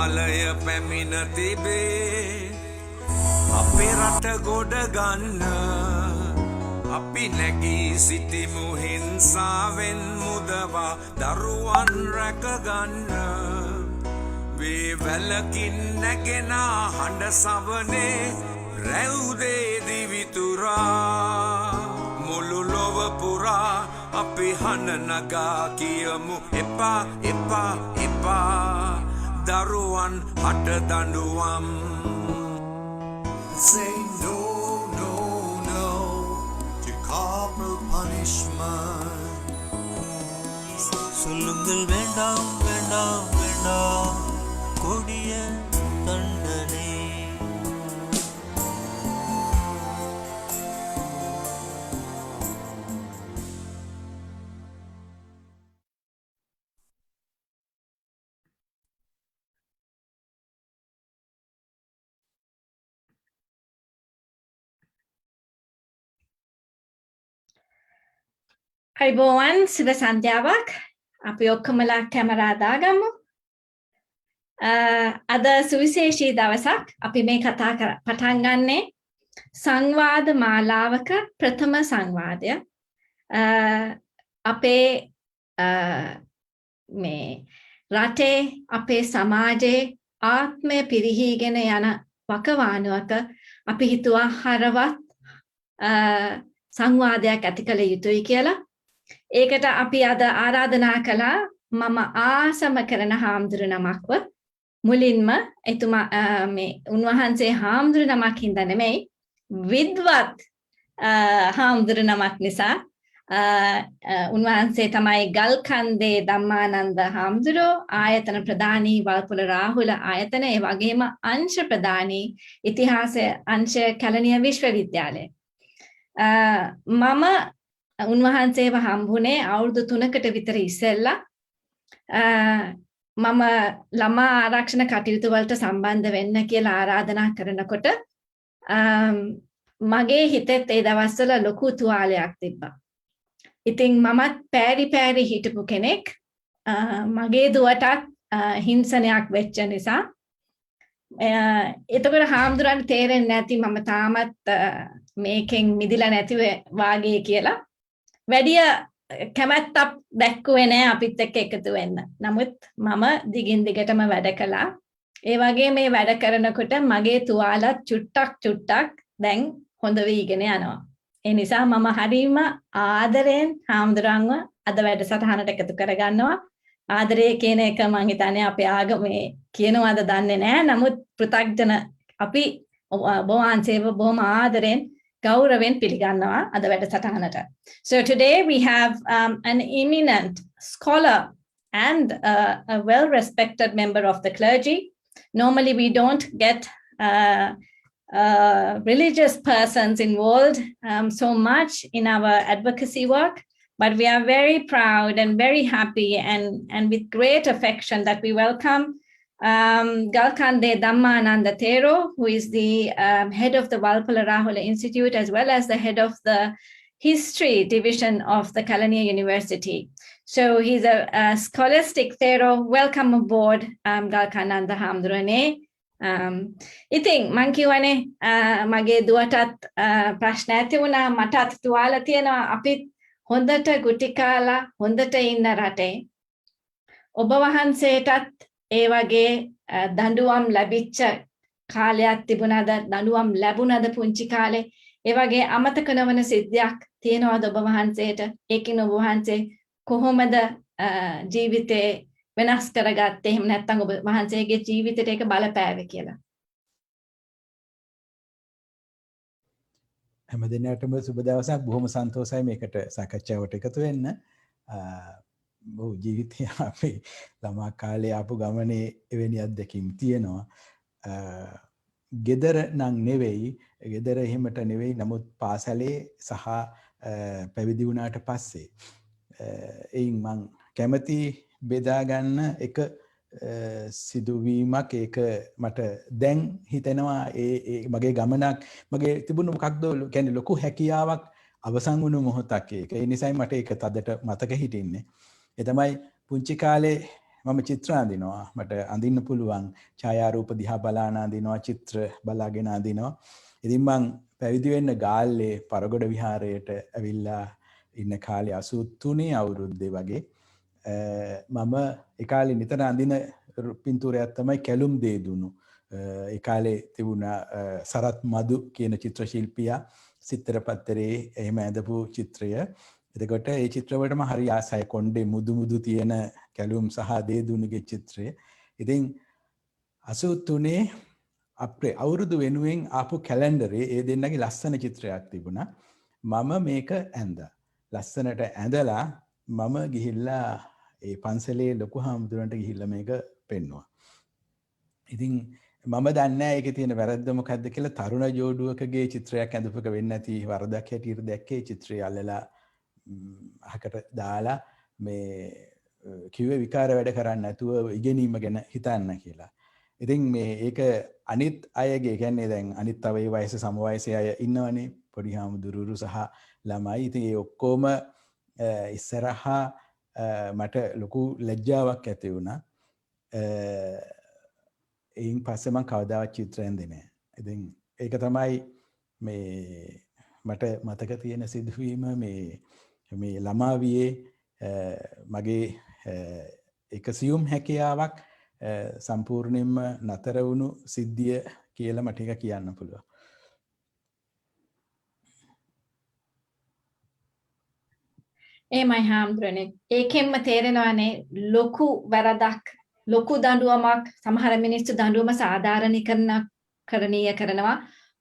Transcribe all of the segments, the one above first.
කාලය පැමිණ තිබේ අපේ රට ගොඩ ගන්න අපි නැගී සිටිමු හිංසාවෙන් මුදවා දරුවන් රැකගන්න වේවැලකින් නැගෙන හඬ සවනේ රැවුදේ දිවිතුරා මුළු ලොව පුරා අපි හඬ නගා කියමු එපා එපා එපා දරුවන් හට දඬුවම් Say no, no, no to corporal punishment. சொல்லுங்கள் வேண்டாம் வேண்டாம் வேண்டாம் கொடிய தண்டனை අයිබෝවන් සුබ සන්ධ්‍යාවක් අපි ඔක්කොමලා කැමරා දාගමු. අද සුවිශේෂී දවසක් අපි මේ පටන් ගන්නේ සංවාද මාලාවක ප්‍රථම සංවාදය. අපේ මේ රටේ අපේ සමාජයේ ආත්මය පිරිහීගෙන යන වකවානුවක අපි හිතුවා හරවත් සංවාදයක් ඇති කළ යුතුයි කියලා. ඒකට අපි අද ආරාධනා කළා මම ආසම කරන හාමුදුරු නමක්ව මුලින්ම එතුමා මේ උන්වහන්සේ හාමුදුරු නමක් හින්දා නෙමෙයි විද්වත් හාමුදුරු නමක් නිසා උන්වහන්සේ තමයි ගල්කන්දේ ධම්මානන්ද හාමුදුරුවෝ ආයතන ප්‍රධානී වල්පොල රාහුල ආයතන ඒ වගේම අංශ ප්‍රධානී ඉතිහාසය අංශ කැලණිය විශ්වවිද්‍යාලය මම උන්වහන්සේව හම්බුනේ අවුරුදු 3කට විතර ඉස්සෙල්ලා මම ළමා ආරක්ෂණ කටයුතු වලට සම්බන්ධ වෙන්න කියලා ආරාධනා කරනකොට මගේ හිතෙත් ඒ දවස්වල ලොකු තුවාලයක් තිබ්බා. ඉතින් මමත් පෑරි හිටපු කෙනෙක් මගේ දුවටත් හිංසනයක් වෙච්ච නිසා එතකොට හාමුදුරන් තේරෙන්නේ නැති මම තාමත් මේකෙන් මිදිලා නැතිව වාගේ කියලා වැඩිය කැමැත්තක් දැක්කුවේ නැහැ අපිත් එක්ක එකතු වෙන්න. නමුත් මම දිගින් දිගටම වැඩ කළා. ඒ වගේ මේ වැඩ කරනකොට මගේ තුවාලත් චුට්ටක් දැන් හොඳ වීගෙන යනවා. ඒ නිසා මම හරීම ආදරෙන් හාමුදුරන්ව අද වැඩසටහනට එකතු කරගන්නවා. ආදරය කියන එක මම හිතන්නේ අපේ ආගමේ කියනවාද දන්නේ නැහැ. නමුත් පෘථග්ජන අපි බොවන්සේව බොහොම ආදරෙන් ගෞරවෙන් පිළිගන්නවා අද වැඩසටහනට. So today we have an eminent scholar and a well-respected member of the clergy. Normally we don't get religious persons involved so much in our advocacy work, but we are very proud and very happy and with great affection that we welcome Galkande Dhammananda Thero, who is the head of the Walpola Rahula Institute, as well as the head of the history division of the Kelaniya University. So he's a scholastic Thero. Welcome aboard, Galkananda Hamdurane. ඉතින් මං කියවනේ මගේ දුවටත් ප්‍රශ්න ඇති වුණා මටත් තුවාල තියෙනවා අපිත් හොඳට ගුටි කාලා හොඳට ඉන්න රටේ ඔබ වහන්සේටත් ඒ වගේ දඬුවම් ලැබිච්ච කාලයක් තිබුණාද දඬුවම් ලැබුණාද පුංචි කාලේ ඒ වගේ අමතක නොවන සිද්ධියක් තියෙනවද ඔබ වහන්සේට ඒකින් ඔබ වහන්සේ කොහොමද ජීවිතේ වෙනස් කරගත්තේ එහෙම නැත්නම් ඔබ වහන්සේගේ ජීවිතයට ඒක බලපෑවේ කියලා හැම දිනකටම සුබ දවසක් බොහොම සන්තෝෂයි මේකට සාකච්ඡාවට එකතු වෙන්න බොහෝ ජීවිතය අපි ළමා කාලේ ආපු ගමනේ එවැනි අත්දැකීම් තියෙනවා ගෙදර නම් නෙවෙයි ගෙදර එහෙමට නෙවෙයි නමුත් පාසලේ සහ පැවිදි වුණාට පස්සේ එයින් මං කැමති බෙදා ගන්න එක සිදුවීමක් ඒක මට දැන් හිතෙනවා ඒ මගේ ගමනක් මගේ තිබුණු මොකක්ද කියන්නේ ලොකු හැකියාවක් අවසන් වුණු මොහොතක් ඒක. ඒ නිසායි මට ඒක තදට මතක හිටින්නේ. ඒ තමයි පුංචි කාලේ මම චිත්‍ර අඳිනවා. මට අඳින්න පුළුවන්. ඡායාරූප දිහා බලාන අඳිනවා, චිත්‍ර බලාගෙන අඳිනවා. ඉතින් මං පැවිදි වෙන්න ගාල්ලේ පරගොඩ විහාරයට ඇවිල්ලා ඉන්න කාලේ 83 අවුරුද්දේ වගේ මම ඒ කාලේ නිතර අඳින පින්තූරයක් තමයි කැලුම් දේදුණු. ඒ කාලේ තිබුණා සරත් මදු කියන චිත්‍ර ශිල්පියා සිත්තර පත්තරේ එහෙම ඇඳපු චිත්‍රය. එතකොට ඒ චිත්‍රවලටම හරි ආසයි කොණ්ඩේ මුදු මුදු තියෙන කැලුම් සහ දේදුණුගේ චිත්‍රය. ඉතින් 83 අප්‍රේල් අවුරුදු වෙනුවෙන් ආපු කැලෙන්ඩරේ ඒ දෙන්නගේ ලස්සන චිත්‍රයක් තිබුණා. මම මේක ඇඳා. ලස්සනට ඇඳලා මම ගිහිල්ලා ඒ පන්සලේ ලොකු හාමුදුරන්ට ගිහිල්ලා මේක පෙන්නුවා. ඉතින් මම දන්නේ ඒකේ තියෙන වැරද්ද මොකද්ද කියලා තරුණ ජෝඩුවකගේ චිත්‍රයක් ඇඳපුවක වෙන්නේ නැති වරදක් හැටියට දැක්කේ චිත්‍රය අල්ලලා අහකට දාලා මේ කිව්වේ විකාර වැඩ කරන්නේ නැතුව ඉගෙනීම ගැන හිතන්න කියලා. ඉතින් මේ ඒක අනිත් අයගේ කියන්නේ දැන් අනිත් තව ඒ වයස සම වයසේ අය ඉන්නවනේ පොඩි හාමුදුරුවෝ සහ ළමයි. ඉතින් ඒ ඔක්කොම ඉස්සරහා මට ලොකු ලැජ්ජාවක් ඇති වුණා. එයින් පස්සේ මම කවදාවත් චිත්‍ර ඇඳේ නැහැ. ඉතින් ඒක තමයි මේ මට මතක තියෙන සිදුවීම මේ ළමාවියේ මගේ එක සියුම් හැකියාවක් සම්පූර්ණයෙන්ම නතර වුණු සිද්ධිය කියලා මට එක කියන්න පුළුවන්. එමයි හාමුදුරනේ ඒකෙන්ම තේරෙනවානේ ලොකු වැරදක් ලොකු දඬුවමක් සමහර මිනිස්සු දඬුවම සාධාරණීකරණීය කරනවා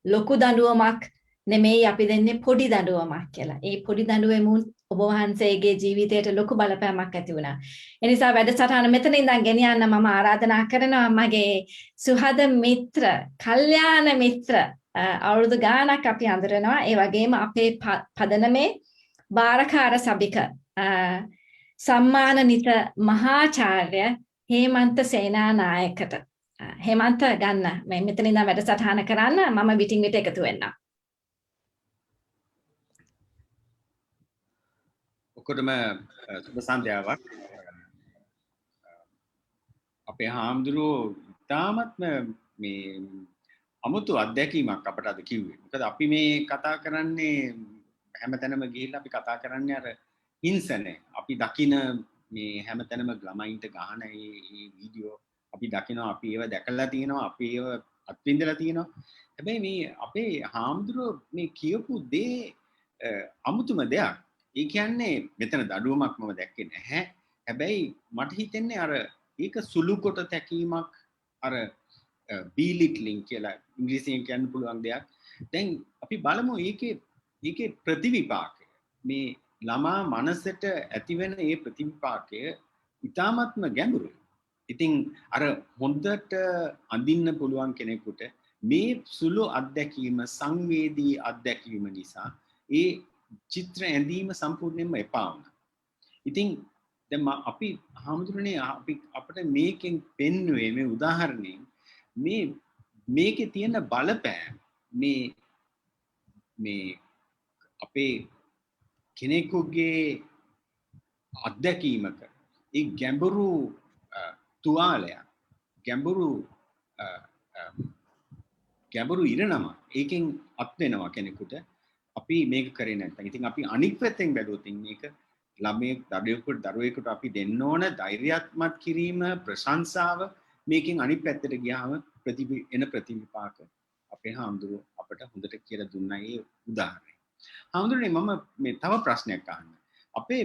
ලොකු දඬුවමක් නෙමෙයි අපි දෙන්නේ පොඩි දඬුවමක් කියලා. ඒ පොඩි දඬුවමුන් ඔබ වහන්සේගේ ජීවිතයට ලොකු බලපෑමක් ඇති වුණා. ඒ නිසා වැඩසටහන මෙතන ඉඳන් ගෙනියන්න මම ආරාධනා කරනවා මගේ සුහද මිත්‍ර, කල්යාණ මිත්‍ර අවුරුදු ගාණක් අපි අඳුරනවා. ඒ වගේම අපේ පදනමේ බාරකාර සභික සම්මානනිත මහාචාර්ය හේමන්ත සේනානායකට හේමන්ත ගන්න මේ මෙතන ඉඳන් වැඩසටහන කරන්න මම විටින් විට එකතු වෙන්න. ඔක්කොටම සුබ සන්ධ්‍යාවක්. අපේ හාමුදුරුවෝ ඉතාමත්ම මේ අමුතු අත්දැකීමක් අපට අද කිව්වේ. මොකද අපි මේ කතා කරන්නේ හැමතැනම ගිහිල්ලා අපි කතා කරන්නේ අර හිංසනේ. අපි දකින මේ හැමතැනම ළමයින්ට ගහන මේ වීඩියෝ අපි දකිනවා, අපි ඒව දැකලා තියෙනවා, අපි ඒව අත්විඳලා තියෙනවා. හැබැයි මේ අපේ හාමුදුරුවෝ මේ කියපු දේ අමුතුම දෙයක්. ඒ කියන්නේ මෙතන දඩුවමක් මම දැක්කේ නැහැ. හැබැයි මට හිතෙන්නේ අර ඒක සුළු කොට තැකීමක් අර බීලිට්ලින් කියලා ඉංග්‍රීසියෙන් කියන්න පුළුවන් දෙයක්. දැන් අපි බලමු ඒකේ ප්‍රතිවිපාකය. මේ ළමා මනසට ඇතිවෙන ඒ ප්‍රතිවිපාකය ඉතාමත්ම ගැඹුරුයි. ඉතින් අර හොඳට අඳින්න පුළුවන් කෙනෙකුට මේ සුළු අත්දැකීම සංවේදී අත්දැකීම නිසා ඒ චිත්‍ර ඇඳීම සම්පූර්ණයෙන්ම එපා වුණා. ඉතින් දැන් අපි හාමුදුරනේ අපිට මේකෙන් පෙන්වුවේ මේ උදාහරණයෙන් මේකේ තියෙන බලපෑම මේ අපේ කෙනෙකුගේ අත්දැකීමක ඒ ගැඹුරු තුවාලයක් ගැඹුරු ඉරණම ඒකෙන් අත් වෙනවා කෙනෙකුට අපි මේක කරේ නැත්නම්. ඉතින් අපි අනික් පැත්තෙන් බැලුවොත් මේක ළමයෙක් දරුවෙකුට අපි දෙන්න ඕන ධෛර්යයත්මත් කිරීම ප්‍රශංසාව මේකෙන් අනිත් පැත්තට ගියාම ප්‍රතිවිපාක අපේ හාමුදුරුවෝ අපට හොඳට කියලා දුන්නා ඒ උදාහරණය. හාමුදුරනේ මම මේ තව ප්‍රශ්නයක් අහන්න. අපේ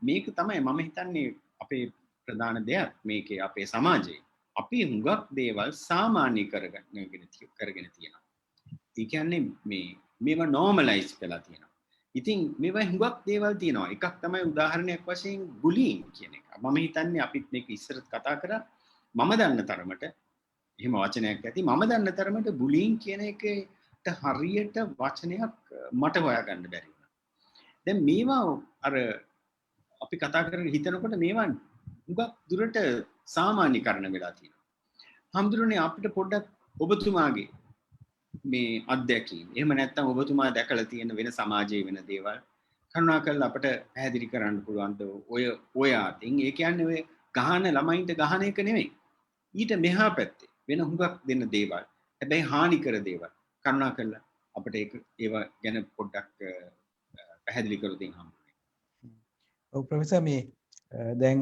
මේක තමයි මම හිතන්නේ අපේ ප්‍රධාන දෙයක් මේකේ අපේ සමාජයේ. අපි හුඟක් දේවල් සාමාන්‍ය කරගෙන තියෙනවා. ඒ කියන්නේ මේවා normalize වෙලා තියෙනවා. ඉතින් මේවා හුඟක් දේවල් තියෙනවා. එකක් තමයි උදාහරණයක් වශයෙන් බුලින් කියන එක. මම හිතන්නේ අපිත් මේක ඉස්සරත් කතා කරා. මම දන්න තරමට එහෙම වචනයක් ඇති. මම දන්න තරමට බුලින් කියන එකට හරියට වචනයක් මට හොයාගන්න බැරි වුණා. දැන් මේවා අර අපි කතා කරගෙන හිතනකොට මේවා හුඟක් දුරට සාමාන්‍යකරණ වෙලා තියෙනවා. හම්දුරනේ අපිට පොඩ්ඩක් ඔබතුමාගේ මේ අත්දැකීම් එහෙම නැත්නම් ඔබතුමා දැකලා තියෙන වෙන සමාජයේ වෙන දේවල් කරුණාකරලා අපට පැහැදිලි කරන්න පුළුවන්ද ඔය අතින්. ඒ කියන්නේ ගහන ළමයින්ට ගහන එක නෙමෙයි. ඊට මෙහා පැත්තේ වෙන හුඟක් දෙන්න දේවල්. හැබැයි හානි කර දේවල්. කරුණා කරලා අපිට ඒවා ගැන පොඩ්ඩක් පැහැදිලි කරලා දෙන්න හම්බුනේ. ඔව් ප්‍රොෆෙසර් මේ දැන්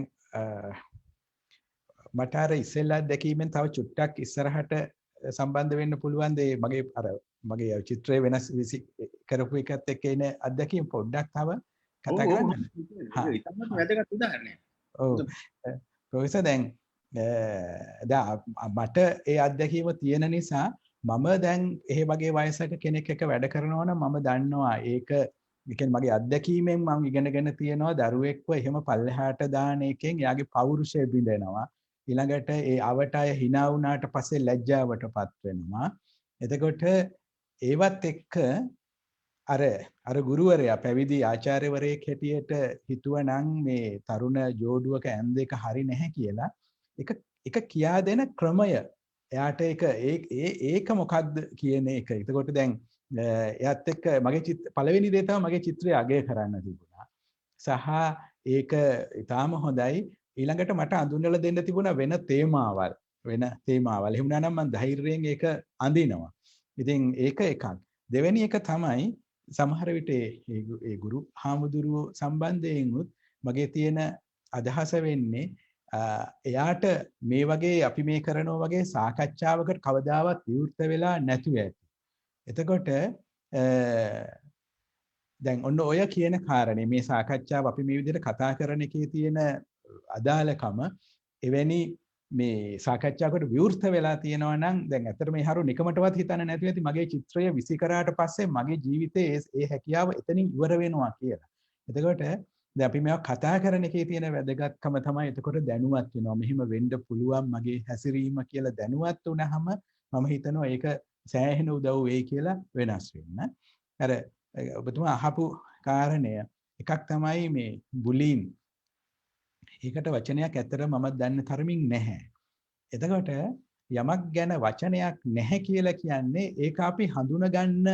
මට අර ඉස්සෙල්ලා දැකීමෙන් තව චුට්ටක් ඉස්සරහට සම්බන්ධ වෙන්න පුළුවන් දේ මගේ චිත්‍රය වෙනස් කරපු එකත් එක්ක එන අත්දැකීම් පොඩ්ඩක් තව කතා කරන්න. ඒක තමයි වැදගත් උදාහරණයක්. ඔව් ප්‍රොෆෙසර් දැන් මට ඒ අත්දැකීම තියෙන නිසා මම දැන් ඒ වගේ වයසක කෙනෙක් එක්ක වැඩ කරනවා නම් මම දන්නවා ඒක කියන්නේ මගේ අත්දැකීමෙන් මම ඉගෙනගෙන තියෙනවා දරුවෙක්ව එහෙම පල්ලෙහාට දාන එකෙන් එයාගේ පෞරුෂය බිඳෙනවා. ඊළඟට ඒ අවට අය hina වුණාට පස්සේ ලැජ්ජාවටපත් වෙනවා. එතකොට ඒවත් එක්ක අර ගුරුවරයා පැවිදි ආචාර්යවරයෙක් හැටියට හිතුවනම් මේ තරුණ ජෝඩුවක ඇම් දෙක හරි නැහැ කියලා එක කියා දෙන ක්‍රමය එයාට ඒක මොකක්ද කියන එක. එතකොට දැන් එයාත් එක්ක මගේ පළවෙනි දේ තමයි මගේ චිත්‍රය අගය කරන්න තිබුණා. සහ ඒක ඊටාම හොඳයි. ඊළඟට මට අඳුන්වලා දෙන්න තිබුණා වෙන තේමාවල්. එහෙම නැත්නම් මම ධෛර්යයෙන් ඒක අඳිනවා. ඉතින් ඒක එකක්. දෙවෙනි එක තමයි සමහර විට ඒ ගුරු හාමුදුරුවෝ සම්බන්ධයෙන් උත් මගේ තියෙන අදහස වෙන්නේ එයාට මේ වගේ අපි මේ කරනවා වගේ සාකච්ඡාවකට කවදාවත් විවෘත වෙලා නැතුව ඇති. එතකොට දැන් ඔන්න ඔය කියන කාරණේ මේ සාකච්ඡාව අපි මේ විදිහට කතා කරන එකේ තියෙන අදාළකම එවැනි මේ සාකච්ඡාවකට විවෘත වෙලා තියෙනවා නම් දැන් ඇත්තට මේ හරු නිකමටවත් හිතන්නේ නැතුව ඇති මගේ චිත්‍රය විසි කරාට පස්සේ මගේ ජීවිතේ ඒ හැකියාව එතනින් ඉවර වෙනවා කියලා. එතකොට දැන් අපි මේවා කතා කරන එකේ තියෙන වැදගත්කම තමයි එතකොට දැනුවත් වෙනවා. මෙහෙම වෙන්න පුළුවන් මගේ හැසිරීම කියලා දැනුවත් වුණාම මම හිතනවා ඒක සෑහෙන උදව් වෙයි කියලා වෙනස් වෙන්න. අර ඔබතුමා අහපු කාරණය එකක් තමයි මේ බුලින්. ඒකට වචනයක් ඇත්තට මම දන්න තරමින් නැහැ. එතකොට යමක් ගැන වචනයක් නැහැ කියලා කියන්නේ ඒක අපි හඳුනගන්න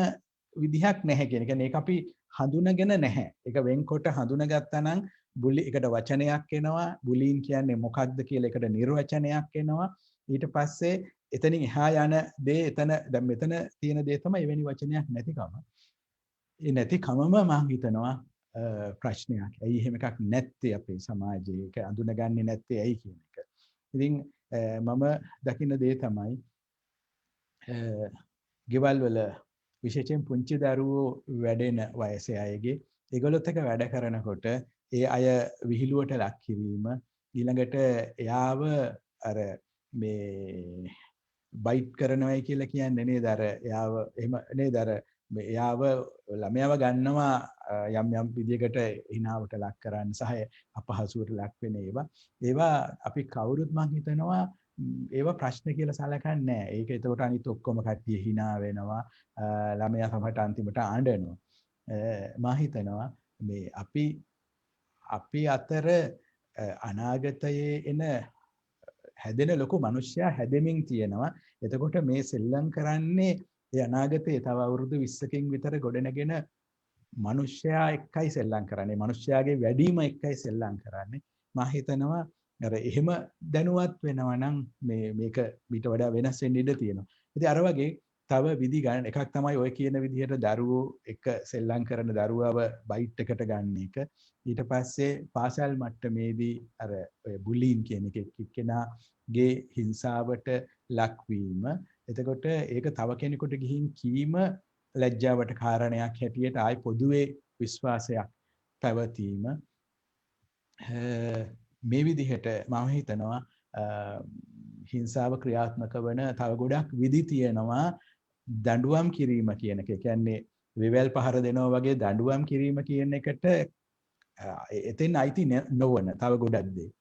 විදිහක් නැහැ කියන එක. ඒක අපි හඳුනගෙන නැහැ. ඒක වෙන්කොට හඳුනගත්තා නම් එකට වචනයක් එනවා. බුලින් කියන්නේ මොකක්ද කියලා එකට නිර්වචනයක් එනවා. ඊට පස්සේ එතනින් එහා යන දේ දැන් මෙතන තියෙන දේ තමයි එවැනි වචනයක් නැතිකම. ඒ නැතිකමම මම හිතනවා ප්‍රශ්නයක්. ඇයි එහෙම එකක් නැත්තේ අපේ සමාජයේ? ඒක අඳුනගන්නේ නැත්තේ ඇයි කියන එක. ඉතින් මම දකින්න දේ තමයි ගෙවල් වල විශේෂයෙන් පුංචි දරුවෝ වැඩෙන වයසේ අයගේ ඒගොල්ලොත් එක්ක වැඩ කරනකොට ඒ අය විහිළුවට ලක් කිරීම ඊළඟට එයාව අර මේ බයිට් කරනවයි කියලා කියන්නේ නේද? අර එයාව එහෙම නේද? අර එයාව ළමයාව ගන්නවා යම් යම් විදියකට හිනාවට ලක් කරන්න සහ අපහසුවට ලක් වෙන ඒවා අපි කවුරුත් මං හිතනවා ඒවා ප්‍රශ්න කියලා සලකන්නේ නැහැ. ඒක එතකොට අනිත් ඔක්කොම කට්ටිය hina වෙනවා. ළමයා සමහරට අන්තිමට ආඬනවා. මම හිතනවා මේ අපි අතර අනාගතයේ එන හැදෙන ලොකු මිනිස්සයා හැදෙමින් තියෙනවා. එතකොට මේ සෙල්ලම් කරන්නේ ඒ අනාගතයේ තව අවුරුදු 20කින් විතර ගොඩනගෙන මිනිස්සයා එක්කයි සෙල්ලම් කරන්නේ. මිනිස්සයාගේ වැඩිම එක්කයි සෙල්ලම් කරන්නේ. මම හිතනවා අර එහෙම දැනුවත් වෙනවා නම් මේක ඊට වඩා වෙනස් වෙන්න ඉඩ තියෙනවා. ඉතින් අර වගේ තව විදි ගන්න එකක් තමයි ඔය කියන විදිහට දරුවෝ එක සෙල්ලම් කරන දරුවව බයිට් එකට ගන්න එක. ඊට පස්සේ පාසල් මට්ටමේදී අර ඔය බුලින් කියන එක එක්කෙනාගේ හිංසාවට ලක්වීම. එතකොට ඒක තව කෙනෙකුට ගිහින් කීම ලැජ්ජාවට කාරණයක් හැටියට ආයි පොදුවේ විශ්වාසයක් පැවතීම මේ විදිහට මම හිතනවා හිංසාව ක්‍රියාත්මක වන තව ගොඩක් විදි තියෙනවා දඬුවම් කිරීම කියන එක. ඒ කියන්නේ වෙවැල් පහර දෙනවා වගේ දඬුවම් කිරීම කියන එකට එතෙන් අයිති නොවන තව ගොඩක් දේ.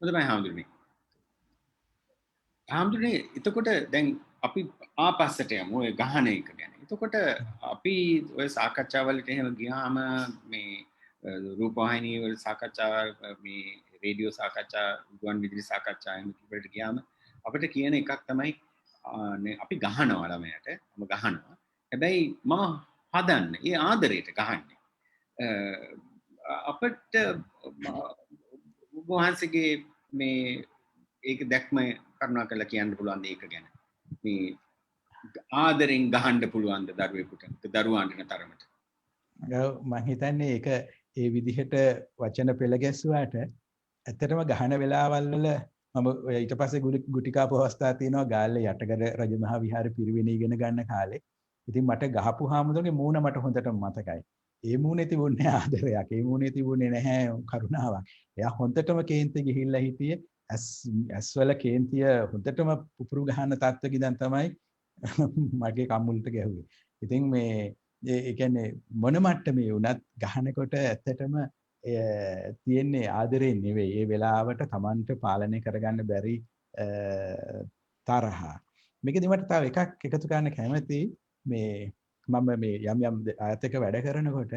හොඳයි හාමුදුරනේ එතකොට දැන් අපි ආපස්සට යමු ඔය ගහන එක ගැන. එතකොට අපි ඔය සාකච්ඡාවලට එහෙම ගියාම මේ රූපවාහිනී වල සාකච්ඡා මේ රේඩියෝ සාකච්ඡා ගුවන් විදුලි සාකච්ඡා එහෙම වලට ගියාම අපිට කියන එකක් තමයි අපි ගහනවා ළමයට. ගහනවා. හැබැයි මම හදන්න ඒ ආදරයට ගහන්නේ අපට ඔබ වහන්සේගේ මේ ඒක දැක්ම කරුණා කරලා කියන්න පුළුවන් ඒක ගැන මේ ආදරෙන් ගහන්න පුළුවන්ද දරුවෙකුට දරුවාන්ට තරමට මම හිතන්නේ ඒක ඒ විදිහට වචන පෙළ ගැස්සුවාට ඇත්තටම ගහන වෙලාවල් වල මම ඊට පස්සේ ගුටිකාපු අවස්ථා තියෙනවා ගාල්ලේ යටගල රජමහා විහාරේ පිරිවෙන ඉගෙන ගන්න කාලේ. ඉතින් මට ගහපු හාමුදුරගේ මූණ මට හොඳටම මතකයි. ඒ මූණේ තිබුණේ ආදරයක්. ඒ මූණේ තිබුණේ නැහැ කරුණාවක්. එයා හොඳටම කේන්ති ගිහිල්ලා හිටියේ ඇස්වල කේන්තිය හොඳටම පුපුරු ගහන තත්ත්වක ඉඳන් තමයි මගේ කම්මුලට ගැහුවේ. ඉතින් මේ ඒ කියන්නේ මොන මට්ටමේ වුණත් ගහනකොට ඇත්තටම තියෙන්නේ ආදරේ නෙවෙයි. ඒ වෙලාවට Tamanට පාලනය කරගන්න බැරි තරහ. මේකෙදි මට තව එකක් එකතු කරන්න කැමතියි. මේ මම මේ යම් ආයතක වැඩ කරනකොට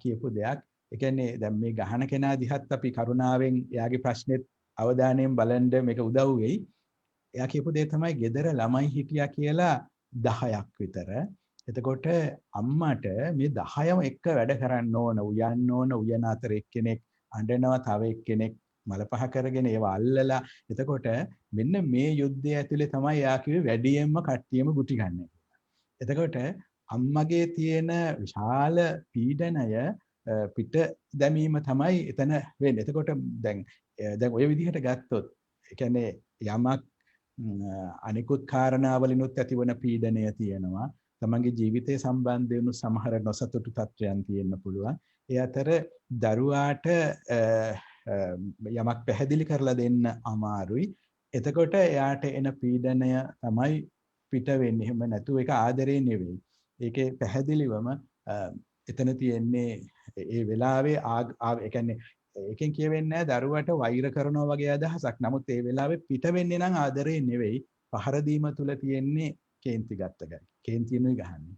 කියපු දෙයක්. ඒ කියන්නේ දැන් මේ ගහන කෙනා දිහත් අපි කරුණාවෙන් එයාගේ ප්‍රශ්නෙත් අවධානයෙන් බලන්න මේක උදව් වෙයි. එයා කියපු දේ තමයි ගෙදර ළමයි හිටියා කියලා 10ක් විතර. එතකොට අම්මට මේ 10ම එක්ක වැඩ කරන්න ඕන, උයන්න ඕන, උයන අතර එක්කෙනෙක් අඬනවා, තව එක්කෙනෙක් මල පහ කරගෙන ඒව අල්ලලා. එතකොට මෙන්න මේ යුද්ධය ඇතුලේ තමයි යා කිව්වේ වැඩියෙන්ම කට්ටියම ගුටි ගන්න කියලා. එතකොට අම්මගේ තියෙන විශාල පීඩනය පිට දැමීම තමයි එතන වෙන්නේ. එතකොට දැන් ඔය විදිහට ගත්තොත් ඒ කියන්නේ යමක් අනිකුත් කාරණාවලිනුත් ඇතිවන පීඩනය තියෙනවා. තමන්ගේ ජීවිතය සම්බන්ධ වෙන සමහර නොසතුටු තත්ත්වයන් තියෙන්න පුළුවන්. ඒ අතර දරුවාට යමක් පැහැදිලි කරලා දෙන්න අමාරුයි. එතකොට එයාට එන පීඩනය තමයි පිට වෙන්නේ. එහෙම නැතුව ඒක ආදරේ නෙවෙයි. ඒකේ පැහැදිලිවම එතන තියෙන්නේ ඒ වෙලාවේ ඒ කියන්නේ ඒකෙන් කියවෙන්නේ නැහැ දරුවට වෛර කරනවා වගේ අදහසක්. නමුත් ඒ වෙලාවේ පිට වෙන්නේ නම් ආදරේ නෙවෙයි. පහර දීම තුල තියෙන්නේ කේන්ති ගත්ත ගයි. කේන්තිනුයි ගහන්නේ.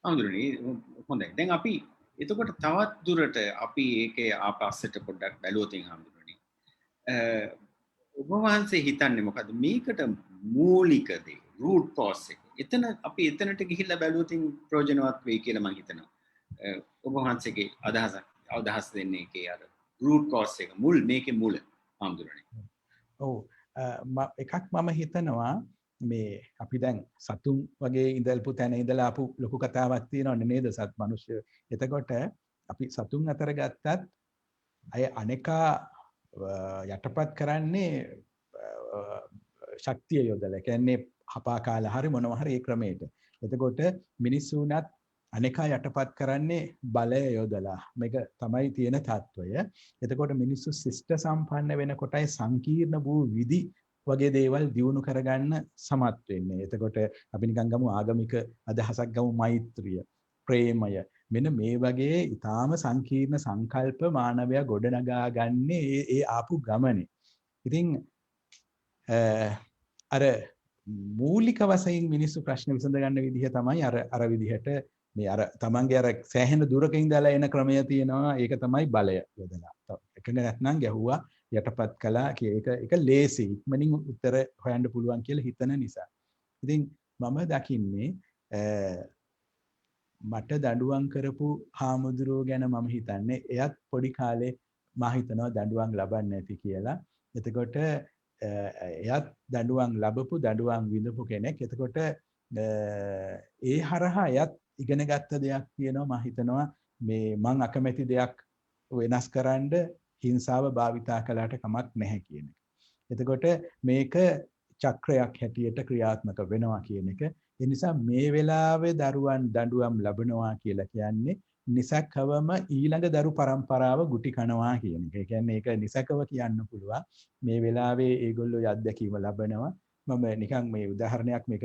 හඳුනන්නේ හොඳයි. දැන් අපි එතකොට තවත් දුරට අපි ඒකේ ආපස්සට පොඩ්ඩක් බැලුවොත් හඳුනන්නේ. ඔබ වහන්සේ හිතන්නේ මොකද්ද මේකට මූලික දේ root cause එක. එතන අපි එතනට ගිහිල්ලා බැලුවොත් ප්‍රයෝජනවත් වෙයි කියලා මම හිතනවා. ඔබ වහන්සේගේ අදහස් දෙන්නේ ඒකේ අර root cause එක මුල් මේකේ මුල හඳුනන්නේ. ඔව් එකක් මම හිතනවා මේ අපි දැන් සතුන් වගේ ඉඳල්පු තැන ඉඳලා ආපු ලොකු කතාවක් තියෙනවනේ නේද සත් මිනිස්සු. එතකොට අපි සතුන් අතර ගත්තත් අය අනේකා යටපත් කරන්නේ ශක්තිය යොදලා. කියන්නේ හපා කාලා හරි මොනවා හරි ඒ ක්‍රමයට. එතකොට මිනිස්සුන්වත් අනේකා යටපත් කරන්නේ බලය යොදලා. මේක තමයි තියෙන තත්වය. එතකොට මිනිස්සු ශිෂ්ට සම්පන්න වෙනකොටයි සංකීර්ණ වූ විදි වගේ දේවල් දියුණු කරගන්න සමත් වෙන්නේ. එතකොට අපි නිකන් ගමු ආගමික අදහසක් ගමු මෛත්‍රිය, ප්‍රේමය. මෙන්න මේ වගේ ඊටාම සංකීර්ණ සංකල්ප මානවයා ගොඩනගා ගන්නේ ඒ ආපු ගමනේ. ඉතින් අර මූලික වශයෙන් මිනිස්සු ප්‍රශ්න විසඳ ගන්න විදිහ තමයි අර විදිහට මේ අර තමන්ගේ අර සෑහෙන දුරක ඉඳලා එන ක්‍රමය තියෙනවා. ඒක තමයි බලය යොදලා. ඒක නැත්නම් ගැහුවා යටපත් කළා ඒක ලේසි ඉක්මනින් උත්තර හොයන්න පුළුවන් කියලා හිතන නිසා. ඉතින් මම දකින්නේ මට දඬුවම් කරපු හාමුදුරුවෝ ගැන මම හිතන්නේ එයත් පොඩි කාලේ මම හිතනවා දඬුවම් ලබන්නේ නැති කියලා. එතකොට එයත් දඬුවම් ලැබපු දඬුවම් විඳපු කෙනෙක්. එතකොට ඒ හරහා එයත් ඉගෙන ගත්ත දෙයක් තියෙනවා. මම හිතනවා මේ මං අකමැති දෙයක් වෙනස් කරන්න හිංසාව භාවිතා කළාට කමක් නැහැ කියන එක. එතකොට මේක චක්‍රයක් හැටියට ක්‍රියාත්මක වෙනවා කියන එක. ඒ නිසා මේ වෙලාවේ දරුවන් දඬුවම් ලැබනවා කියලා කියන්නේ නිසකවම ඊළඟ දරු පරම්පරාව ගුටි කනවා කියන එක. ඒ කියන්නේ ඒක නිසකව කියන්න පුළුවන්. මේ වෙලාවේ ඒගොල්ලෝ අත්දැකීම ලබනවා. මම නිකන් මේ උදාහරණයක් මේක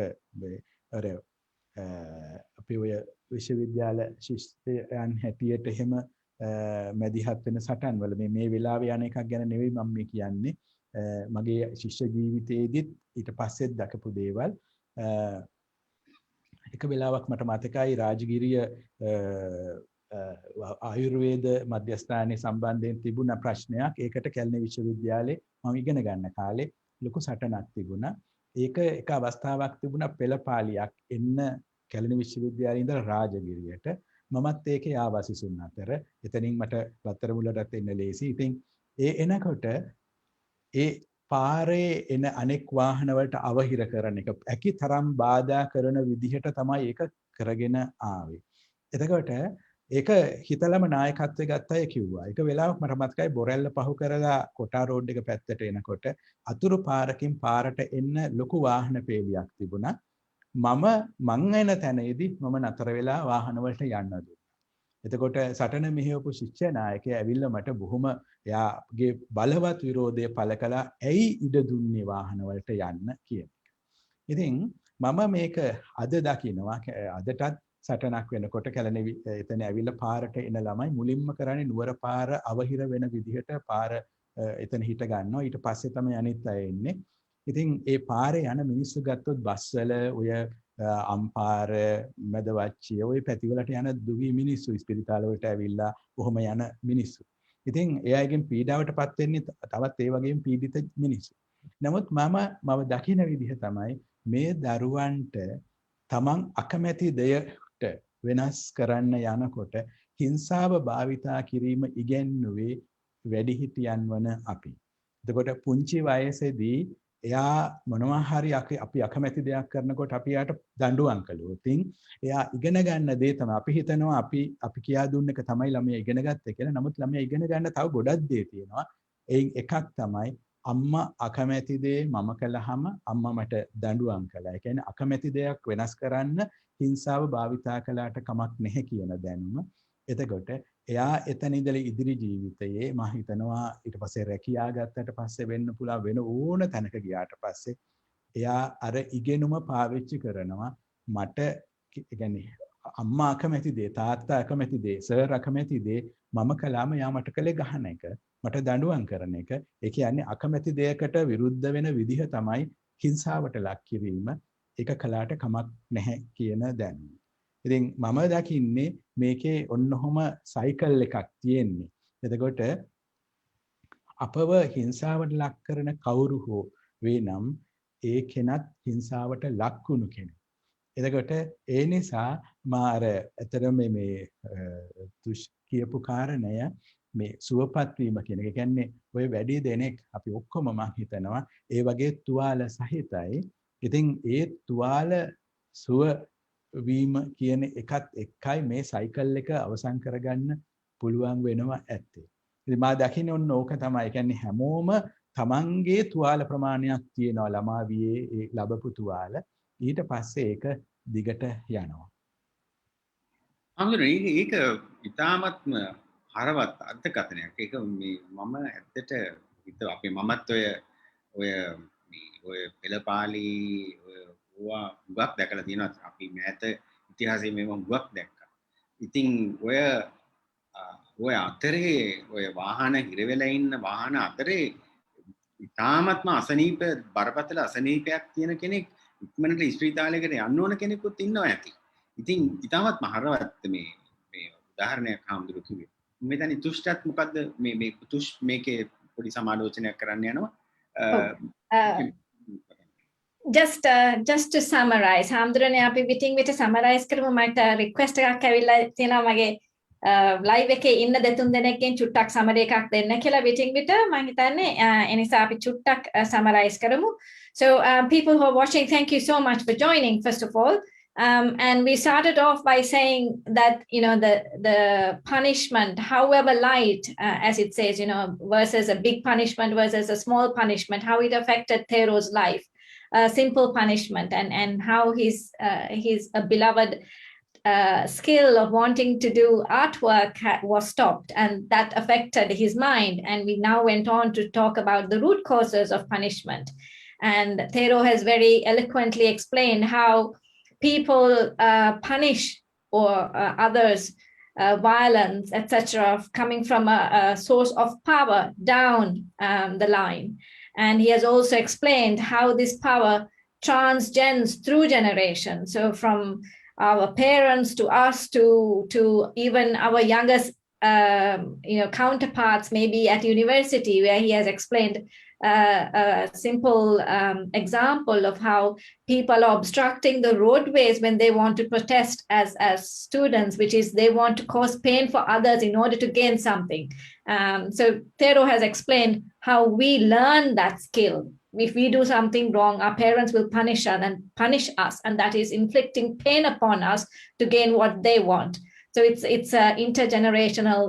අර අපි ඔය විශ්වවිද්‍යාල ශිෂ්‍යයන් හැටියට එහෙම මැදිහත් වෙන සටන් වල මේ වෙලාවේ යන එකක් ගැන නෙවෙයි මම මේ කියන්නේ. මගේ ශිෂ්‍ය ජීවිතයේදීත් ඊට පස්සෙත් දකපු දේවල්. එක වෙලාවක් මට මතකයි රාජගිරිය ආයුර්වේද මධ්‍යස්ථානයේ සම්බන්ධයෙන් තිබුණ ප්‍රශ්නයක්. ඒකට කැලණි විශ්වවිද්‍යාලේ මම ඉගෙන ගන්න කාලේ ලොකු සටනක් තිබුණා. ඒක එක අවස්ථාවක් තිබුණා පෙළපාලියක් එන්න කැලණි විශ්වවිද්‍යාලයේ ඉඳලා රාජගිරියට මමත් ඒකේ ආවා සිසුන් අතර. එතනින් මට බත්තර මුලටත් එන්න ලේසි. ඉතින් ඒ එනකොට ඒ පාරේ එන අනෙක් වාහන වලට අවහිර කරන එක ඇකි තරම් බාධා කරන විදිහට තමයි ඒක කරගෙන ආවේ. එතකොට ඒක හිතලම නායකත්වයේ ගත්ත අය කිව්වා. ඒක වෙලාවක් මට මතකයි බොරැල්ල පහු කරලා කොටා රෝඩ් එක පැත්තට එනකොට අතුරු පාරකින් පාරට එන්න ලොකු වාහන පේලියක් තිබුණා. මං එන තැනේදී මම නතර වෙලා වාහන වලට යන්න දුන්නා. එතකොට සටන මෙහෙවපු ශිෂ්‍ය නායකයා ඇවිල්ලා මට බොහොම එයාගේ බලවත් විරෝධය පළ කළා. ඇයි ඉඩ දුන්නේ වාහන වලට යන්න කියන එක. ඉතින් මම මේක අද දකිනවා අදටත් සටනක් වෙනකොට කැලණි එතන ඇවිල්ලා පාරට එන ළමයි මුලින්ම කරන්නේ නුවර පාර අවහිර වෙන විදිහට පාර එතන හිට ගන්නවා. ඊට පස්සේ තමයි අනිත් අය එන්නේ. ඉතින් ඒ පාරේ යන මිනිස්සු ගත්තොත් බස්වල ඔය අම්පාර මැදවච්චිය ඔය පැතිවලට යන දුවි මිනිස්සු ඉස්පිරිතාල වලට ඇවිල්ලා කොහොම යන මිනිස්සු. ඉතින් ඒ අයගෙන් පීඩාවටපත් වෙන්නේ තවත් ඒ වගේම පීඩිත මිනිස්සු. නමුත් මම දකින විදිහ තමයි මේ දරුවන්ට තමන් අකමැති දෙයට වෙනස් කරන්න යනකොට හිංසාව භාවිතා කිරීම ඉගෙනුවේ වැඩිහිටියන් වන අපි. එතකොට පුංචි වයසේදී එයා මොනවා හරි අපි අකමැති දෙයක් කරනකොට අපි යාට දඬුවම් කළොත් එයා ඉගෙන ගන්න දේ තමයි අපි හිතනවා අපි කියා දුන්න එක තමයි ළමයා ඉගෙන ගත්තේ කියලා. නමුත් ළමයා ඉගෙන ගන්න තව ගොඩක් දේ තියෙනවා. ඒ එකක් තමයි අම්මා අකමැති දේ මම කළාම අම්මා මට දඬුවම් කළා. ඒ කියන්නේ අකමැති දෙයක් වෙනස් කරන්න හිංසාව භාවිතා කළාට කමක් නැහැ කියන දැනුම. එතකොට එයා එතන ඉඳලා ඉදිරි ජීවිතයේ මම හිතනවා ඊට පස්සේ රැකියාව ගත්තට පස්සේ වෙන්න පුළුවන් වෙන ඕන තැනක ගියාට පස්සේ එයා අර ඉගෙනුම පාවිච්චි කරනවා මට කියන්නේ අම්මා අකමැති දේ තාත්තා අකමැති දේ සර් අකමැති දේ මම කළාම යා මට කළේ ගහන එක මට දඬුවම් කරන එක. ඒ කියන්නේ අකමැති දෙයකට විරුද්ධ වෙන විදිහ තමයි හිංසාවට ලක් කිරීම. ඒක කළාට කමක් නැහැ කියන දැනුම. ඉතින් මම දකින්නේ මේකේ ඔන්නෝම සයිකල් එකක් තියෙන්නේ. එතකොට අපව හිංසාවට ලක් කරන කවුරු හෝ වේනම් ඒ කෙනත් හිංසාවට ලක් වුණු කෙනෙක්. එතකොට ඒ නිසා මාර ඇතරම මේ තුෂ් කියපු කාරණය මේ සුවපත් වීම කියන එක. කියන්නේ ඔය වැඩි දෙනෙක් අපි ඔක්කොම මම හිතනවා ඒ වගේ තුවාල සහිතයි. ඉතින් ඒ තුවාල සුව වීම කියන එකත් එක්කයි මේ සයිකල් එක අවසන් කරගන්න පුළුවන් වෙනවා ඇත්තේ. ඉතින් මා දකින්නේ ඔන්න ඕක තමයි. ඒ කියන්නේ හැමෝම තමන්ගේ තුවාල ප්‍රමාණයක් තියෙනවා ළමාවියේ ඒ ලැබපු තුවාල. ඊට පස්සේ ඒක දිගට යනවා. අම්දුනේ ඒක ඉතාමත්ම හරවත් අර්ථකථනයක්. ඒක මේ මම ඇත්තට හිතුවා අපි මමත් ඔය පෙළපාලි ඔය ගුවක් දැකලා තියෙනවා. අපි මෑත ඉතිහාසයේ මේව ගුවක් දැක්කා. ඉතින් ඔය අතරේ ඔය වාහන හිරවෙලා ඉන්න වාහන අතරේ ඉතාමත්ම අසනීප බරපතල අසනීපයක් තියෙන කෙනෙක් ඉක්මනට ඉස්පිරිතාලයකට යන්න ඕන කෙනෙකුත් ඉන්නවා ඇති. ඉතින් ඉතාමත්ම හරවත් මේ උදාහරණයක් හාමුදුරුවෝ කිව්වේ. මම හිතන්නේ තුෂ්ටත් මොකද්ද මේ තුෂ් මේකේ පොඩි සමාලෝචනයක් කරන්න යනවා. Just to summarize, හාමුදුරනේ අපි විටින් විට summarize කරමු. මට request එකක් ඇවිල්ලා තියෙනවා මගේ live එකේ ඉන්න දෙතුන් දෙනෙක්ගෙන් චුට්ටක් summary එකක් දෙන්න කියලා විටින් විට මම හිතන්නේ ඒ නිසා අපි චුට්ටක් summarize කරමු. So people who are watching, thank you so much for joining first of all. And we started off by saying that, you know, the punishment, however light, as it says, you know, versus a big punishment versus a small punishment, how it affected Thero's life, simple punishment, and how his beloved skill of wanting to do artwork was stopped, and that affected his mind. And we now went on to talk about the root causes of punishment. And Thero has very eloquently explained how people punish or others violence, etc., coming from a source of power down the line. And he has also explained how this power transcends through generations. So from our parents to us to even our youngest counterparts, maybe at university, where he has explained a simple example of how people are obstructing the roadways when they want to protest as students, which is they want to cause pain for others in order to gain something. So Theodore has explained how we learn that skill. If we do something wrong, our parents will punish us, and that is inflicting pain upon us to gain what they want. So it's an intergenerational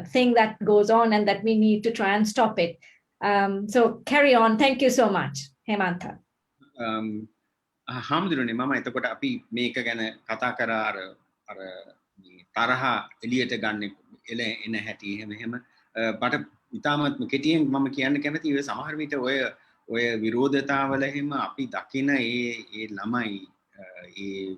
thing that goes on, and that we need to try and stop it. So carry on. Thank you so much, Hemantha. හාමුදුරනේ මම එතකොට අපි මේක ගැන කතා කරා අර තරහ එළියට ගන්න එන හැටි එහෙම බට ඉතාමත්ම කෙටියෙන් මම කියන්න කැමතියි ඔය සමහර විට ඔය විරෝධතාවල එහෙම අපි දකින ඒ ළමයි ඒ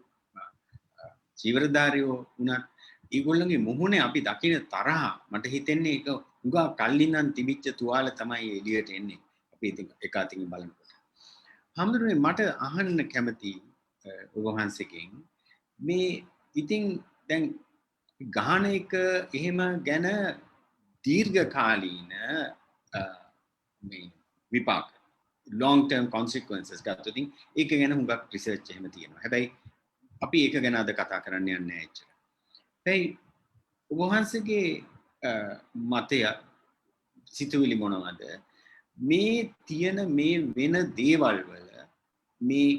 ජීවරධාරියෝ උනත් ඒගොල්ලන්ගේ මුහුණේ අපි දකින තරහ මට හිතෙන්නේ ඒක උගා කල්ලින්නම් තිබිච්ච තුවාල තමයි එළියට එන්නේ අපි ඒක අතින් බලනකොට හාමුදුරනේ මට අහන්න කැමති ඔබ වහන්සේගෙන් මේ ඉතින් දැන් ගහන එක එහෙම ගැන දීර්ඝකාලීන මේ විපාක long term consequences ගත්තොත් ඒක ගැන හුඟක් රිසර්ච් එහෙම තියෙනවා. හැබැයි අපි ඒක ගැන අද කතා කරන්න යන්නේ නැහැ එච්චර. හැබැයි ඔබ වහන්සේගේ මතය සිතුවිලි මොනවද? මේ තියෙන මේ වෙන දේවල් වල මේ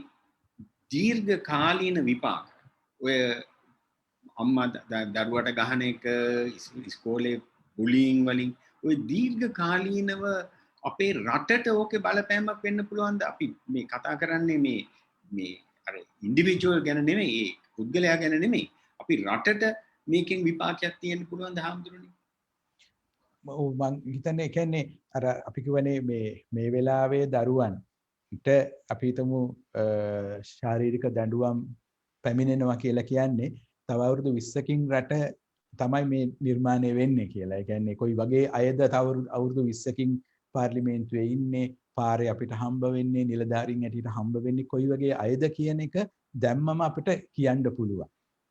දීර්ඝකාලීන විපාක ඔය අම්මා දරුවට ගහන එක ඉස්කෝලේ බුලියින් වලින් ඔය දීර්ඝකාලීනව අපේ රටට ඕකේ බලපෑමක් වෙන්න පුළුවන්ද? අපි මේ කතා කරන්නේ මේ අර ඉන්ඩිවිජුවල් ගැන නෙමෙයි ඒ පුද්ගලයා ගැන නෙමෙයි අපි රටට මේකෙන් විපාකයක් තියෙන්න පුළුවන්ද හාමුදුරනේ? මම හිතන්නේ කියන්නේ අර අපි කියවනේ මේ වෙලාවේ දරුවන්ට අපි හිතමු ශාරීරික දඬුවම් පැමිණෙනවා කියලා කියන්නේ තව අවුරුදු 20කින් රට තමයි මේ නිර්මාණය වෙන්නේ කියලා. ඒ කියන්නේ කොයි වගේ අයද තව අවුරුදු 20කින් පාර්ලිමේන්තුවේ ඉන්නේ, පාරේ අපිට හම්බ වෙන්නේ, නිලධාරීන් ඇටියට හම්බ වෙන්නේ කොයි වගේ අයද කියන එක දැම්මම අපිට කියන්න පුළුවන්.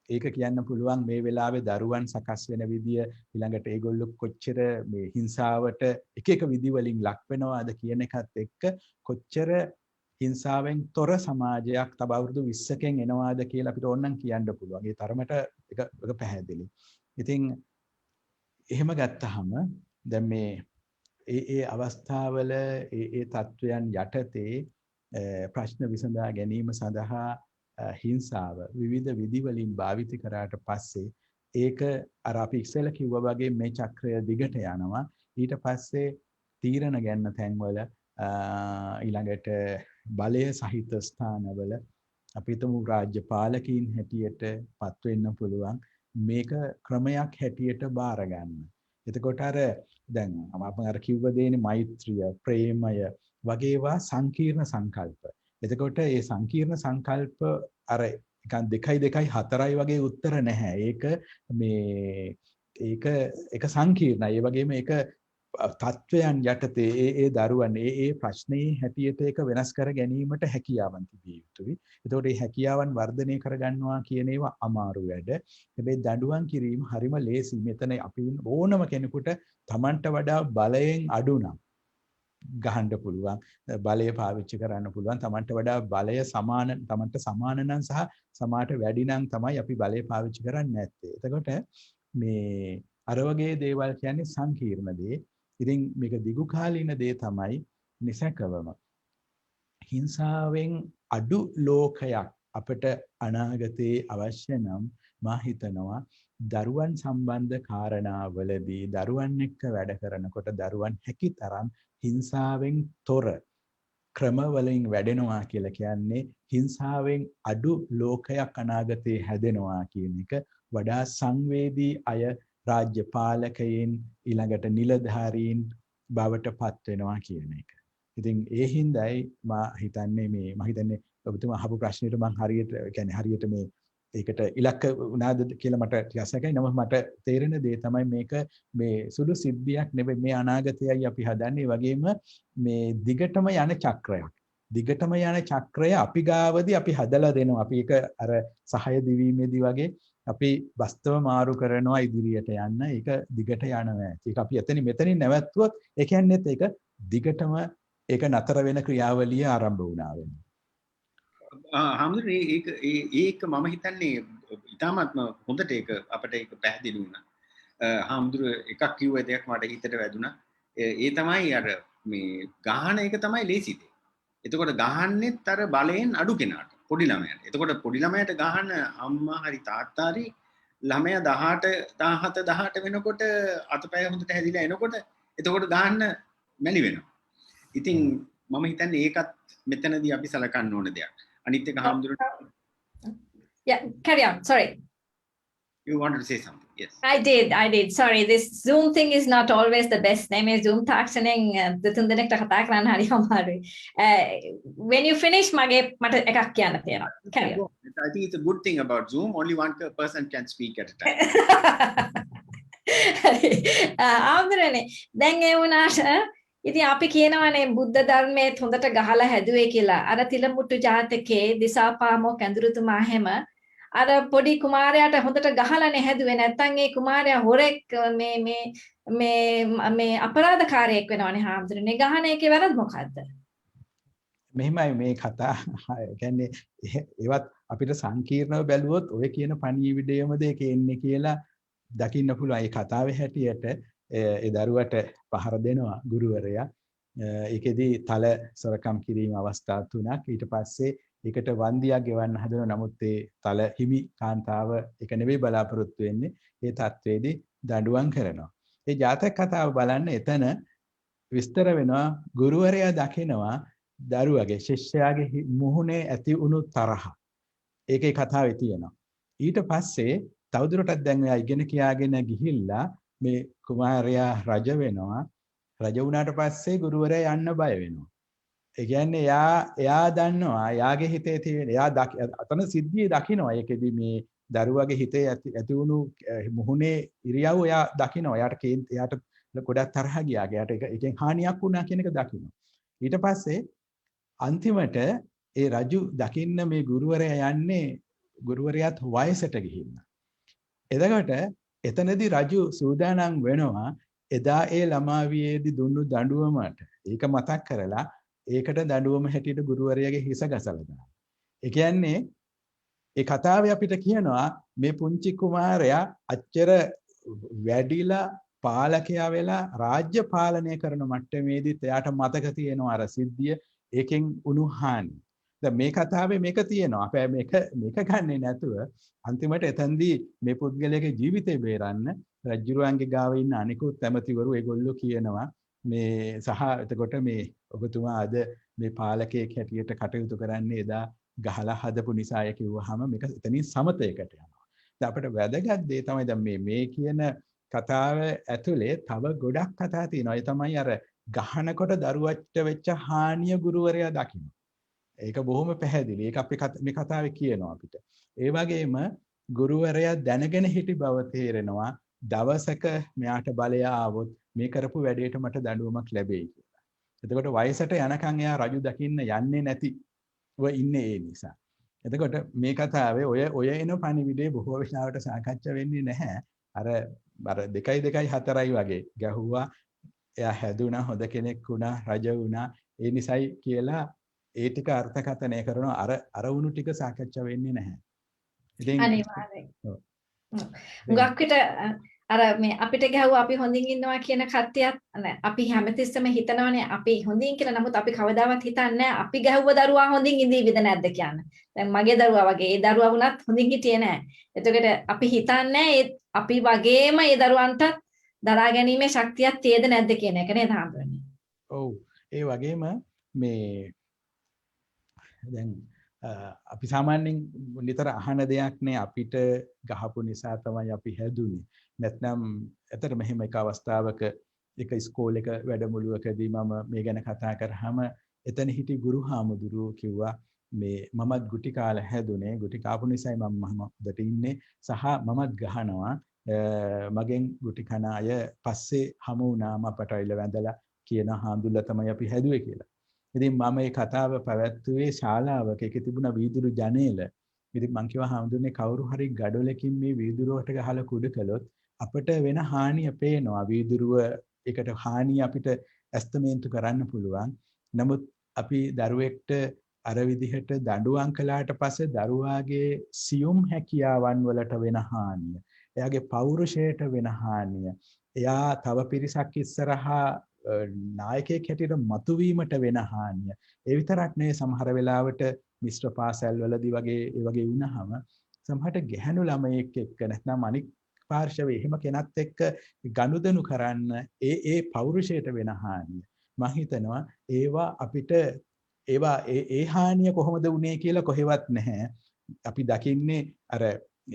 ඒක කියන්න පුළුවන් මේ වෙලාවේ දරුවන් සකස් වෙන විදිය ඊළඟට ඒගොල්ලෝ කොච්චර මේ හිංසාවට එක විදි වලින් ලක් වෙනවාද කියන එකත් එක්ක කොච්චර හිංසාවෙන් තොර සමාජයක් තව අවුරුදු 20කින් එනවාද කියලා අපිට ඕනනම් කියන්න පුළුවන්. ඒ තරමට ඒක පැහැදිලි. ඉතින් එහෙම ගත්තහම දැන් මේ ඒ අවස්ථාවල ඒ තත්වයන් යටතේ ප්‍රශ්න විසඳා ගැනීම සඳහා හිංසාව විවිධ විදි වලින් භාවිත කරාට පස්සේ ඒක අර අපි ඉස්සෙල්ලා කිව්වා වගේ මේ චක්‍රය දිගට යනවා. ඊට පස්සේ තීරණ ගන්න තැන්වල ඊළඟට බලය සහිත ස්ථානවල අපි හිතමු රාජ්‍ය පාලකීන් හැටියට පත් වෙන්න පුළුවන්. මේක ක්‍රමයක් හැටියට බාර ගන්න. එතකොට අර දැන් මම අර කිව්ව දේනේ මෛත්‍රිය, ප්‍රේමය වගේවා සංකීර්ණ සංකල්ප. එතකොට මේ සංකීර්ණ සංකල්ප අර නිකන් 2 2 4යි වගේ උත්තර නැහැ. ඒක සංකීර්ණයි. ඒ වගේම ඒක තත්වයන් යටතේ ඒ දරුවන් ඒ ප්‍රශ්නේ හැටියට ඒක වෙනස් කර ගැනීමට හැකියාවන් තිබිය යුතුයි. එතකොට මේ හැකියාවන් වර්ධනය කර ගන්නවා කියන ඒවා අමාරු වැඩ. හැබැයි දඬුවම් කිරීම හරිම ලේසි. මෙතන අපි ඕනම කෙනෙකුට Tamanට වඩා බලයෙන් අඩු නම් ගහන්න පුළුවන්. බලය පාවිච්චි කරන්න පුළුවන්. Tamanට වඩා බලය Tamanට සමාන නම් සහ සමාට වැඩි නම් තමයි අපි බලය පාවිච්චි කරන්නේ නැත්තේ. එතකොට මේ අර වගේ දේවල් කියන්නේ සංකීර්ණ දේ. ඉතින් මේක දිගු කාලීන දේ තමයි නිසකවම හිංසාවෙන් අඩු ලෝකයක් අපට අනාගතයේ අවශ්‍ය නම් මා හිතනවා දරුවන් සම්බන්ධ කාරණාවලදී දරුවන් එක්ක වැඩ කරනකොට දරුවන් හැකිතරම් හිංසාවෙන් තොර ක්‍රමවලින් වැඩෙනවා කියලා කියන්නේ හිංසාවෙන් අඩු ලෝකයක් අනාගතයේ හැදෙනවා කියන එක වඩා සංවේදී අය රාජ්‍ය පාලකයන් ඊළඟට නිලධාරීන් බවට පත් වෙනවා කියන එක. ඉතින් ඒ හින්දායි මා හිතන්නේ ඔබතුමා අහපු ප්‍රශ්නෙට මම හරියට මේ ඒකට ඉලක්ක වුණාද කියලා මට ටිකක් සැකයි. නමුත් මට තේරෙන දේ තමයි මේක මේ සුළු සිද්ධියක් නෙවෙයි මේ අනාගතයයි අපි හදන්නේ. වගේම මේ දිගටම යන චක්‍රයක්. දිගටම යන චක්‍රය අපි ගාවදී අපි හදලා දෙනවා. අපි ඒක අර සහය දිවීමේදී වගේ අපි වස්තව මාරු කරනවා ඉදිරියට යන්න. ඒක දිගට යනවා. ඒක අපි මෙතනින් නැවතුවොත් ඒ කියන්නේත් ඒක දිගටම ඒක නතර වෙන ක්‍රියාවලිය ආරම්භ වුණා වෙන්නේ. හාමුදුරනේ ඒක මම හිතන්නේ ඉතාමත්ම හොඳට ඒක අපිට ඒක පැහැදිලි වුණා. හාමුදුර එකක් කිව්ව දෙයක් මට හිතට වැදුනා. ඒ තමයි අර මේ ගහන එක තමයි ලේසි දේ. එතකොට ගහන්නෙත් අර බලයෙන් අඩු කෙනාට පොඩි ළමයාට. එතකොට පොඩි ළමයාට ගහන අම්මා හරි තාත්තා හරි ළමයා 18 17 18 වෙනකොට අතපය හොඳට හැදිලා එනකොට එතකොට ගහන්න මැලි වෙනවා. ඉතින් මම හිතන්නේ ඒකත් මෙතනදී අපි සලකන්න ඕන දෙයක්. අනිත් එක හාමුදුරනේ Yeah, carry on. Sorry. you wanted to say something. Yes. I did. Sorry, this Zoom thing is not always the best. Name is Zoom තාක්ෂණයෙන් දෙතුන් දෙනෙක්ට කතා කරන්න හරි අමාරුයි. When you finish මට එකක් කියන්න තියෙනවා. Carry on. I think it's a good thing about Zoom. Only one person can speak at a time. ආම්දරනේ දැන් ඒ වුණාට ඉතින් අපි කියනවානේ බුද්ධ ධර්මයේ හොඳට ගහලා හැදුවේ කියලා. අර තිලමුට්ටු ජාතකයේ දිසාපාමෝ කැඳුරුතුමා හැම අර පොඩි කුමාරයාට හොඳට ගහලානේ හැදුවේ. නැත්තම් ඒ කුමාරයා හොරෙක් මේ අපරාධකාරයෙක් වෙනවනේ හාමුදුරනේ. ගහන එකේ වැරද්ද මොකද්ද? මෙහිමයි මේ කතා කියන්නේ ඒවත් අපිට සංකීර්ණව බැලුවොත් ඔය කියන පණිවිඩයමද ඒක එන්නේ කියලා දකින්න පුළුවන්. ඒ කතාවේ හැටියට ඒ දරුවට පහර දෙනවා ගුරුවරයා. ඒකෙදී තල සොරකම් කිරීම අවස්ථා තුනක්. ඊට පස්සේ ඒකට වන්දියක් ගෙවන්න හදනවා. නමුත් ඒ තල හිමි කාන්තාව ඒක නෙවෙයි බලාපොරොත්තු වෙන්නේ. ඒ තත්වයේදී දඬුවම් කරනවා. ඒ ජාතක කතාව බලන්න එතන විස්තර වෙනවා ගුරුවරයා දකිනවා දරුවගේ ශිෂ්‍යයාගේ මුහුණේ ඇති වුණු තරහ. ඒකේ කතාවේ තියෙනවා. ඊට පස්සේ තවදුරටත් දැන් එයා ඉගෙන කියාගෙන ගිහිල්ලා මේ කුමාරයා රජ වෙනවා. රජ වුණාට පස්සේ ගුරුවරයා යන්න බය වෙනවා. ඒ කියන්නේ එයා දන්නවා එයාගේ හිතේ තියෙන අතන සිද්ධිය දකිනවා. ඒකෙදි මේ දරුවගේ හිතේ ඇති වුණු මුහුණේ ඉරියව් එයා දකිනවා. එයාට ගොඩක් තරහ ගියා. එයාට ඒකෙන් හානියක් වුණා කියන එක දකිනවා. ඊට පස්සේ අන්තිමට ඒ රජු දකින්න මේ ගුරුවරයා යන්නේ ගුරුවරයාත් වයසට ගිහිල්ලා. එතකොට එතනදී රජු සූදානම් වෙනවා එදා ඒ ළමාවියේදී දුන්නු දඬුවමට. ඒක මතක් කරලා ඒකට දඬුවම හැටියට ගුරුවරයාගේ හිස ගසලා දානවා. ඒ කියන්නේ ඒ කතාවේ අපිට කියනවා මේ පුංචි කුමාරයා අච්චර වැඩිලා පාලකයා වෙලා රාජ්‍ය පාලනය කරන මට්ටමේදී එයාට මතක තියෙනවා අර සිද්ධිය. ඒකෙන් උණු හානි. දැන් මේ කතාවේ මේක තියෙනවා. අපේ මේක ගන්නෙ නැතුව අන්තිමට එතෙන්දී මේ පුද්ගලයාගේ ජීවිතේ බේරන්න රජුරුවන්ගේ ගාව ඉන්න අනිකුත් ඇමතිවරු ඒගොල්ලෝ කියනවා මේ සහ එතකොට මේ ඔබතුමා අද මේ පාලකයෙක් හැටියට කටයුතු කරන්නේ එදා ගහලා හදපු නිසාය කිව්වහම මේක එතනින් සමතයකට යනවා. දැන් අපිට වැදගත් දේ තමයි දැන් මේ කියන කතාව ඇතුලේ තව ගොඩක් කතා තියෙනවා. ඒ තමයි අර ගහනකොට දරුවට වෙච්ච හානිය ගුරුවරයා දකින්න. ඒක බොහොම පැහැදිලි. ඒක අපි මේ කතාවේ කියනවා අපිට. ඒ වගේම ගුරුවරයා දැනගෙන හිටි බව තේරෙනවා. දවසක මෙයාට බලය ආවොත් මේ කරපු වැඩේට මට දඬුවමක් ලැබෙයි කියලා. එතකොට වයසට යනකම් එයා රජු දකින්න යන්නේ නැතිව ඉන්නේ ඒ නිසා. එතකොට මේ කතාවේ ඔය එන පණිවිඩේ බොහෝ වෙලාවට සාකච්ඡා වෙන්නේ නැහැ. අර 2.4යි වගේ ගැහුවා. එයා හැදුණා, හොඳ කෙනෙක් වුණා, රජ වුණා. ඒ නිසයි කියලා ඒ ටික අර්ථකථනය කරනවා. අර වුණු ටික සාකච්ඡා වෙන්නේ නැහැ. ඉතින් අනිවාර්යයෙන්. ගොඩක් විට අර මේ අපිට ගැහුවා අපි හොඳින් ඉන්නවා කියන කට්ටියත් අපි හැමතිස්සෙම හිතනවානේ අපි හොඳින් කියලා. නමුත් අපි කවදාවත් හිතන්නේ නැහැ අපි ගැහුව දරුවා හොඳින් ඉඳීවිද නැද්ද කියන. දැන් මගේ දරුවා වගේ ඒ දරුවා වුණත් හොඳින් හිටියේ නැහැ. එතකොට අපි හිතන්නේ අපි වගේම ඒ දරුවන්ට දරා ගැනීමේ ශක්තියක් තියෙද නැද්ද කියන එක නේද හඳුනන්නේ. ඔව් ඒ වගේම මේ දැන් අපි සාමාන්‍යයෙන් නිතර අහන දෙයක් නේ අපිට ගහපු නිසා තමයි අපි හැදුනේ. නැත්නම් ඇත්තට මෙහෙම එක අවස්ථාවක එක ඉස්කෝලේක වැඩමුළුවකදී මම මේ ගැන කතා කරාම එතන හිටි ගුරු හාමුදුරුවෝ කිව්වා මේ මමත් ගුටි කාලා හැදුනේ. ගුටි කාපු නිසායි මම හොඳට ඉන්නේ සහ මමත් ගහනවා. මගෙන් ගුටි කන අය පස්සේ හමු වුණාම අපට අයිල වැඳලා කියන හාමුදුරුවෝ තමයි අපි හැදුවේ කියලා. ඉතින් මම මේ කතාව පැවැත්වුවේ ශාලාවක. ඒකේ තිබුණා වීදුරු ජනේල. ඉතින් මං කිව්වා හාමුදුරනේ කවුරු හරි ගඩොලකින් මේ වීදුරුවට ගහලා කුඩු කළොත් අපිට වෙන හානිය පේනවා. වීදුරුව ඒකට හානිය අපිට ඇස්තමේන්තු කරන්න පුළුවන්. නමුත් අපි දරුවෙක්ට අර විදිහට දඬුවම් කළාට පස්සේ දරුවාගේ සියුම් හැකියාවන් වලට වෙන හානිය, එයාගේ පෞරුෂයට වෙන හානිය, එයා තව පිරිසක් ඉස්සරහා නායකයෙක් හැටියට මතුවීමට වෙන හානිය. ඒ විතරක් නෙවෙයි සමහර වෙලාවට මිශ්‍ර පාසල් වලදී වගේ ඒ වගේ වුණාම සමහරට ගැහැණු ළමයෙක් එක්ක නැත්නම් අනික් පාර්ශවයේ එහෙම කෙනත් එක්ක ගනුදෙනු කරන්න ඒ පෞරුෂයට වෙන හානිය. මම හිතනවා ඒවා අපිට ඒවා ඒ හානිය කොහොමද වුනේ කියලා කොහෙවත් නැහැ. අපි දකින්නේ අර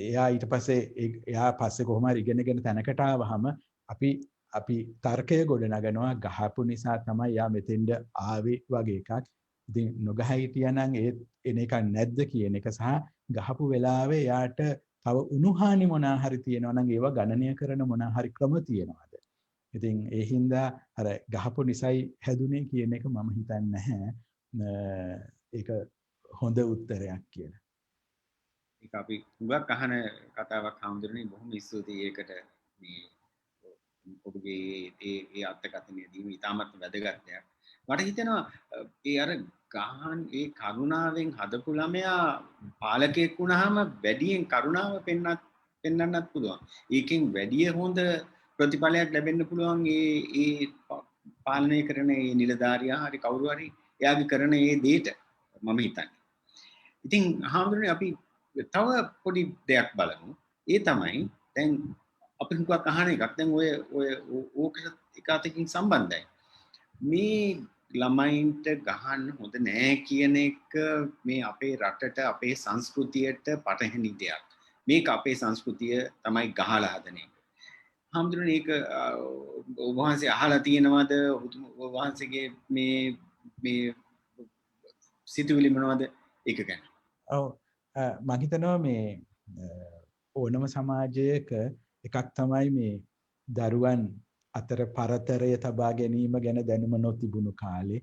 එයා ඊට පස්සේ එයා පස්සේ කොහොම හරි ඉගෙනගෙන තැනකට ආවහම අපි තර්කය ගොඩනගනවා ගහපු නිසා තමයි යා මෙතෙන්ද ආවේ වගේ එකක්. ඉතින් නොගහ හිටියානම් ඒ එන එක නැද්ද කියන එක සහ ගහපු වෙලාවේ යාට තව උණුහානි මොනා හරි තියෙනවා නම් ඒවා ගණනය කරන මොනා හරි ක්‍රම තියෙනවාද? ඉතින් ඒ හින්දා අර ගහපු නිසයි හැදුනේ කියන එක මම හිතන්නේ නැහැ. ඒක හොඳ උත්තරයක් කියලා. ඒක අපි හුඟක් අහන කතාවක් හාමුදුරනේ බොහොම ස්තුතියි ඒකට මේ ඔබගේ ඒ අර්ථකථනය දීම ඉතාමත් වැදගත් දෙයක්. මට හිතෙනවා ඒ අර ගහන් ඒ කරුණාවෙන් හදපු ළමයා පාලකයෙක් වුණාම වැඩියෙන් කරුණාව පෙන්වන්නත් පුළුවන්. ඒකෙන් වැඩි හොඳ ප්‍රතිඵලයක් ලැබෙන්න පුළුවන් ඒ පාලනය කරන ඒ නිලධාරියා හරි කවුරු හරි එයාගේ කරන ඒ දෙයට මම හිතන්නේ. ඉතින් හාමුදුරනේ අපි තව පොඩි දෙයක් බලමු. ඒ තමයි දැන් අපි හුඟක් අහන එකක්. දැන් ඔය ඕකට එක අතකින් සම්බන්ධයි. මේ ළමයින්ට ගහන්න හොඳ නෑ කියන එක මේ අපේ රටට අපේ සංස්කෘතියට පටහැනි දෙයක්. මේක අපේ සංස්කෘතිය තමයි ගහලා හදන එක. හාමුදුරනේ ඒක ඔබ වහන්සේ අහලා තියෙනවද? ඔබ වහන්සේගේ මේ සිතුවිලි මොනවද ඒක ගැන? ඔව් මම හිතනවා මේ ඕනම සමාජයක එකක් තමයි මේ දරුවන් අතර පරතරය තබා ගැනීම ගැන දැනුම නොතිබුණු කාලේ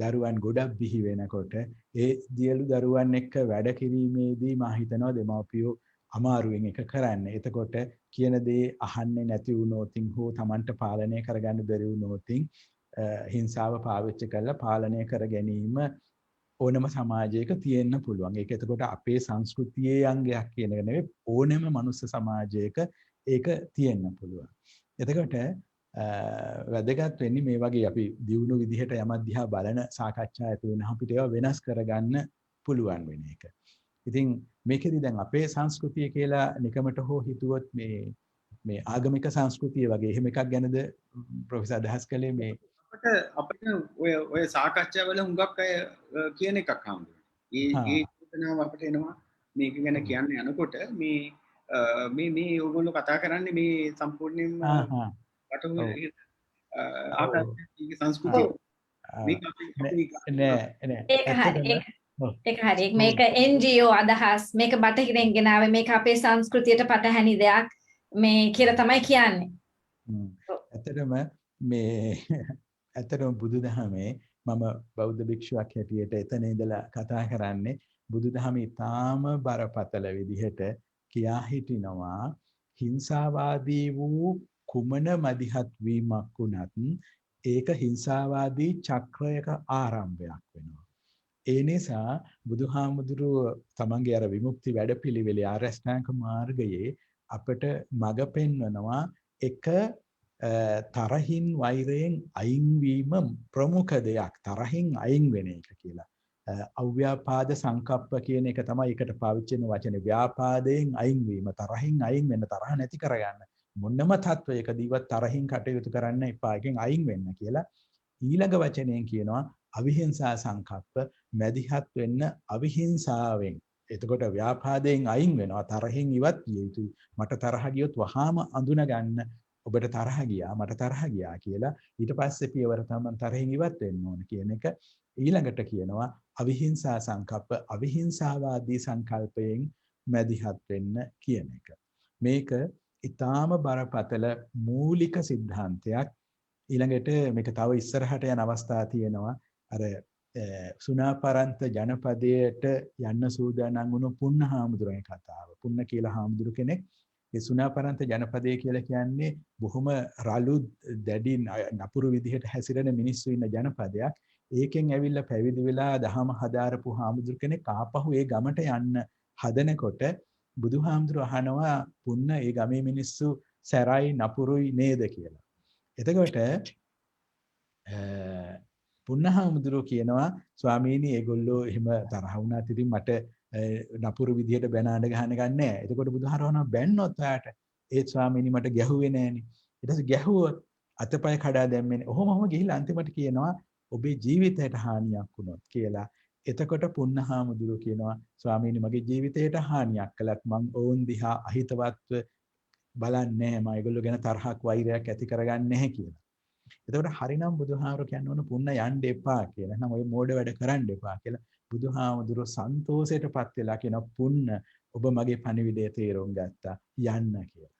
දරුවන් ගොඩක් බිහි වෙනකොට ඒ දියලු දරුවන් එක්ක වැඩ කිරීමේදී මම හිතනවා දෙමාපියෝ අමාරුවෙන් එක කරන්නේ. එතකොට කියන දේ අහන්නේ නැති වුණොතින් හෝ Tamanට පාලනය කරගන්න බැරි වුණොතින් හිංසාව පාවිච්චි කරලා පාලනය කර ගැනීම ඕනම සමාජයක තියෙන්න පුළුවන්. ඒක එතකොට අපේ සංස්කෘතියේ අංගයක් කියන එක නෙවෙයි ඕනම මනුස්ස සමාජයක ඒක තියෙන්න පුළුවන්. එතකොට වැදගත් වෙන්නේ මේ වගේ අපි දියුණු විදිහට යමක් දිහා බලන සාකච්ඡා ඇති වෙනවා අපිට ඒවා වෙනස් කරගන්න පුළුවන් වෙන එක. ඉතින් මේකෙදි දැන් අපේ සංස්කෘතිය කියලා නිකමට හෝ හිතුවොත් මේ ආගමික සංස්කෘතිය වගේ එහෙම එකක් ගැනද ප්‍රොෆෙසර් අදහස් කළේ මේ අපිට ඔය සාකච්ඡාවල හුඟක් අය කියන එකක් හම්බුනේ. ඒ චේතනාව අපිට එනවා මේක ගැන කියන්න යනකොට මේ ඕගොල්ලෝ කතා කරන්නේ මේ සම්පූර්ණයෙන්ම රටවල ආකාරයේ සංස්කෘතිය. ඒක හරි. මේක NGO අදහස්. මේක බටහිරින් ගෙනාවේ. මේක අපේ සංස්කෘතියට පටහැනි දෙයක්. මේ කියලා තමයි කියන්නේ. ඇත්තටම බුදුදහමේ මම බෞද්ධ භික්ෂුවක් හැටියට එතන ඉඳලා කතා කරන්නේ බුදුදහමේ ඊටාම බරපතල විදිහට කියා හිටිනවා හිංසාවාදී වූ කුමන මදිහත් වීමක් වුණත් ඒක හිංසාවාදී චක්‍රයක ආරම්භයක් වෙනවා. ඒ නිසා බුදුහාමුදුරුව තමන්ගේ අර විමුක්ති වැඩපිළිවෙලේ ආරෂ්ඨාංග මාර්ගයේ අපට මඟ පෙන්වනවා එක තරහින් වෛරයෙන් අයින්වීම ප්‍රමුඛ දෙයක්. තරහින් අයින් වෙන එක කියලා. අව්‍යාපාද සංකප්ප කියන එක තමයි ඒකට පාවිච්චි වෙන වචනේ. ව්‍යාපාදයෙන් අයින්වීම, තරහින් අයින් වෙන්න, තරහ නැති කරගන්න. මොනම තත්වයකදීවත් තරහින් කටයුතු කරන්න එපා. එකෙන් අයින් වෙන්න කියලා. ඊළඟ වචනයෙන් කියනවා අවිහිංසා සංකප්ප, මැදිහත් වෙන්න අවිහිංසාවෙන්. එතකොට ව්‍යාපාදයෙන් අයින් වෙනවා. තරහින් ඉවත් විය යුතුයි. මට තරහ ගියොත් වහාම අඳුන ගන්න. ඔබට තරහ ගියා, මට තරහ ගියා කියලා. ඊට පස්සේ පියවර තමයි තරහින් ඉවත් වෙන්න ඕන කියන එක. ඊළඟට කියනවා අවිහිංසා සංකප්ප, අවිහිංසාවාදී සංකල්පයෙන් මැදිහත් වෙන්න කියන එක. මේක ඊටාම බරපතල මූලික સિદ્ધාන්තයක්. ඊළඟට මේක තව ඉස්සරහට යන අවස්ථා තියෙනවා. අර සුණාපරන්ත ජනපදයට යන්න සූදානම් වුණු පුන්න හාමුදුරන්ගේ කතාව. පුන්න කියලා හාමුදුරු කෙනෙක් ඒ සුණාපරන්ත ජනපදය කියලා කියන්නේ බොහොම රළු දැඩි නපුරු විදිහට හැසිරෙන මිනිස්සු ඉන්න ජනපදයක්. ඒකෙන් ඇවිල්ලා පැවිදි වෙලා දහම හදාරපු හාමුදුරු කෙනෙක් ආපහු ඒ ගමට යන්න හදනකොට බුදුහාමුදුරු අහනවා පුන්න ඒ ගමේ මිනිස්සු සැරයි නපුරුයි නේද කියලා. එතකොට පුන්නහාමුදුරුවෝ කියනවා ස්වාමීනි ඒගොල්ලෝ එහෙම තරහ වුණාත් ඉතින් මට නපුරු විදියට බැන අඬ ගහන්න ගන්නෑ. එතකොට බුදුහාරවනවා බැන්නොත් ඔයාට ඒත් ස්වාමීනි මට ගැහුවේ නෑනේ. ඊට පස්සේ ගැහුවොත් අතපය කඩා දැම්මේනේ. ඔහොම ගිහිල්ලා අන්තිමට කියනවා ඔබේ ජීවිතයට හානියක් වුණොත් කියලා. එතකොට පුන්නහාමුදුරුවෝ කියනවා ස්වාමීනි මගේ ජීවිතයට හානියක් කළත් මං ඕන් දිහා අහිතවත්ව බලන්නේ නැහැ. මම ඒගොල්ලෝ ගැන තරහක් වෛරයක් ඇති කරගන්නේ නැහැ කියලා. එතකොට හරිනම් බුදුහාමර කියන්න ඕන පුන්න යන්න එපා කියලා. එහෙනම් ඔය මෝඩ වැඩ කරන්න එපා කියලා. බුදුහාමුදුරුවෝ සන්තෝෂයටපත් වෙලා කියන පුන්න ඔබ මගේ පණිවිඩය තේරුම් ගත්තා යන්න කියලා.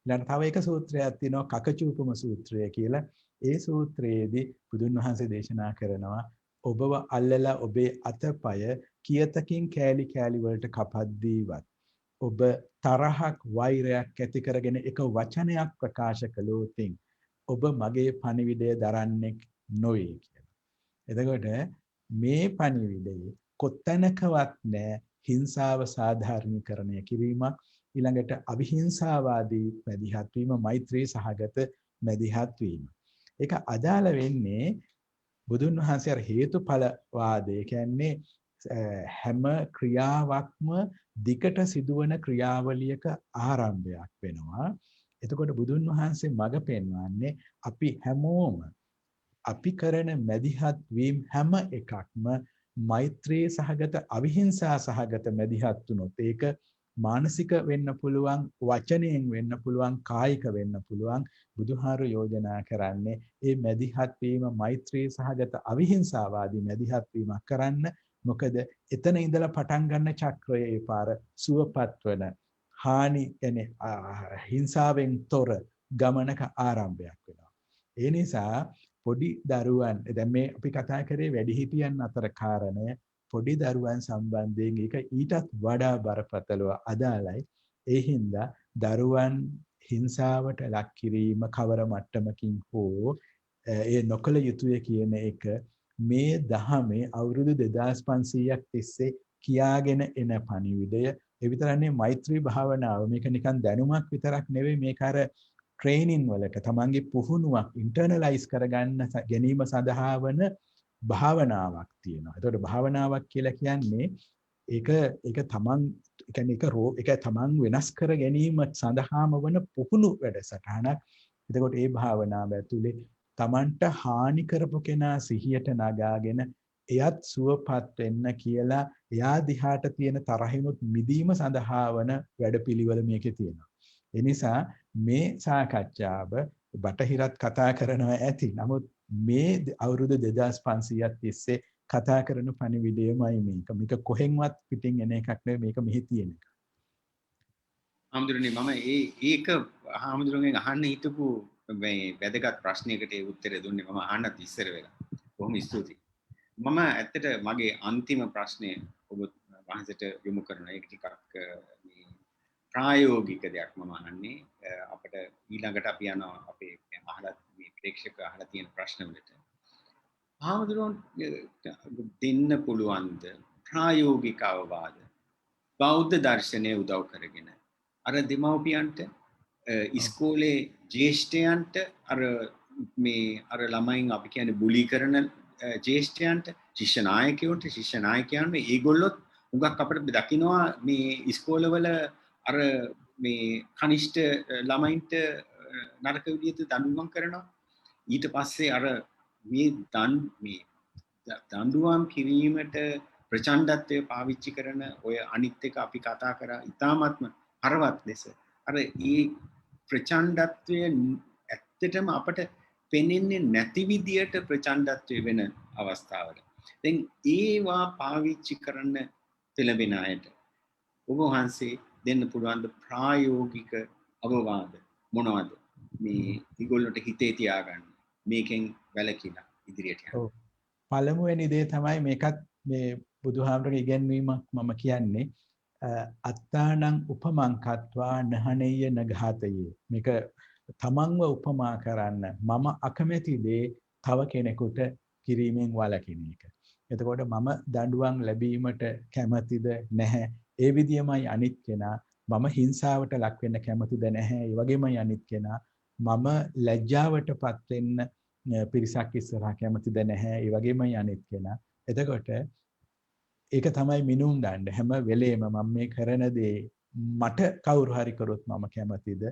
ඊළඟ තව එක සූත්‍රයක් තියෙනවා කකචූපම සූත්‍රය කියලා. ඒ සූත්‍රයේදී බුදුන් වහන්සේ දේශනා කරනවා ඔබව අල්ලලා ඔබේ අතපය කියතකින් කෑලි කෑලි වලට කපද්දීවත් ඔබ තරහක් වෛරයක් ඇති කරගෙන එක වචනයක් ප්‍රකාශ කළොතින් ඔබ මගේ පණිවිඩය දරන්නේ නොවේ කියලා. එතකොට මේ පණිවිඩයේ කොතැනකවත් නැහැ හිංසාව සාධාරණීකරණය කිරීමක්, ඊළඟට අවිහිංසාවාදී මැදිහත් වීම, මෛත්‍රී සහගත මැදිහත් වීම. ඒක අදාළ වෙන්නේ බුදුන් වහන්සේ අර හේතුඵල වාදය කියන්නේ හැම ක්‍රියාවක්ම දිකට සිදුවන ක්‍රියාවලියක ආරම්භයක් වෙනවා. එතකොට බුදුන් වහන්සේ මඟ පෙන්වන්නේ අපි හැමෝම අපි කරන මැදිහත් වීම හැම එකක්ම මෛත්‍රී සහගත අවිහිංසා සහගත මැදිහත් වුණොත් ඒක මානසික වෙන්න පුළුවන්, වචනයෙන් වෙන්න පුළුවන්, කායික වෙන්න පුළුවන්. බුදුහාරු යෝජනා කරන්නේ මේ මැදිහත් වීම මෛත්‍රී සහගත අවිහිංසාවාදී මැදිහත් වීමක් කරන්න. මොකද එතන ඉඳලා පටන් ගන්න චක්‍රයේ පාර සුවපත් වෙන හානි කියන්නේ හිංසාවෙන් තොර ගමනක ආරම්භයක් වෙනවා. ඒ නිසා පොඩි දරුවන් දැන් මේ අපි කතා කරේ වැඩිහිටියන් අතර කාරණය, පොඩි දරුවන් සම්බන්ධයෙන් ඒක ඊටත් වඩා බරපතලව අදාළයි. ඒ හින්දා දරුවන් හිංසාවට ලක් කිරීම කවර මට්ටමකින් හෝ ඒ නොකළ යුතුය කියන එක මේ දහමේ අවුරුදු 2500ක් තිස්සේ කියාගෙන එන පණිවිඩය. ඒ විතරන්නේ මෛත්‍රී භාවනාව මේක නිකන් දැනුමක් විතරක් නෙවෙයි, මේක අර ට්‍රේනින් වලට තමන්ගේ පුහුණුවක් ඉන්ටර්නලයිස් කරගන්න ගැනීම සඳහා වන භාවනාවක් තියෙනවා. ඒතකොට භාවනාවක් කියලා කියන්නේ ඒක තමන් කියන්නේ ඒක තමන් වෙනස් කර ගැනීම සඳහාම වන පුහුණු වැඩසටහනක්. එතකොට මේ භාවනාව ඇතුලේ තමන්ට හානි කරපු කෙනා සිහියට නගාගෙන එයත් සුවපත් වෙන්න කියලා එයා දිහාට තියෙන තරහිනුත් මිදීම සඳහා වන වැඩපිළිවෙල මේකේ තියෙනවා. ඒ නිසා මේ සාකච්ඡාව බටහිරත් කතා කරනවා ඇති. නමුත් මේ අවුරුදු 2500ක් තිස්සේ කතා කරන පණිවිඩයමයි මේක. මේක කොහෙන්වත් පිටින් එන එකක් නෙවෙයි, මේක මෙහි තියෙන එකක්. ආම්දුරනේ මම ඒක ආම්දුරගෙන් අහන්න හිතපු මේ වැදගත් ප්‍රශ්නයකට ඒ උත්තරය දුන්නේ මම අහන්නත් ඉස්සර වෙලා. බොහොම ස්තුතියි. මම ඇත්තට මගේ අන්තිම ප්‍රශ්නය ඔබ වහන්සේට යොමු කරන එක ටිකක් මේ ප්‍රායෝගික දෙයක් මම අහන්නේ. අපිට ඊළඟට අපි යනවා අපේ අහලා මේ ප්‍රේක්ෂක අහලා තියෙන ප්‍රශ්න වලට. ආමතුරුන් දෙන්න පුළුවන්ද ප්‍රායෝගික අවවාද බෞද්ධ දර්ශනය උදව් කරගෙන අර දෙමව්පියන්ට ඉස්කෝලේ ජ්‍යෙෂ්ඨයන්ට අර ළමයින් අපි කියන්නේ බුලි කරන ජ්‍යෙෂ්ඨයන්ට ශිෂ්‍ය නායකයන්ට ශිෂ්‍ය නායකයන් මේගොල්ලොත් උගක් අපිට දකින්නවා මේ ඉස්කෝලවල අර මේ කනිෂ්ඨ ළමයින්ට නරක විදිහට දඬුවම් කරනවා. ඊට පස්සේ අර මේ දඬුවම් කිරීමට ප්‍රචණ්ඩත්වය පාවිච්චි කරන ඔය අනිත් එක අපි කතා කරා ඉතාමත්ම හරවත් ලෙස අර ඒ ප්‍රචණ්ඩත්වය ඇත්තටම අපට පෙනෙන්නේ නැති විදියට ප්‍රචණ්ඩත්වය වෙන අවස්ථාවල දැන් ඒවා පාවිච්චි කරන්න පෙළඹෙන අයට ඔබ වහන්සේ දෙන්න පුළුවන් ප්‍රායෝගික අවවාද මොනවද මේ ඊගොල්ලන්ට හිතේ තියාගන්න මේකෙන් වැළකීලා ඉදිරියට යන්න. පළමුවෙනි දේ තමයි මේකත් මේ බුදුහාමරගේ ඉගැන්වීමක් මම කියන්නේ අත්තානං උපමං කତ୍වා නහනෙය නඝාතයේ. මේක තමන්ව උපමා කරන්න මම අකමැති දේ තව කෙනෙකුට කිරීමෙන් වළකින එක. එතකොට මම දඬුවම් ලැබීමට කැමතිද නැහැ. ඒ විදියමයි අනිත් කෙනා මම හිංසාවට ලක් වෙන්න කැමතිද නැහැ. ඒ වගේමයි අනිත් කෙනා මම ලැජ්ජාවටපත් වෙන්න පිරිසක් ඉස්සරහා කැමතිද නැහැ. ඒ වගේමයි අනිත් කෙනා. එතකොට ඒක තමයි මිනුම් දණ්ඩ. හැම වෙලේම මම මේ කරන දේ මට කවුරු හරි කරොත් මම කැමතිද?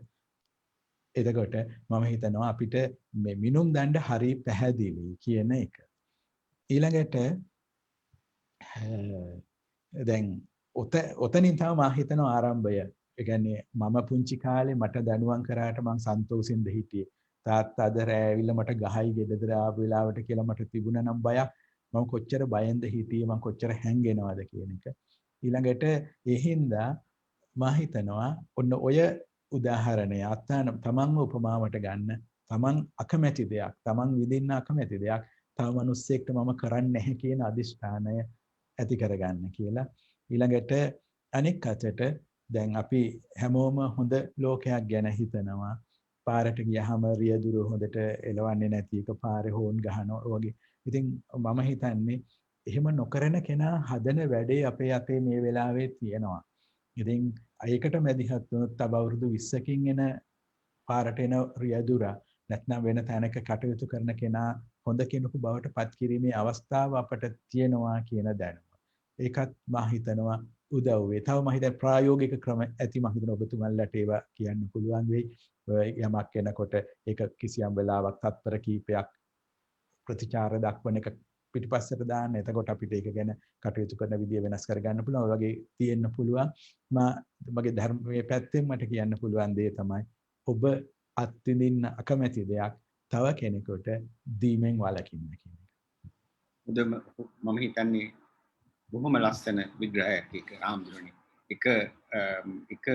එතකොට මම හිතනවා අපිට මේ මිනුම් දණ්ඩ හරි පැහැදිලි කියන එක. ඊළඟට දැන් ඔතනින් තමයි මම හිතනවා ආරම්භය. ඒ කියන්නේ මම පුංචි කාලේ මට දඬුවම් කරාට මම සන්තෝෂෙන්ද හිටියේ. තාත්තා අද රෑ ඇවිල්ලා මට ගහයි ගෙදර ආපු වෙලාවට කියලා මට තිබුණා නම් බයක්. මම කොච්චර බයෙන්ද හිටියේ මම කොච්චර හැංගෙනවද කියන එක. ඊළඟට ඒ හින්දා මම හිතනවා ඔන්න ඔය උදාහරණය අත්තාන තමන්ව උපමාවට ගන්න තමන් අකමැති දෙයක් තමන් විඳින්න අකමැති දෙයක් තව මිනිස්සෙක්ට මම කරන්නේ නැහැ කියන අදිෂ්ඨානය ඇති කරගන්න කියලා. ඊළඟට අනෙක් අතට දැන් අපි හැමෝම හොඳ ලෝකයක් ගැන හිතනවා. පාරට ගියහම රියදුරු හොඳට එලවන්නේ නැති එක පාරේ හෝන් ගහනවා වගේ. ඉතින් මම හිතන්නේ එහෙම නොකරන කෙනා හදන වැඩේ අපේ අතේ මේ වෙලාවේ තියෙනවා. ඉතින් ඒකට මැදිහත් වුණොත් තව අවුරුදු 20කින් එන පාරට එන රියදුරා නැත්නම් වෙන තැනක කටයුතු කරන කෙනා හොඳ කෙනෙකු බවට පත් කිරීමේ අවස්ථාව අපට තියෙනවා කියන දැනුම. ඒකත් මම හිතනවා උදව් වේ. තව මම හිතන්නේ ප්‍රායෝගික ක්‍රම ඇති මම හිතනවා ඔබතුමන්ලට ඒවා කියන්න පුළුවන් වෙයි. යමක් එනකොට ඒක කිසියම් වෙලාවක් තත්පර කීපයක් ප්‍රතිචාර දක්වන එක පිටිපස්සට දාන්න. එතකොට අපිට ඒක ගැන කටයුතු කරන විදිය වෙනස් කරගන්න පුළුවන්. ඔය වගේ තියෙන්න පුළුවන්. මගේ ධර්මයේ පැත්තෙන් මට කියන්න පුළුවන් දේ තමයි ඔබ අත්විඳින්න අකමැති දෙයක් තව කෙනෙකුට දීමෙන් වළකින්න කියන එක. මම හිතන්නේ බොහොම ලස්සන විග්‍රහයක් ඒක ආම්දුරනේ. එක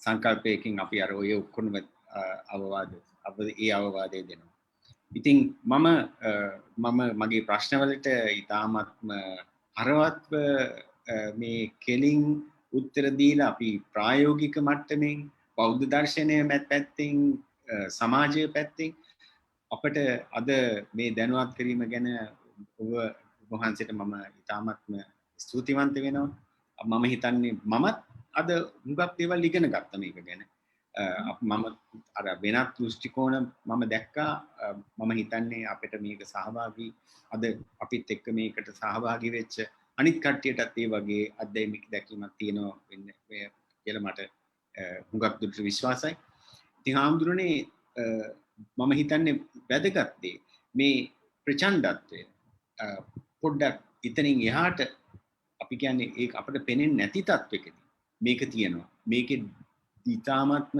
සංකල්පයකින් අපි අර ඔය ඔක්කොම අවවාදය දෙනවා. ඉතින් මම මගේ ප්‍රශ්නවලට ඉතාමත්ම හරවත්ව මේ කෙලින් උත්තර දීලා අපි ප්‍රායෝගික මට්ටමින් බෞද්ධ දර්ශනය පැත්තෙන් සමාජය පැත්තෙන් අපට අද මේ දැනුවත් කිරීම ගැන ඔබ වහන්සේට මම ඉතාමත්ම ස්තුතිවන්ත වෙනවා. මම හිතන්නේ මමත් අද හුඟක් දේවල් ඉගෙන ගත්තා මේක ගැන. මම අර වෙනත් දෘෂ්ටිකෝණ මම දැක්කා. මම හිතන්නේ අපිට මේක සහභාගී අද අපිත් එක්ක මේකට සහභාගී වෙච්ච අනිත් කට්ටියටත් ඒ වගේ අත්දැකීමක් දැකීමක් තියෙනවා වෙන්නේ කියලා මට හුඟක් දුරට විශ්වාසයි. ඉතින් ආම්දුරනේ මම හිතන්නේ වැදගත් දේ මේ ප්‍රචණ්ඩත්වය පොඩ්ඩක් ඉතින් එහාට අපි කියන්නේ ඒක අපිට පේන්නේ නැති තත්වයකදී මේක තියෙනවා. මේකේ ඊ타මත්ම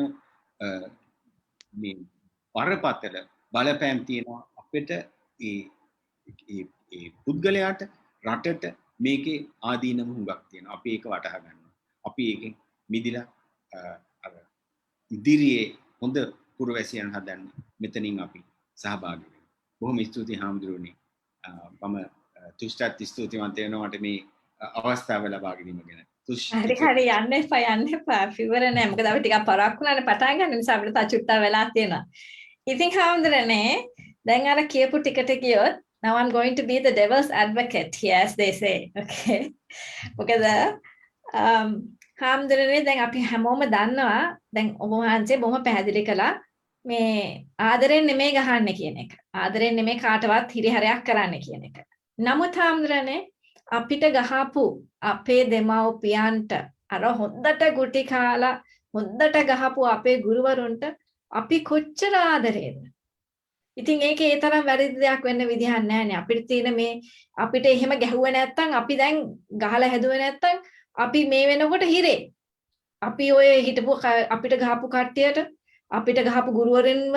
මේ පරපතල බලපෑම් තියෙනවා අපිට ඒ පුද්ගලයාට රටට මේකේ ආදීනම හුඟක් තියෙනවා. අපි ඒක වටහා ගන්නවා. අපි ඒකෙන් මිදිලා අර ඉදිරියේ හොඳ පුරවැසියන් හදන්න මෙතනින් අපි සහභාගී වෙනවා. බොහොම ස්තුතියි හාමුදුරනේ. මම තුෂ්ටත් ස්තුතිවන්ත වෙනවා මට මේ අවස්ථාව ලබා ගැනීම ගැන. හරි යන්න එපා ඉවර නෑ. මොකද අපි ටිකක් පරක් වුණානේ පටන් ගන්න නිසා අපිට තා චුට්ටක් වෙලා තියෙනවා. ඉතින් හාමුදුරනේ දැන් අර කියපු ටිකට ගියොත් now I'm going to be the devil's advocate here as they say. Okay. මොකද හාමුදුරනේ දැන් අපි හැමෝම දන්නවා දැන් ඔබ වහන්සේ බොහොම පැහැදිලි කළා මේ ආදරෙන් නෙමෙයි ගහන්නේ කියන එක. ආදරෙන් නෙමෙයි කාටවත් හිරිහැරයක් කරන්න කියන එක. නමුත් හාමුදුරනේ අපිට ගහපු අපේ දෙමව්පියන්ට අර හොද්දට ගුටි කාලා හොද්දට ගහපු අපේ ගුරුවරුන්ට අපි කොච්චර ආදරේද? ඉතින් ඒකේ ඒ තරම් වැරදි දෙයක් වෙන්න විදිහක් නැහැනේ. අපිට තියෙන මේ අපිට එහෙම ගැහුවේ නැත්තම් අපි දැන් ගහලා හැදුවේ නැත්තම් අපි මේ වෙනකොට හිරේ. අපි ඔය හිටපු අපිට ගහපු කට්ටියට අපිට ගහපු ගුරුවරින්ව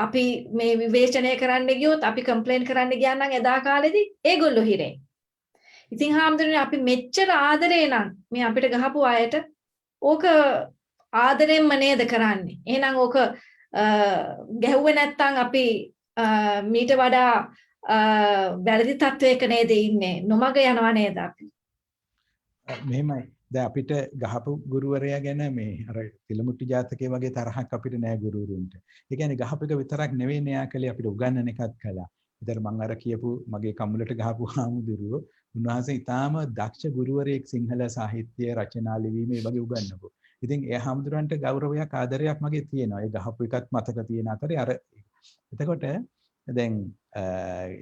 අපි මේ විවේචනය කරන්න ගියොත් අපි කම්ප්ලේන් කරන්න ගියා නම් එදා කාලෙදි ඒගොල්ලෝ හිරේ. ඉතින් හාමුදුරනේ අපි මෙච්චර ආදරේ නම් මේ අපිට ගහපු අයට ඕක ආදරෙන්ම නේද කරන්නේ. එහෙනම් ඕක ගැහුවේ නැත්තම් අපි මීට වඩා වැරදි තත්වයක නේද ඉන්නේ. නොමග යනවා නේද අපි. මෙහෙමයි දැන් අපිට ගහපු ගුරුවරයා ගැන මේ අර පිළමුට්ටු ජාතකයේ වගේ තරහක් අපිට නෑ ගුරුවරුන්ට. ඒ කියන්නේ ගහපු එක විතරක් නෙවෙයි න්යා කලේ අපිට උගන්වන එකත් කළා. ඉතින් මම අර කියපු මගේ කම්මුලට ගහපු හාමුදුරුවෝ උන්වහන්සේ ඊටාම දක්ෂ ගුරුවරයෙක් සිංහල සාහිත්‍ය රචනා ලිවීම ඒ වගේ උගන්වපු. ඉතින් ඒ හාමුදුරන්ට ගෞරවයක් ආදරයක් මගේ තියෙනවා. ඒ ගහපු එකත් මතක තියෙන අතරේ අර එතකොට දැන්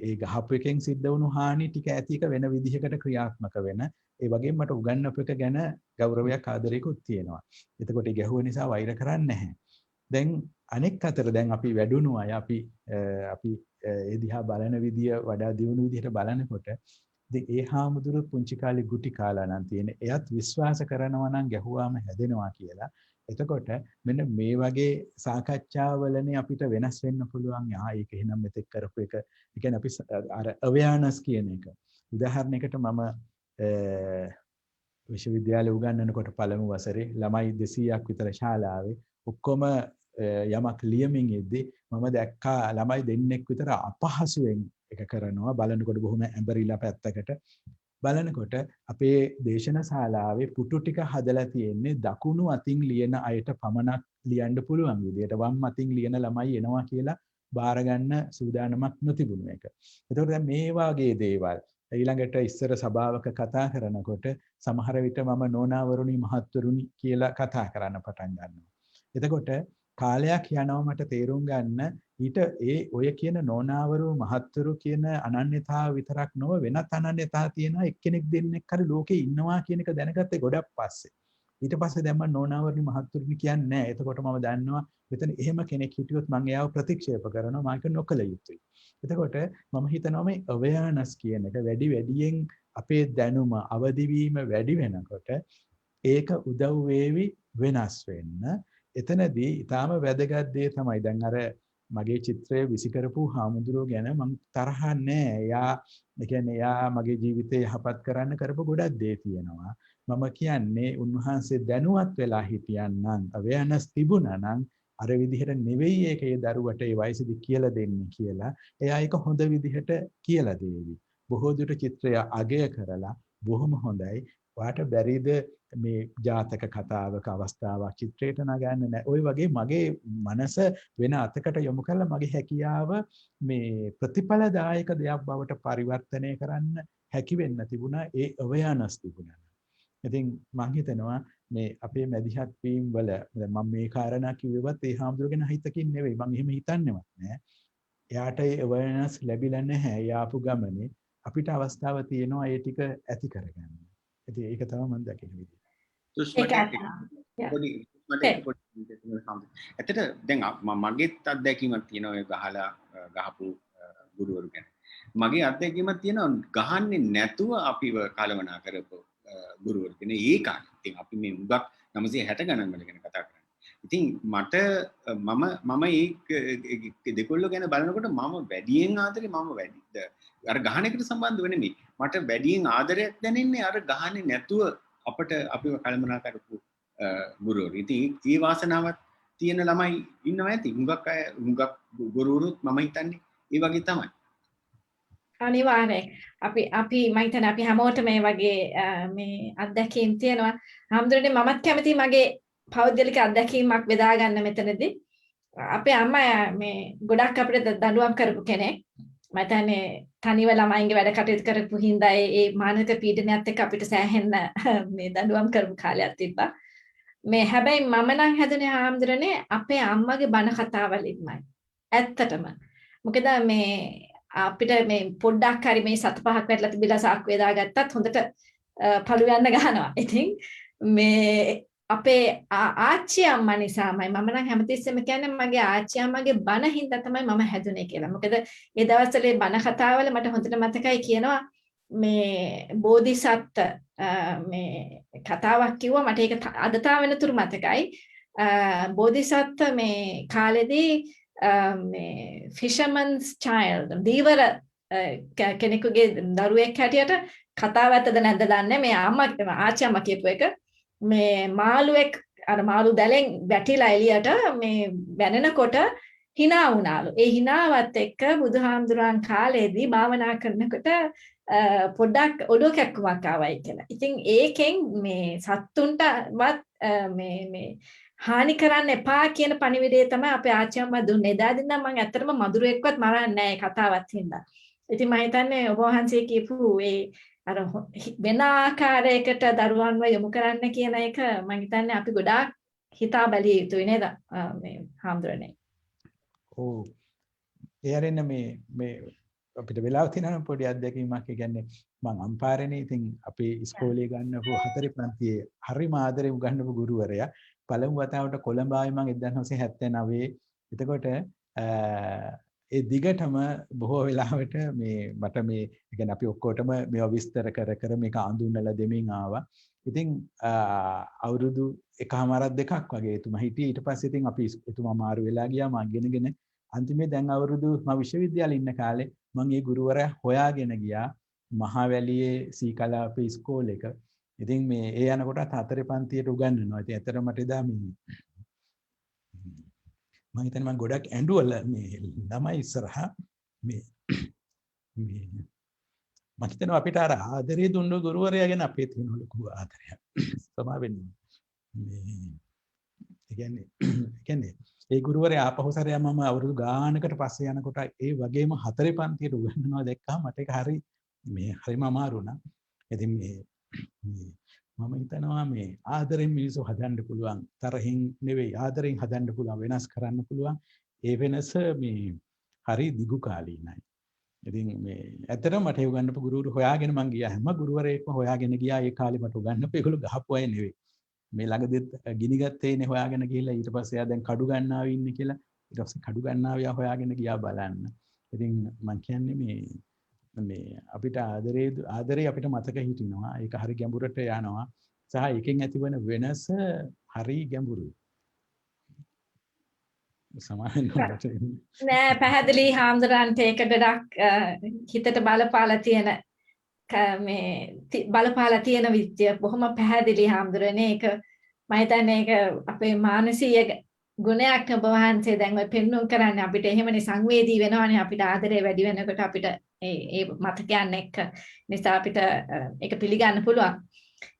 ඒ ගහපු එකෙන් සිද්ධ වුණු හානි ටික ඇති එක වෙන විදිහකට ක්‍රියාත්මක වෙන ඒ වගේම මට උගන්වපු එක ගැන ගෞරවයක් ආදරයකුත් තියෙනවා. එතකොට ඒ ගැහුව නිසා වෛර කරන්නේ නැහැ. දැන් අනෙක් අතට දැන් අපි වැඩුණු අය අපි ඒ දිහා බලන විදිය වඩා දියුණු විදිහට බලනකොට ඉතින් ඒ හාමුදුරු පුංචි කාලේ ගුටි කාලා නම් තියෙන එයත් විශ්වාස කරනවා නම් ගැහුවාම හැදෙනවා කියලා. එතකොට මෙන්න මේ වගේ සාකච්ඡාවලනේ අපිට වෙනස් වෙන්න පුළුවන්. ඒක එහෙනම් මෙතෙක් කරපු එක. ඒ කියන්නේ අපි අර අවයානස් කියන එක. උදාහරණයකට මම විශ්වවිද්‍යාලේ උගන්වනකොට පළමු වසරේ ළමයි 200ක් විතර ශාලාවේ ඔක්කොම යමක් ලියමින් ඉද්දි මම දැක්කා ළමයි දෙන්නෙක් විතර අපහසුයෙන් එක කරනවා. බලනකොට බොහොම ඇඹරිලා පැත්තකට බලනකොට අපේ දේශන ශාලාවේ පුටු ටික හදලා තියෙන්නේ දකුණු අතින් ලියන අයට පමණක් ලියන්න පුළුවන් විදියට. වම් අතින් ලියන ළමයි එනවා කියලා බාර ගන්න සූදානමක් නොතිබුණු එක. ඒතකොට දැන් මේ වගේ දේවල් ඊළඟට ඉස්සර සභාවක කතා කරනකොට සමහර විට මම නෝනාවරුනි මහත්වරුනි කියලා කතා කරන්න පටන් ගන්නවා. එතකොට කාලයක් යනවා මට තේරුම් ගන්න ඊට ඔය කියන නෝනාවරු මහත්වරු කියන අනන්‍යතාව විතරක් නොව වෙනත් අනන්‍යතා තියෙන එක්කෙනෙක් දෙන්නෙක් හරි ලෝකේ ඉන්නවා කියන එක දැනගත්තේ ගොඩක් පස්සේ. ඊට පස්සේ දැන් මම නෝනාවරුනි මහත්වරුනි කියන්නේ නැහැ. එතකොට මම දන්නවා මෙතන එහෙම කෙනෙක් හිටියොත් මම එයාව ප්‍රතික්ෂේප කරනවා. මාක නොකල යුතුයි. එතකොට මම හිතනවා මේ අවයානස් කියන එක වැඩියෙන් අපේ දැනුම අවදි වීම වැඩි වෙනකොට ඒක උදව් වේවි වෙනස් වෙන්න. එතනදී ඊටාම වැදගත් දේ තමයි දැන් අර මගේ චිත්‍රය විසි කරපු හාමුදුරුවෝ ගැන මම තරහ නැහැ. එයා මගේ ජීවිතේ යහපත් කරන්න කරපු ගොඩක් දේ තියෙනවා. මම කියන්නේ උන්වහන්සේ දැනුවත් වෙලා හිටියනම් අවයානස් තිබුණා නම් අර විදිහට නෙවෙයි ඒක ඒ දරුවට ඒ වයසේදී කියලා දෙන්නේ කියලා. එයා ඒක හොඳ විදිහට කියලා දෙවි. බොහෝ දුරට චිත්‍රය අගය කරලා බොහොම හොඳයි. ඔයාට බැරිද මේ ජාතක කතාවක අවස්ථාවක් චිත්‍රයට නගන්න නැහැ. ওই වගේ මගේ මනස වෙන අතකට යොමු කරලා මගේ හැකියාව මේ ප්‍රතිඵලදායක දෙයක් බවට පරිවර්තනය කරන්න හැකි වෙන්න තිබුණා. ඒ අවයානස් තිබුණා. ඉතින් මම හිතනවා මේ අපේ මැදිහත් වීම වල මම මේ කාරණා කිව්වෙවත් ඒ හාමුදුරුවෝ ගැන හිතකින් නෙවෙයි. මම එහෙම හිතන්නේවත් නෑ. එයාට ඒ අවයානස් ලැබිලා නැහැ. යාපු ගමනේ අපිට අවස්ථාව තියෙනවා ඒ ටික ඇති කරගන්න. ඉතින් ඒක තමයි මම දකින විදිහ. ඇත්තට දැන් මගේත් අත්දැකීමක් තියෙනවා ඔය ගහපු ගුරුවරු ගැන. මගේ අත්දැකීමක් තියෙනවා ගහන්නේ නැතුව අපිව කලවනා කරපු ගුරුවරු කෙනෙක්. ඒ කාලේ ඉතින් අපි මේ උගක් 960 ගණන් වල ගැන කතා කරන්නේ. ඉතින් මට මම ඒ දෙකොල්ල ගැන බලනකොට මම වැඩියෙන් ආදරේ අර ගහන එකට සම්බන්ධව නෙමෙයි. මට වැඩියෙන් ආදරයක් දැනෙන්නේ අර ගහන්නේ නැතුව අපිව කලමනා කරපු ගුරුවරු. ඉතින් ඒ වාසනාවක් තියෙන ළමයි ඉන්නවා ඇති. හුඟක් ගුරුවරුත් මම හිතන්නේ ඒ වගේ තමයි. අනිවාර්යයෙන් අපි මම හිතන්නේ අපි හැමෝටම මේ වගේ මේ අත්දැකීම් තියෙනවා. හැමදෙරේ මමත් කැමතියි මගේ පෞද්ගලික අත්දැකීමක් බෙදා ගන්න මෙතනදී. අපේ අම්මා මේ ගොඩක් අපිට දඬුවම් කරපු කෙනෙක්. මම හිතන්නේ තනිව ළමයින්ගේ වැඩ කටයුතු කරපු හින්දා ඒ මානසික පීඩනයත් එක්ක අපිට සෑහෙන්න මේ දඬුවම් කරපු කාලයක් තිබ්බා. මේ හැබැයි මම නම් හැදුනේ හැමදෙරේ අපේ අම්මගේ බණ කතාවලින්මයි. ඇත්තටම. මොකද මේ අපිට මේ පොඩ්ඩක් හරි මේ 7-5ක් වැටලා තිබිලා සාක්කුවේ දාගත්තත් හොඳට පළු යන්න ගන්නවා. ඉතින් මේ අපේ ආච්චි අම්මා නිසාමයි මම නම් හැමතිස්සෙම කියන්නේ මගේ ආච්චි අම්මගේ බණ හින්දා තමයි මම හැදුනේ කියලා. මොකද ඒ දවස්වල බණ කතාවල මට හොඳට මතකයි කියනවා මේ බෝධිසත්ත්ව මේ කතාවක් කිව්වා මට ඒක අද තා වෙනතුරු මතකයි. බෝධිසත්ත්ව මේ කාලෙදී මේ fisherman's child දීවර කෙනෙකුගේ දරුවෙක් හැටියට කතාව ඇත්තද නැද්ද දන්නේ මේ ආච්චි අම්මා කියපු එක මේ මාළුවෙක් අර මාළු දැලෙන් වැටිලා එළියට මේ බැනනකොට hina වුණාලු. ඒ hinaවත් එක්ක බුදුහාමුදුරන් කාලේදී භාවනා කරනකොට පොඩ්ඩක් ඔඩුව කැක්කුමක් ආවයි කියලා. ඉතින් ඒකෙන් මේ සත්තුන්ටවත් මේ හානි කරන්න එපා කියන පණිවිඩය තමයි අපේ ආච්චි අම්මා දුන්නේ. එදාදී නම් මම ඇත්තටම මధుරෙක්වත් මරන්නේ නැහැ ඒ කතාවත් හින්දා. ඉතින් මම හිතන්නේ ඔබ වහන්සේ කියපු ඒ අර වෙන ආකාරයකට දරුවන්ව යොමු කරන්න කියන එක මම හිතන්නේ අපි ගොඩාක් හිතා බැලිය යුතුයි නේද මේ හාමුදුරනේ. ඔව්. ඒ අරින්න මේ අපිට වෙලාව තියෙනවා පොඩි අත්දැකීමක්. ඒ කියන්නේ මම අම්පාරේනේ ඉතින් අපේ ඉස්කෝලේ ගන්නපු 4 පන්තියේ හරිම ආදරේ උගන්වපු ගුරුවරයා පළමු වතාවට කොළඹ ආවේ මම 1979. එතකොට ඒ දිගටම බොහෝ වෙලාවට මට මේ කියන්නේ අපි ඔක්කොටම මේවා විස්තර කර මේක අඳුන්වලා දෙමින් ආවා. ඉතින් අවුරුදු එකමාරක් දෙකක් වගේ එතුමා හිටියේ. ඊට පස්සේ ඉතින් අපි එතුමා මාරු වෙලා ගියා. මම ඉගෙනගෙන අන්තිමේ දැන් අවුරුදු මම විශ්වවිද්‍යාලේ ඉන්න කාලේ මම ඒ ගුරුවරයා හොයාගෙන ගියා මහවැලියේ සීකලාප ඉස්කෝලේක. ඉතින් මේ ඒ යනකොට 4 පන්තියට උගන්වනවා. ඉතින් ඇත්තටම මට එදා මේ මම හිතන්නේ මම ගොඩක් ඇඬුවල මේ ළමයි ඉස්සරහා මේ මම හිතනවා අපිට අර ආදරේ දුන්න ගුරුවරයා ගැන අපේ තියෙන ලොකු ආදරයක්. සමාවෙන්න මේ කියන්නේ ඒ ගුරුවරයා ආපහු සැරයක් මම අවුරුදු ගානකට පස්සේ යනකොට ඒ වගේම 4 පන්තියට උගන්වනවා දැක්කම මට ඒක හරිම අමාරු වුණා. ඉතින් මම හිතනවා මේ ආදරෙන් මිනිස්සු හදන්න පුළුවන්, තරහින් නෙවෙයි ආදරෙන් හදන්න පුළුවන්, වෙනස් කරන්න පුළුවන්. ඒ වෙනස මේ හරි දිගු කාලීනයි. ඉතින් මේ ඇත්තටම මට උගන්වපු ගුරුවරු හොයාගෙන මං ගියා. හැම ගුරුවරයෙක්ම හොයාගෙන ගියා. ඒ කාලේ මට උගන්වපු ඒගොල්ලෝ ගහපු අය නෙවෙයි. මේ ළඟදිත් ගිනිගත්තේනේ හොයාගෙන ගිහලා ඊට පස්සේ එයා දැන් කඩු ගන්නාවේ ඉන්නේ කියලා. ඊට පස්සේ කඩු ගන්නාවියා හොයාගෙන ගියා බලන්න. ඉතින් මං කියන්නේ මේ අපිට ආදරේ අපිට මතක හිටිනවා. ඒක හරි ගැඹුරට යනවා. සහ එකෙන් ඇතිවන වෙනස හරි ගැඹුරුයි. නෑ පැහැදිලි හාමුදුරන්ට ඒක ගොඩක් හිතට බලපාලා තියෙන බලපාලා තියෙන විදිය බොහොම පැහැදිලි හාමුදුරනේ. ඒක මම හිතන්නේ ඒක අපේ මානසික ගුණයක් ඔබ වහන්සේ දැන් ඔය පෙන්වුම් කරන්නේ අපිට එහෙමනේ සංවේදී වෙනවනේ අපිට ආදරේ වැඩි වෙනකොට අපිට ඒ මතකයන් එක්ක නිසා අපිට ඒක පිළිගන්න පුළුවන්.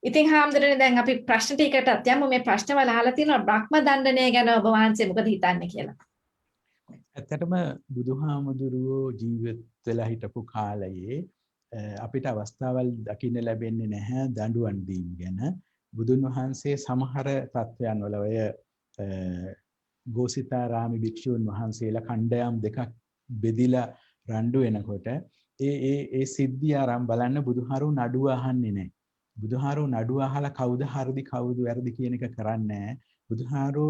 ඉතින් හාමුදුරනේ දැන් අපි ප්‍රශ්න ටිකටත් යමු. මේ ප්‍රශ්නවල අහලා තියෙනවා බ්‍රහ්ම දණ්ඩනය ගැන ඔබ වහන්සේ මොකද හිතන්නේ කියලා. ඇත්තටම බුදුහාමුදුරුවෝ ජීවත් වෙලා හිටපු කාලයේ අපිට අවස්ථාවල් දකින්න ලැබෙන්නේ නැහැ දඬුවම් දීම ගැන. බුදුන් වහන්සේ සමහර තත්වයන් වල ඔය ගෝසිතාරාමි භික්ෂූන් වහන්සේලා කණ්ඩායම් දෙකක් බෙදිලා රණ්ඩු වෙනකොට ඒ සිද්ධිය ආරම් බලන්න බුදුහාරු නඩුව අහන්නේ නැහැ. බුදුහාරු නඩුව අහලා කවුද හරිද කවුද වැරදි කියන එක කරන්නේ නැහැ. බුදුහාරු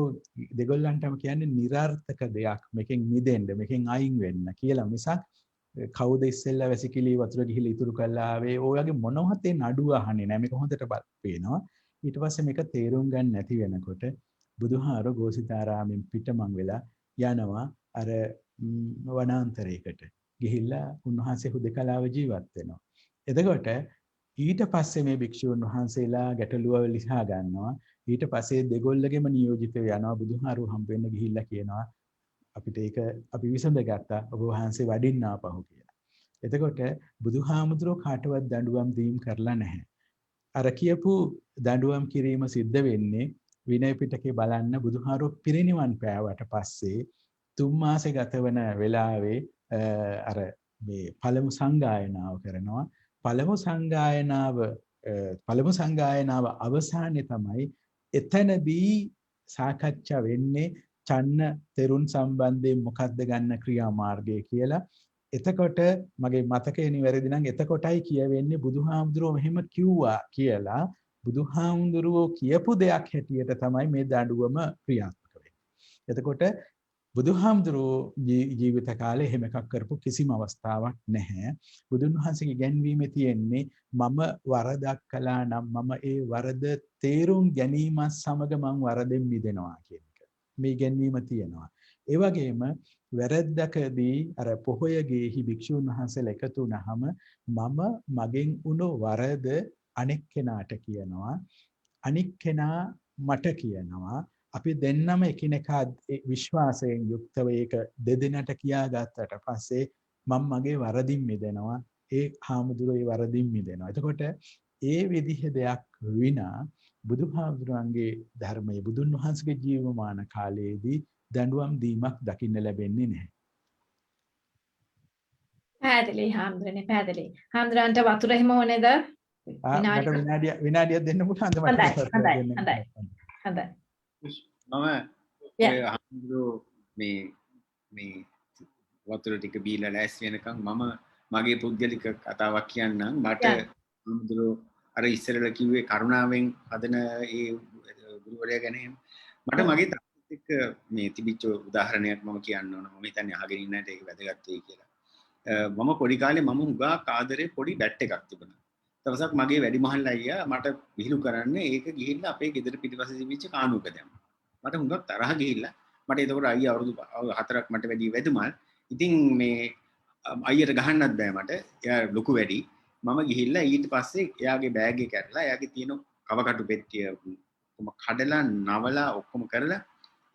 දෙගොල්ලන්ටම කියන්නේ නිර්ාර්ථක දෙයක් මේකෙන් මිදෙන්න මේකෙන් අයින් වෙන්න කියලා මිසක් කවුද ඉස්සෙල්ලා වැසිකිලි වතුර ගිහිලා ඉතුරු කළා ආවේ ඔය වගේ මොනවත් ඒ නඩුව අහන්නේ නැහැ. මේක හොඳට පේනවා. ඊට පස්සේ මේක තේරුම් ගන්න නැති වෙනකොට බුදුහාරු ගෝසිතාරාමෙන් පිටමං වෙලා යනවා අර වනාන්තරයකට. ගිහිල්ලා උන්වහන්සේ හුදකලාව ජීවත් වෙනවා. එතකොට ඊට පස්සේ මේ භික්ෂුන් වහන්සේලා ගැටලුව ලිසා ගන්නවා. ඊට පස්සේ දෙගොල්ලගෙම නියෝජිතව යනවා බුදුහාරු හම්බ වෙන්න ගිහිල්ලා කියනවා අපිට ඒක අපි විසඳගත්තා ඔබ වහන්සේ වඩින්න ආපහු කියලා. එතකොට බුදුහාමුදුරුවෝ කාටවත් දඬුවම් දීම් කරලා නැහැ. අර කියපු දඬුවම් කිරීම සිද්ධ වෙන්නේ විනය පිටකේ බලන්න බුදුහාරු පිරිනිවන් පෑවට පස්සේ 3 මාසෙ ගත වෙන වෙලාවේ අර මේ පළමු සංගායනාව කරනවා. පළමු සංගායනාව අවසානයේ තමයි එතනදී සාකච්ඡා වෙන්නේ චන්න තෙරුන් සම්බන්ධයෙන් මොකක්ද ගන්න ක්‍රියාමාර්ගය කියලා. එතකොට මගේ මතකය නිවැරදි නම් එතකොටයි කියවෙන්නේ බුදුහාමුදුරුවෝ මෙහෙම කිව්වා කියලා. බුදුහාමුදුරුවෝ කියපු දෙයක් හැටියට තමයි මේ දඬුවම ක්‍රියාත්මක වෙන්නේ. එතකොට බුදුහාමුදුරුවෝ ජීවිත කාලේ එහෙම එකක් කරපු කිසිම අවස්ථාවක් නැහැ. බුදුන් වහන්සේගේ ඉගැන්වීමේ තියෙන්නේ මම වරදක් කළා නම් මම ඒ වරද තේරුම් ගැනීම සමග මම වරදෙන් මිදෙනවා කියන එක. මේ ඉගැන්වීම තියෙනවා. ඒ වගේම වැරද්දකදී අර පොහොයගේහි භික්ෂුන් වහන්සේලා එකතු වුණාම මම මගෙන් වුණු වරද අනෙක් කෙනාට කියනවා. අනික් කෙනා මට කියනවා. අපි දෙන්නම එකිනෙකා විශ්වාසයෙන් යුක්තව ඒක දෙදෙනාට කියාගත්තට පස්සේ මම මගේ වරදින් මිදෙනවා. ඒ හාමුදුරුවෝ ඒ වරදින් මිදෙනවා. එතකොට ඒ විදිහ දෙයක් විනා බුදුහාමුදුරන්ගේ ධර්මයේ බුදුන් වහන්සේගේ ජීවමාන කාලයේදී දඬුවම් දීමක් දකින්න ලැබෙන්නේ නැහැ. පැහැදිලි හාමුදුරනේ පැහැදිලි. හාමුදුරන්ට වතුර හිම ඕනේද? විනාඩියක් දෙන්න පුළුවන්ද මට? හොඳයි. මම හාමුදුරුවෝ මේ වතුර ටික බීලා ලෑස්ති වෙනකන් මම මගේ පුද්ගලික කතාවක් කියන්නම්. මට හාමුදුරුවෝ අර ඉස්සරලා කිව්වේ කරුණාවෙන් හදන ඒ ගුරුවරයා ගැන මට මගේ තාත්තත් එක්ක මේ තිබිච්ච උදාහරණයක් මම කියන්න ඕන. මම හිතන්නේ අහගෙන ඉන්නට ඒක වැදගත් වෙයි කියලා. මම පොඩි කාලේ මම හුඟා කාදරේ පොඩි බැට් එකක් තිබුණා. දවසක් මගේ වැඩිමහල් අයියා මට විහිළු කරන්නේ ඒක ගිහිල්ලා අපේ ගෙදර පිටිපස්සේ තිබිච්ච කානුවක දැම්මා. මට හුඟක් තරහ ගිහිල්ලා මට එතකොට අයියා අවුරුදු 4ක් මට වැඩි වැඩිමල්. ඉතින් මේ අයියට ගහන්නත් බෑ මට. එයා ලොකු වැඩි. මම ගිහිල්ලා ඊට පස්සේ එයාගේ බෑග් එක ඇරලා එයාගේ තියෙන කවකටු පෙට්ටිය ඔක්කොම කඩලා නවලා ඔක්කොම කරලා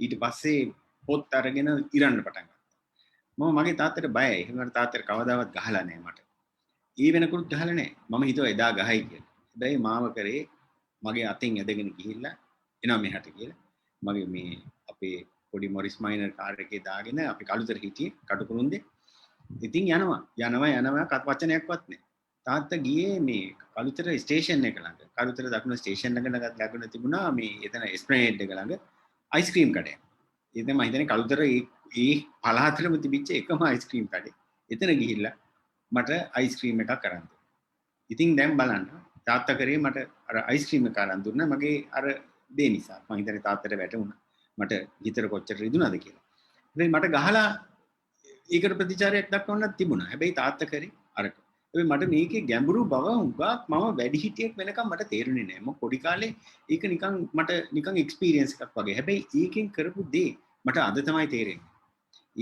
ඊට පස්සේ පොත් අරගෙන ඉරන්න පටන් ගත්තා. මම මගේ තාත්තට බයයි. එහෙම තාත්තට කවදාවත් ගහලා නැහැ මට. ඒ වෙනකොට ගහලා නැහැ. මම හිතුවා එදා ගහයි කියලා. හැබැයි මාව කරේ මගේ අතින් ඇදගෙන ගිහිල්ලා එනවා මෙහාට කියලා. මගේ මේ අපේ පොඩි මොරිස් මයිනර් කාර් එකේ දාගෙන අපි කළුතර හිටියේ කටුකුරුන්දේ. ඉතින් යනවා කත් වචනයක්වත් නැහැ. තාත්තා ගියේ මේ කළුතර ස්ටේෂන් එක ළඟ. කළුතර දකුණු ස්ටේෂන් ළඟ තිබුණා මේ එතන එස්ප්ලැනේඩ් එක ළඟ අයිස්ක්‍රීම් කඩයක්. ඉතින් මම හිතන්නේ කළුතර ඒ පළාතටම තිබිච්ච එකම අයිස්ක්‍රීම් කඩේ. එතන ගිහිල්ලා මට අයිස්ක්‍රීම් එකක් අරන් දුන්නා. ඉතින් දැන් බලන්න තාත්තා කරේ මට අර අයිස්ක්‍රීම් එක අරන් දුන්නා මගේ අර දේ නිසා. මම හිතන්නේ තාත්තට වැටුණා. මට හිතර කොච්චර රිදුනද කියලා. හැබැයි මට ගහලා ඒකට ප්‍රතිචාරයක් දක්වන්නත් තිබුණා. හැබැයි තාත්තා කරේ අරක. හැබැයි මට මේකේ ගැඹුරු බව උගක් මම වැඩි හිටියෙක් වෙනකම් මට තේරුනේ නැහැ. මම පොඩි කාලේ ඒක නිකන් එක්ස්පීරියන්ස් එකක් වගේ. හැබැයි ඒකෙන් කරපු දේ මට අද තමයි තේරෙන්නේ.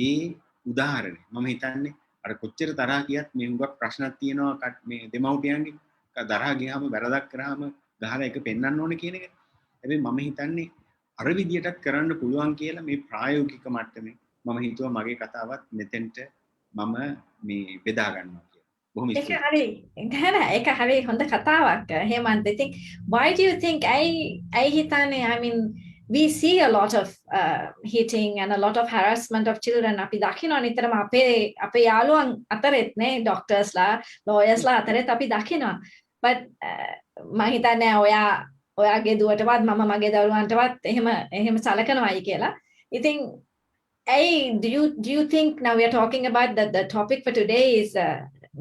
ඒ උදාහරණය මම හිතන්නේ අර කොච්චර තරහා ගියත් මේ හුඟක් ප්‍රශ්නක් තියෙනවා මේ දෙමව්පියන්ගේ තරහා ගියාම වැරදක් කරාම ගහලා එක පෙන්වන්න ඕන කියන එක. හැබැයි මම හිතන්නේ අර විදියටත් කරන්න පුළුවන් කියලා මේ ප්‍රායෝගික මට්ටමේ මම හිතුවා මගේ කතාවත් මෙතෙන්ට මම මේ බෙදා ගන්නවා කියලා. බොහොම ස්තුතියි. ඒක හරි හොඳ කතාවක් Hemantha. I think why do you think I හිතන්නේ I mean we see a lot of hitting and a lot of harassment of children. අපි දකිනවා නිතරම අපේ යාළුවන් අතරෙත් නේ doctors ලා lawyers ලා අතරෙත් අපි දකිනවා. but මම හිතන්නේ ඔයාගේ දුවටවත් මම මගේ දරුවන්ටවත් එහෙම සලකනවායි කියලා. ඉතින් do you think now we are talking about the topic for today is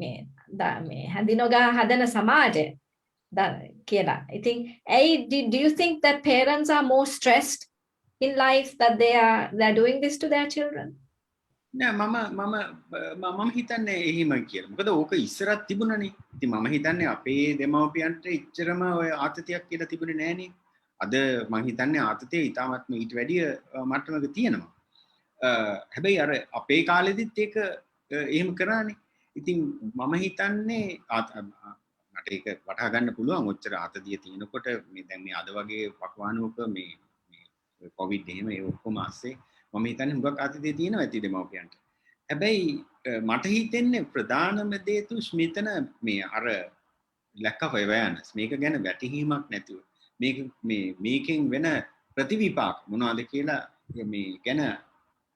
මේ හඳිනෝගා හදන සමාජය කියලා. I think do you think that parents are more stressed in life that they are doing this to their children? නෑ මම හිතන්නේ එහෙම කියලා. මොකද ඕක ඉස්සරත් තිබුණනේ. ඉතින් මම හිතන්නේ අපේ දෙමව්පියන්ට ඉච්චරම ඔය ආතතියක් කියලා තිබුණේ නෑනේ. අද මම හිතන්නේ ආතතිය ඊටමත්ම ඊට වැඩිය මට්ටමක තියෙනවා. හැබැයි අර අපේ කාලෙදිත් ඒක එහෙම කරානේ. ඉතින් මම හිතන්නේ මට ඒක වටහා ගන්න පුළුවන් ඔච්චර ආතතිය තියෙනකොට මේ දැන් මේ අද වගේ වකවානුවක මේ කොවිඩ් එහෙම ඒ ඔක්කොම ASCII මම හිතන්නේ හුඟක් ආතතිය තියෙනවා ඇති දෙමව්පියන්ට. හැබැයි මට හිතෙන්නේ ප්‍රධානම දේ තුෂ්මිතන මේ අර lack of awareness මේක ගැන වැටහීමක් නැතුව මේකෙන් වෙන ප්‍රතිවිපාක මොනවද කියලා මේ ගැන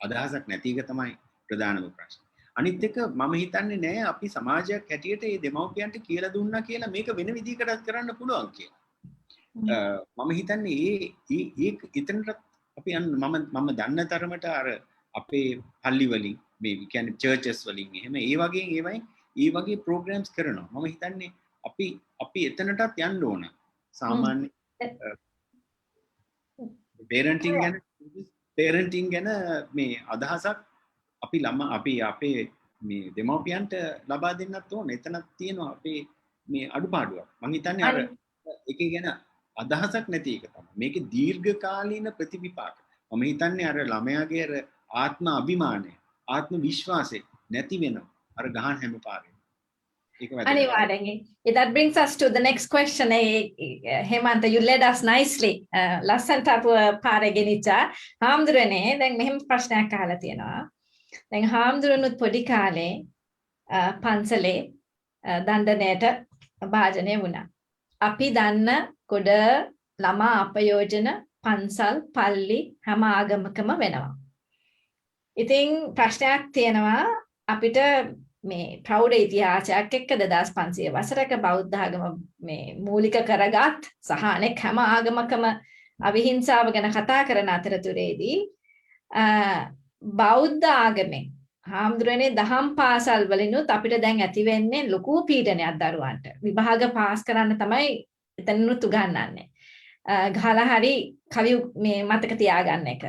අදහසක් නැති එක තමයි ප්‍රධානම ප්‍රශ්නේ. අනිත් එක මම හිතන්නේ නෑ අපි සමාජයක් හැටියට මේ දෙමව්පියන්ට කියලා දුන්නා කියලා මේක වෙන විදිහකටත් කරන්න පුළුවන් කියලා. මම හිතන්නේ ඒ එතනට අපි මම දන්න තරමට අර අපේ පල්ලි වලින් මේ කියන්නේ චර්චස් වලින් එහෙම ඒ වගේ ප්‍රෝග්‍රෑම්ස් කරනවා. මම හිතන්නේ අපි එතනටත් යන්න ඕන. සාමාන්‍ය parenting ගැන මේ අදහසක් අපි අපේ මේ දෙමව්පියන්ට ලබා දෙන්නත් ඕන. එතනක් තියෙනවා අපේ මේ අඩුපාඩුවක්. මම හිතන්නේ අර එකේ ගැන අදහසක් නැති එක තමයි. මේකේ දීර්ඝකාලීන ප්‍රතිවිපාක. මම හිතන්නේ අර ළමයාගේ අර ආත්ම අභිමානය, ආත්ම විශ්වාසය නැති වෙනවා. අර ගහන හැම පාරෙම. ඒක වැදගත්. අනිවාර්යෙන්. That brings us to the next question. Hemanta, you led us nicely. ලස්සනට අප පාරේ ගෙනිච්චා. හාමුදුරනේ දැන් මෙහෙම ප්‍රශ්නයක් අහලා තියෙනවා. දැන් හාමුදුරනුත් පොඩි කාලේ පන්සලේ දණ්ඩනයට භාජනය වුණා. අපි දන්න ගොඩ ළමා අපයෝජන පන්සල් පල්ලි හැම ආගමකම වෙනවා. ඉතින් ප්‍රශ්නයක් තියෙනවා අපිට මේ ප්‍රෞಢ ඉතිහාසයක් එක්ක 2500 වසරක බෞද්ධ ආගම මේ මූලික කරගත් සහ අනෙක් හැම ආගමකම අවිහිංසාව ගැන කතා කරන අතරතුරේදී බෞද්ධ ආගමෙන් හාමුදුරනේ දහම් පාසල් වලිනුත් අපිට දැන් ඇති වෙන්නේ ලොකු පීඩනයක් දරුවන්ට. විභාග පාස් කරන්න තමයි එතනනුත් උගන්වන්නේ. ගහලා හරි කවි මේ මතක තියාගන්න එක.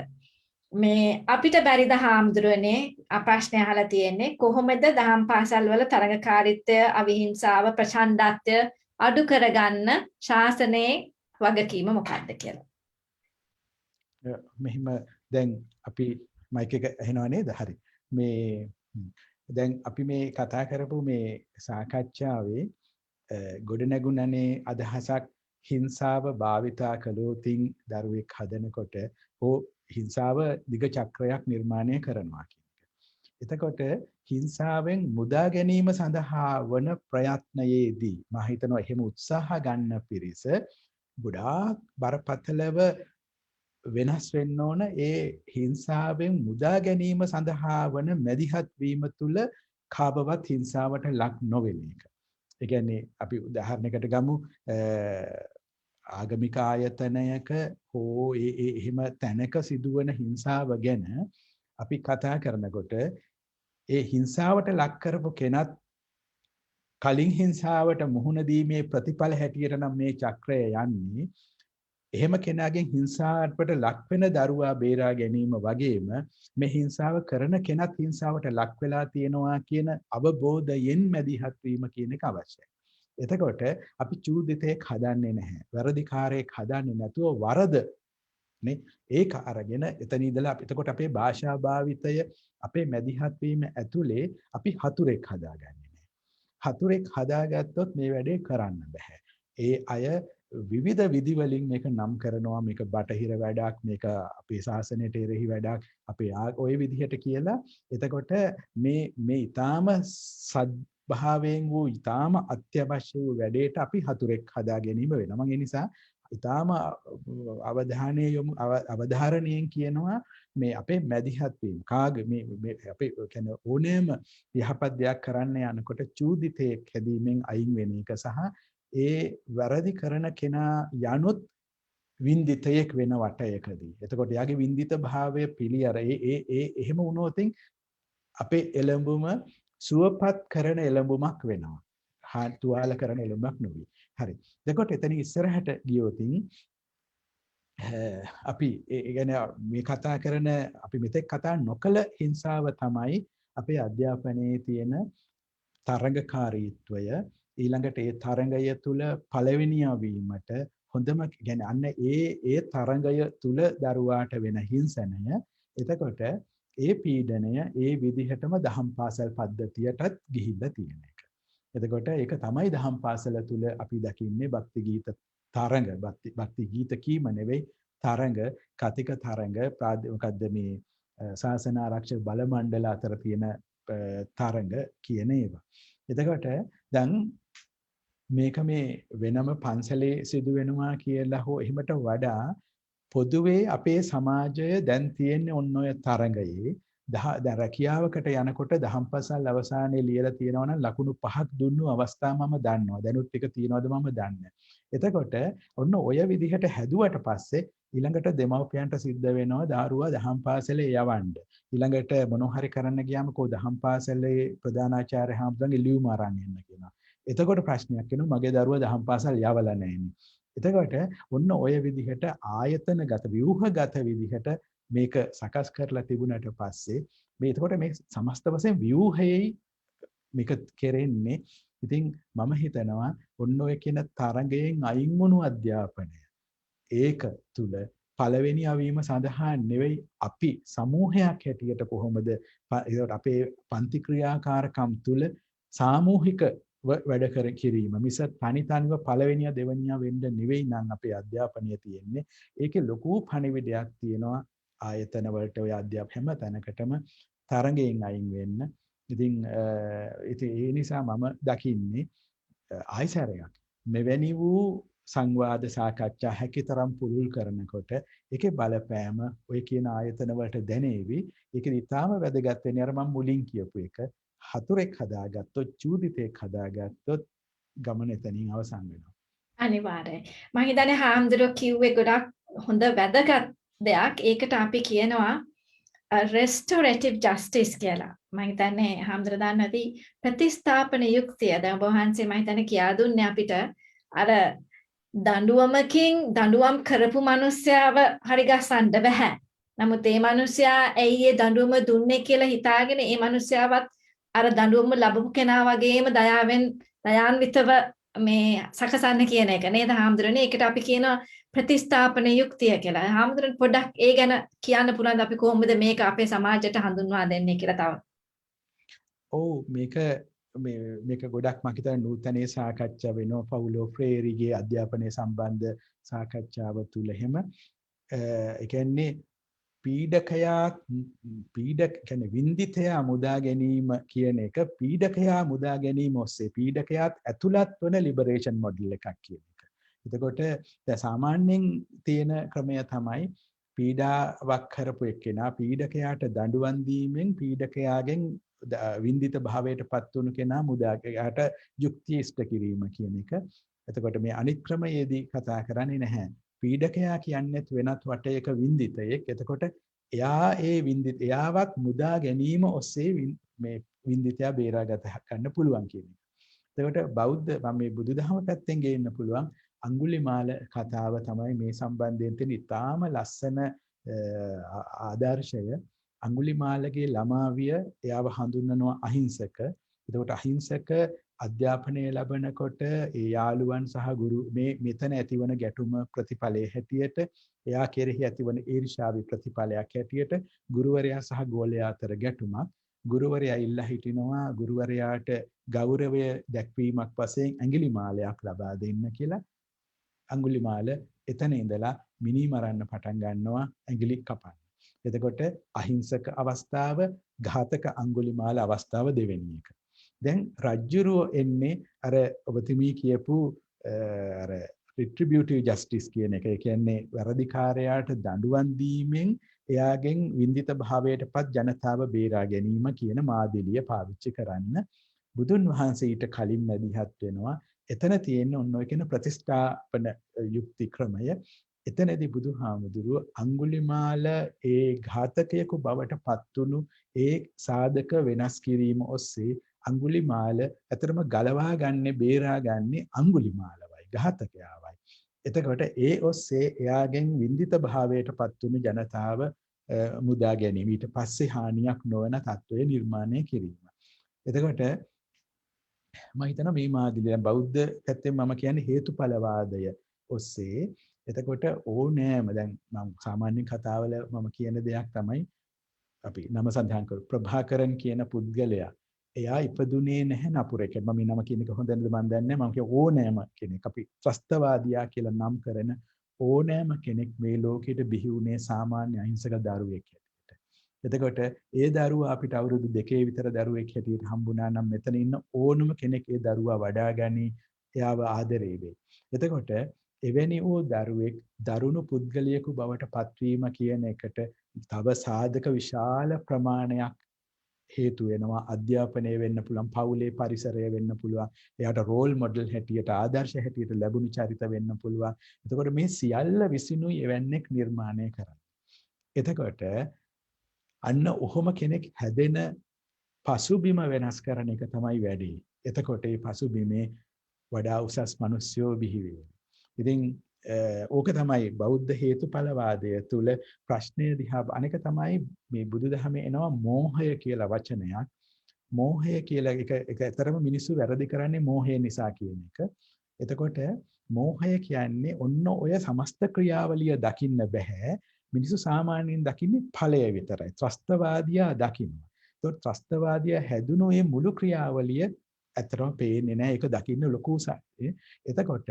මේ අපිට බැරිද හාමුදුරනේ ප්‍රශ්නය අහලා තියෙන්නේ කොහොමද දහම් පාසල් වල තරඟකාරීත්වය අවිහිංසාව ප්‍රචණ්ඩත්වය අඩු කරගන්න ශාසනයේ වගකීම මොකක්ද කියලා. මෙහිම දැන් අපි මයික් එක ඇහෙනව නේද? හරි. මේ දැන් අපි මේ කතා කරපු මේ සාකච්ඡාවේ ගොඩනැගුණනේ අදහසක් හිංසාව භාවිතා කළොතින් දරුවෙක් හදනකොට හෝ හිංසාව දිග චක්‍රයක් නිර්මාණය කරනවා කියන එක. එතකොට හිංසාවෙන් මුදා ගැනීම සඳහා වන ප්‍රයත්නයේදී මම හිතනවා එහෙම උත්සාහ ගන්න පිරිස ගොඩාක් බරපතලව වෙනස් වෙන්න ඕන ඒ හිංසාවෙන් මුදා ගැනීම සඳහා වන මැදිහත් වීම තුළ කාබවත් හිංසාවට ලක් නොවෙන එක. ඒ කියන්නේ අපි උදාහරණයකට ගමු ආගමික ආයතනයක හෝ එහෙම තැනක සිදුවන හිංසාව ගැන අපි කතා කරනකොට ඒ හිංසාවට ලක් කරපු කෙනත් කලින් හිංසාවට මුහුණ දීමේ ප්‍රතිඵල හැටියට නම් මේ චක්‍රය යන්නේ. එහෙම කෙනාගෙන් හිංසාවට ලක් වෙන දරුවා බේරා ගැනීම වගේම මේ හිංසාව කරන කෙනත් හිංසාවට ලක් වෙලා තියෙනවා කියන අවබෝධයෙන් මැදිහත් වීම කියන එක අවශ්‍යයි. එතකොට අපි චූදිතෙක් හදන්නේ නැහැ. වැරදිකාරයෙක් හදන්නේ නැතුව වරද නේ ඒක අරගෙන එතන ඉඳලා එතකොට අපේ භාෂා භාවිතය අපේ මැදිහත් වීම ඇතුලේ අපි හතුරෙක් හදාගන්නේ නැහැ. හතුරෙක් හදාගත්තොත් මේ වැඩේ කරන්න බෑ. ඒ අය විවිධ විදි වලින් මේක නම් කරනවා මේක බටහිර වැඩක් මේක අපේ ශාසනයට එරෙහි වැඩක් අපේ ওই විදිහට කියලා එතකොට මේ ඊටාම සද්භාවයෙන් වූ ඊටාම අත්‍යවශ්‍ය වූ වැඩේට අපි හතුරෙක් හදා ගැනීම වෙනවා. මම ඒ නිසා ඊටාම අවධාරණයෙන් කියනවා මේ අපේ මැදිහත් වීම කාගේ මේ අපේ කියන්නේ ඕනෑම යහපත් දෙයක් කරන්න යනකොට චූදිතයක් හැදීමෙන් අයින් වෙන එක සහ ඒ වැරදි කරන කෙනා යනොත් වින්දිතයෙක් වෙන වටයකදී. එතකොට යාගේ වින්දිත භාවය පිළිඅර එහෙම වුණොත් අපේ එළඹුම සුවපත් කරන එළඹුමක් වෙනවා. තුවාල කරන එළඹුමක් නෙවෙයි. හරි. එතකොට එතන ඉස්සරහට ගියොත් අපි මේ කතා කරන අපි මෙතෙක් කතා නොකළ හිංසාව තමයි අපේ අධ්‍යාපනයේ තියෙන තරඟකාරීත්වය. ඊළඟට ඒ තරඟය තුල පළවෙනියා වීමට හොඳම කියන්නේ අන්න ඒ තරඟය තුල දරුවාට වෙන හිංසනය. එතකොට ඒ පීඩනය ඒ විදිහටම දහම් පාසල් පද්ධතියටත් ගිහිල්ලා තියෙන එක. එතකොට ඒක තමයි දහම් පාසල තුල අපි දකින්නේ භක්ති ගීත තරඟ භක්ති ගීත කීම නෙවෙයි තරඟ කතික තරඟ මොකද්ද මේ ශාසන ආරක්ෂක බල මණ්ඩල අතර තියෙන තරඟ කියන ඒවා. එතකොට දැන් මේක මේ වෙනම පන්සලේ සිදු වෙනවා කියලා හෝ එහෙමට වඩා පොදුවේ අපේ සමාජය දැන් තියෙන්නේ ඔන්න ඔය තරඟයේ දැන් රැකියාවකට යනකොට දහම්පසල් අවසානයේ ලියලා තියෙනවා නම් ලකුණු 5ක් දුන්නු අවස්ථා මම දන්නවා. දැනුත් එක තියනවද මම දන්නේ. එතකොට ඔන්න ඔය විදිහට හැදුවට පස්සේ ඊළඟට දෙමව්පියන්ට සිද්ධ වෙනවා දරුවා දහම් පාසලේ යවන්න. ඊළඟට මොනවා හරි කරන්න ගියාම කො දහම් පාසලේ ප්‍රධානාචාර්ය හාමුදුරන්ගේ ලියුම අරන් එන්න කියනවා. එතකොට ප්‍රශ්නයක් එනවා මගේ දරුවා දහම් පාසල් යවලා නැහැ. එතකොට ඔන්න ඔය විදිහට ආයතනගත ව්‍යුහගත විදිහට මේක සකස් කරලා තිබුණාට පස්සේ මේ එතකොට මේ සමස්ත වශයෙන් ව්‍යුහයයි මේක කෙරෙන්නේ. ඉතින් මම හිතනවා ඔන්න ඔය කියන තරඟයෙන් අයින් වුණු අධ්‍යාපනය ඒක තුල පළවෙනි අවීම සඳහා නෙවෙයි අපි සමූහයක් හැටියට කොහොමද අපේ පන්ති ක්‍රියාකාරකම් තුල සාමූහික වැඩ කර කිරීම මිස තනිව පළවෙනිය දෙවෙනිය වෙන්න නෙවෙයි නම් අපේ අධ්‍යාපනය තියෙන්නේ. ඒකේ ලොකු පණිවිඩයක් තියෙනවා ආයතන වලට ඔය අධ්‍යාපන හැම තැනකටම තරඟයෙන් අයින් වෙන්න ඉතින් ඒ නිසා මම දකින්නේ ආයිසරයක් මෙවැනි වූ සංවාද සාකච්ඡා හැකිතරම් පුළුල් කරනකොට ඒකේ බලපෑම ඔය කියන ආයතන වලට දැනේවි. ඒක ඉතාම වැදගත් වෙන්නේ අර මම මුලින් කියපු එක. හතුරෙක් හදාගත්තොත් චූදිතෙක් හදාගත්තොත් ගමන එතනින් අවසන් වෙනවා. අනිවාර්යයි. මම හිතන්නේ හාමුදුරුවෝ කිව්වේ ගොඩක් හොඳ වැදගත් දෙයක්. ඒකට අපි කියනවා restorative justice කියලා. මම හිතන්නේ හාමුදුරුවෝ දන්නේ නැති ප්‍රතිස්ථාපන යුක්තිය. දැන් ඔබ වහන්සේ මම හිතන්නේ කියා දුන්නේ අපිට අර දඬුවම් කරපු මිනිස්යාව හරි ගස්සන්න බෑ. නමුත් ඒ මිනිස්යා ඇයි ඒ දඬුවම දුන්නේ කියලා හිතාගෙන ඒ මිනිස්යාවත් අර දඬුවම ලැබපු කෙනා වගේම දයාන්විතව මේ සකසන්න කියන එක නේද හාමුදුරනේ? ඒකට අපි කියනවා ප්‍රතිස්ථාපන යුක්තිය කියලා. හාමුදුරනේ පොඩ්ඩක් ඒ ගැන කියන්න පුළුවන්ද අපි කොහොමද මේක අපේ සමාජයට හඳුන්වා දෙන්නේ කියලා තව? ඔව් මේක ගොඩක් මම හිතන්නේ නූතනයේ සාකච්ඡා වෙනවා පවුලෝ ෆ්‍රේරිගේ අධ්‍යාපනයේ සම්බන්ධ සාකච්ඡාව තුල එහෙම ඒ කියන්නේ කියන්නේ වින්දිතයා මුදා ගැනීම කියන එක පීඩකයා මුදා ගැනීම ඔස්සේ පීඩකයාත් ඇතුළත් වන ලිබරේෂන් මොඩල් එකක් කියන එක. එතකොට දැන් සාමාන්‍යයෙන් තියෙන ක්‍රමය තමයි පීඩාවක් කරපු එක්කෙනා පීඩකයාට දඬුවම් දීමෙන් පීඩකයාගෙන් වින්දිත භාවයට පත් වුණු කෙනා මුදාගයාට යුක්තිය ඉෂ්ට කිරීම කියන එක. එතකොට මේ අනිත් ක්‍රමයේදී කතා කරන්නේ නැහැ. පීඩකයා කියන්නේත් වෙනත් වටයක වින්දිතයෙක්. එතකොට එයාවත් මුදා ගැනීම ඔස්සේ මේ වින්දිතයා බේරාගත ගන්න පුළුවන් කියන එක. එතකොට මේ බුදුදහම පැත්තෙන් ගේන්න පුළුවන් අඟුලිමාල කතාව තමයි මේ සම්බන්ධයෙන් තියෙන ඉතාම ලස්සන ආදර්ශය. අඟුලිමාලගේ ළමාවිය එයාව හඳුන්වනවා අහිංසක. එතකොට අහිංසක අධ්‍යාපනය ලැබනකොට ඒ යාළුවන් සහ ගුරු මෙතන ඇතිවන ගැටුම ප්‍රතිඵලයේ හැටියට එයා කෙරෙහි ඇතිවන ඊර්ෂ්‍යාවේ ප්‍රතිඵලයක් හැටියට ගුරුවරයා සහ ගෝලයා අතර ගැටුමක්. ගුරුවරයා ඉල්ලා හිටිනවා ගුරුවරයාට ගෞරවය දැක්වීමක් වශයෙන් ඇඟිලිමාලයක් ලබා දෙන්න කියලා. අඟුලිමාල එතන ඉඳලා මිනි මරන්න පටන් ගන්නවා ඇඟිලි කපන්න. එතකොට අහිංසක අවස්ථාව ඝාතක අඟුලිමාල අවස්ථාව දෙවෙනි එක. දැන් රජ්ජුරුව එන්නේ අර ඔබතුමී කියපු අර retributive justice කියන එක. ඒ කියන්නේ වැරදිකාරයාට දඬුවම් දීමෙන් එයාගෙන් වින්දිත භාවයටපත් ජනතාව බේරා ගැනීම කියන මාදිලිය පාවිච්චි කරන්න බුදුන් වහන්සේ ඊට කලින් මැදිහත් වෙනවා. එතන තියෙන ඔන්න ඔය කියන ප්‍රතිස්ථාපන යුක්ති ක්‍රමය. එතනදී බුදුහාමුදුරුව අඟුලිමාල ඒ ඝාතකයෙකු බවට පත්වුණු ඒ සාධක වෙනස් කිරීම ඔස්සේ අඟුලිමාල ඇතරම ගලවා ගන්නේ බේරා ගන්නේ අඟුලිමාලවයි ඝාතකයාවයි. එතකොට ඒ ඔස්සේ එයාගෙන් වින්දිත භාවයට පත්වුණු ජනතාව මුදා ගැනීම ඊට පස්සේ හානියක් නොවන තත්ත්වය නිර්මාණය කිරීම. එතකොට මම හිතනවා මේ මාදිලිය බෞද්ධ පැත්තෙන් මම කියන්නේ හේතුඵලවාදය ඔස්සේ. එතකොට ඕනෑම දැන් මම සාමාන්‍යයෙන් කතාවල මම කියන දෙයක් තමයි අපි නම සඳහන් කරු ප්‍රභාකරන් කියන පුද්ගලයා එයා ඉපදුනේ නැහැ නපුරෙක්. මම නම කියන එක හොඳද මන් දන්නේ නැහැ. මම කිය ඕනෑම කෙනෙක් අපි ත්‍රස්තවාදියා කියලා නම් කරන ඕනෑම කෙනෙක් මේ ලෝකෙට බිහි වුණේ සාමාන්‍ය අහිංසක දරුවෙක් හැටියට. එතකොට ඒ දරුවා අපිට අවුරුදු 2 විතර දරුවෙක් හැටියට හම්බුණා නම් මෙතන ඉන්න ඕනම කෙනෙක් ඒ දරුවා වඩා ගනි එයාව ආදරේ වෙයි. එතකොට එවැනි වූ දරුවෙක් දරුණු පුද්ගලයෙකු බවට පත්වීම කියන එකට තව සාධක විශාල ප්‍රමාණයක් හේතු වෙනවා. අධ්‍යාපනය වෙන්න පුළුවන්, පවුලේ පරිසරය වෙන්න පුළුවන්, එයාට රෝල් මොඩල් හැටියට ආදර්ශ හැටියට ලැබුණු චරිත වෙන්න පුළුවන්. එතකොට මේ සියල්ල විසිනුයි එවැන්නෙක් නිර්මාණය කරන්නේ. එතකොට අන්න ඔහොම කෙනෙක් හැදෙන පසුබිම වෙනස් කරන එක තමයි වැඩේ. එතකොට මේ පසුබිමේ වඩා උසස් මිනිස්සුયો බිහි වෙනවා. ඉතින් ඕක තමයි බෞද්ධ හේතුඵලවාදය තුල ප්‍රශ්නය දිහා අනෙක තමයි මේ බුදුදහමේ එනවා මෝහය කියලා වචනයක්. මෝහය කියලා එක ඇතරම මිනිස්සු වැරදි කරන්නේ මෝහය නිසා කියන එක. එතකොට මෝහය කියන්නේ ඔන්න ඔය සමස්ත ක්‍රියාවලිය දකින්න බෑ. මිනිස්සු සාමාන්‍යයෙන් දකින්නේ ඵලය විතරයි. ත්‍රස්තවාදියා දකින්නවා. ඒත් ත්‍රස්තවාදියා හැදුණු මේ මුළු ක්‍රියාවලිය ඇත්තටම පේන්නේ නැහැ. ඒක දකින්න ලොකු සත්‍යය. එතකොට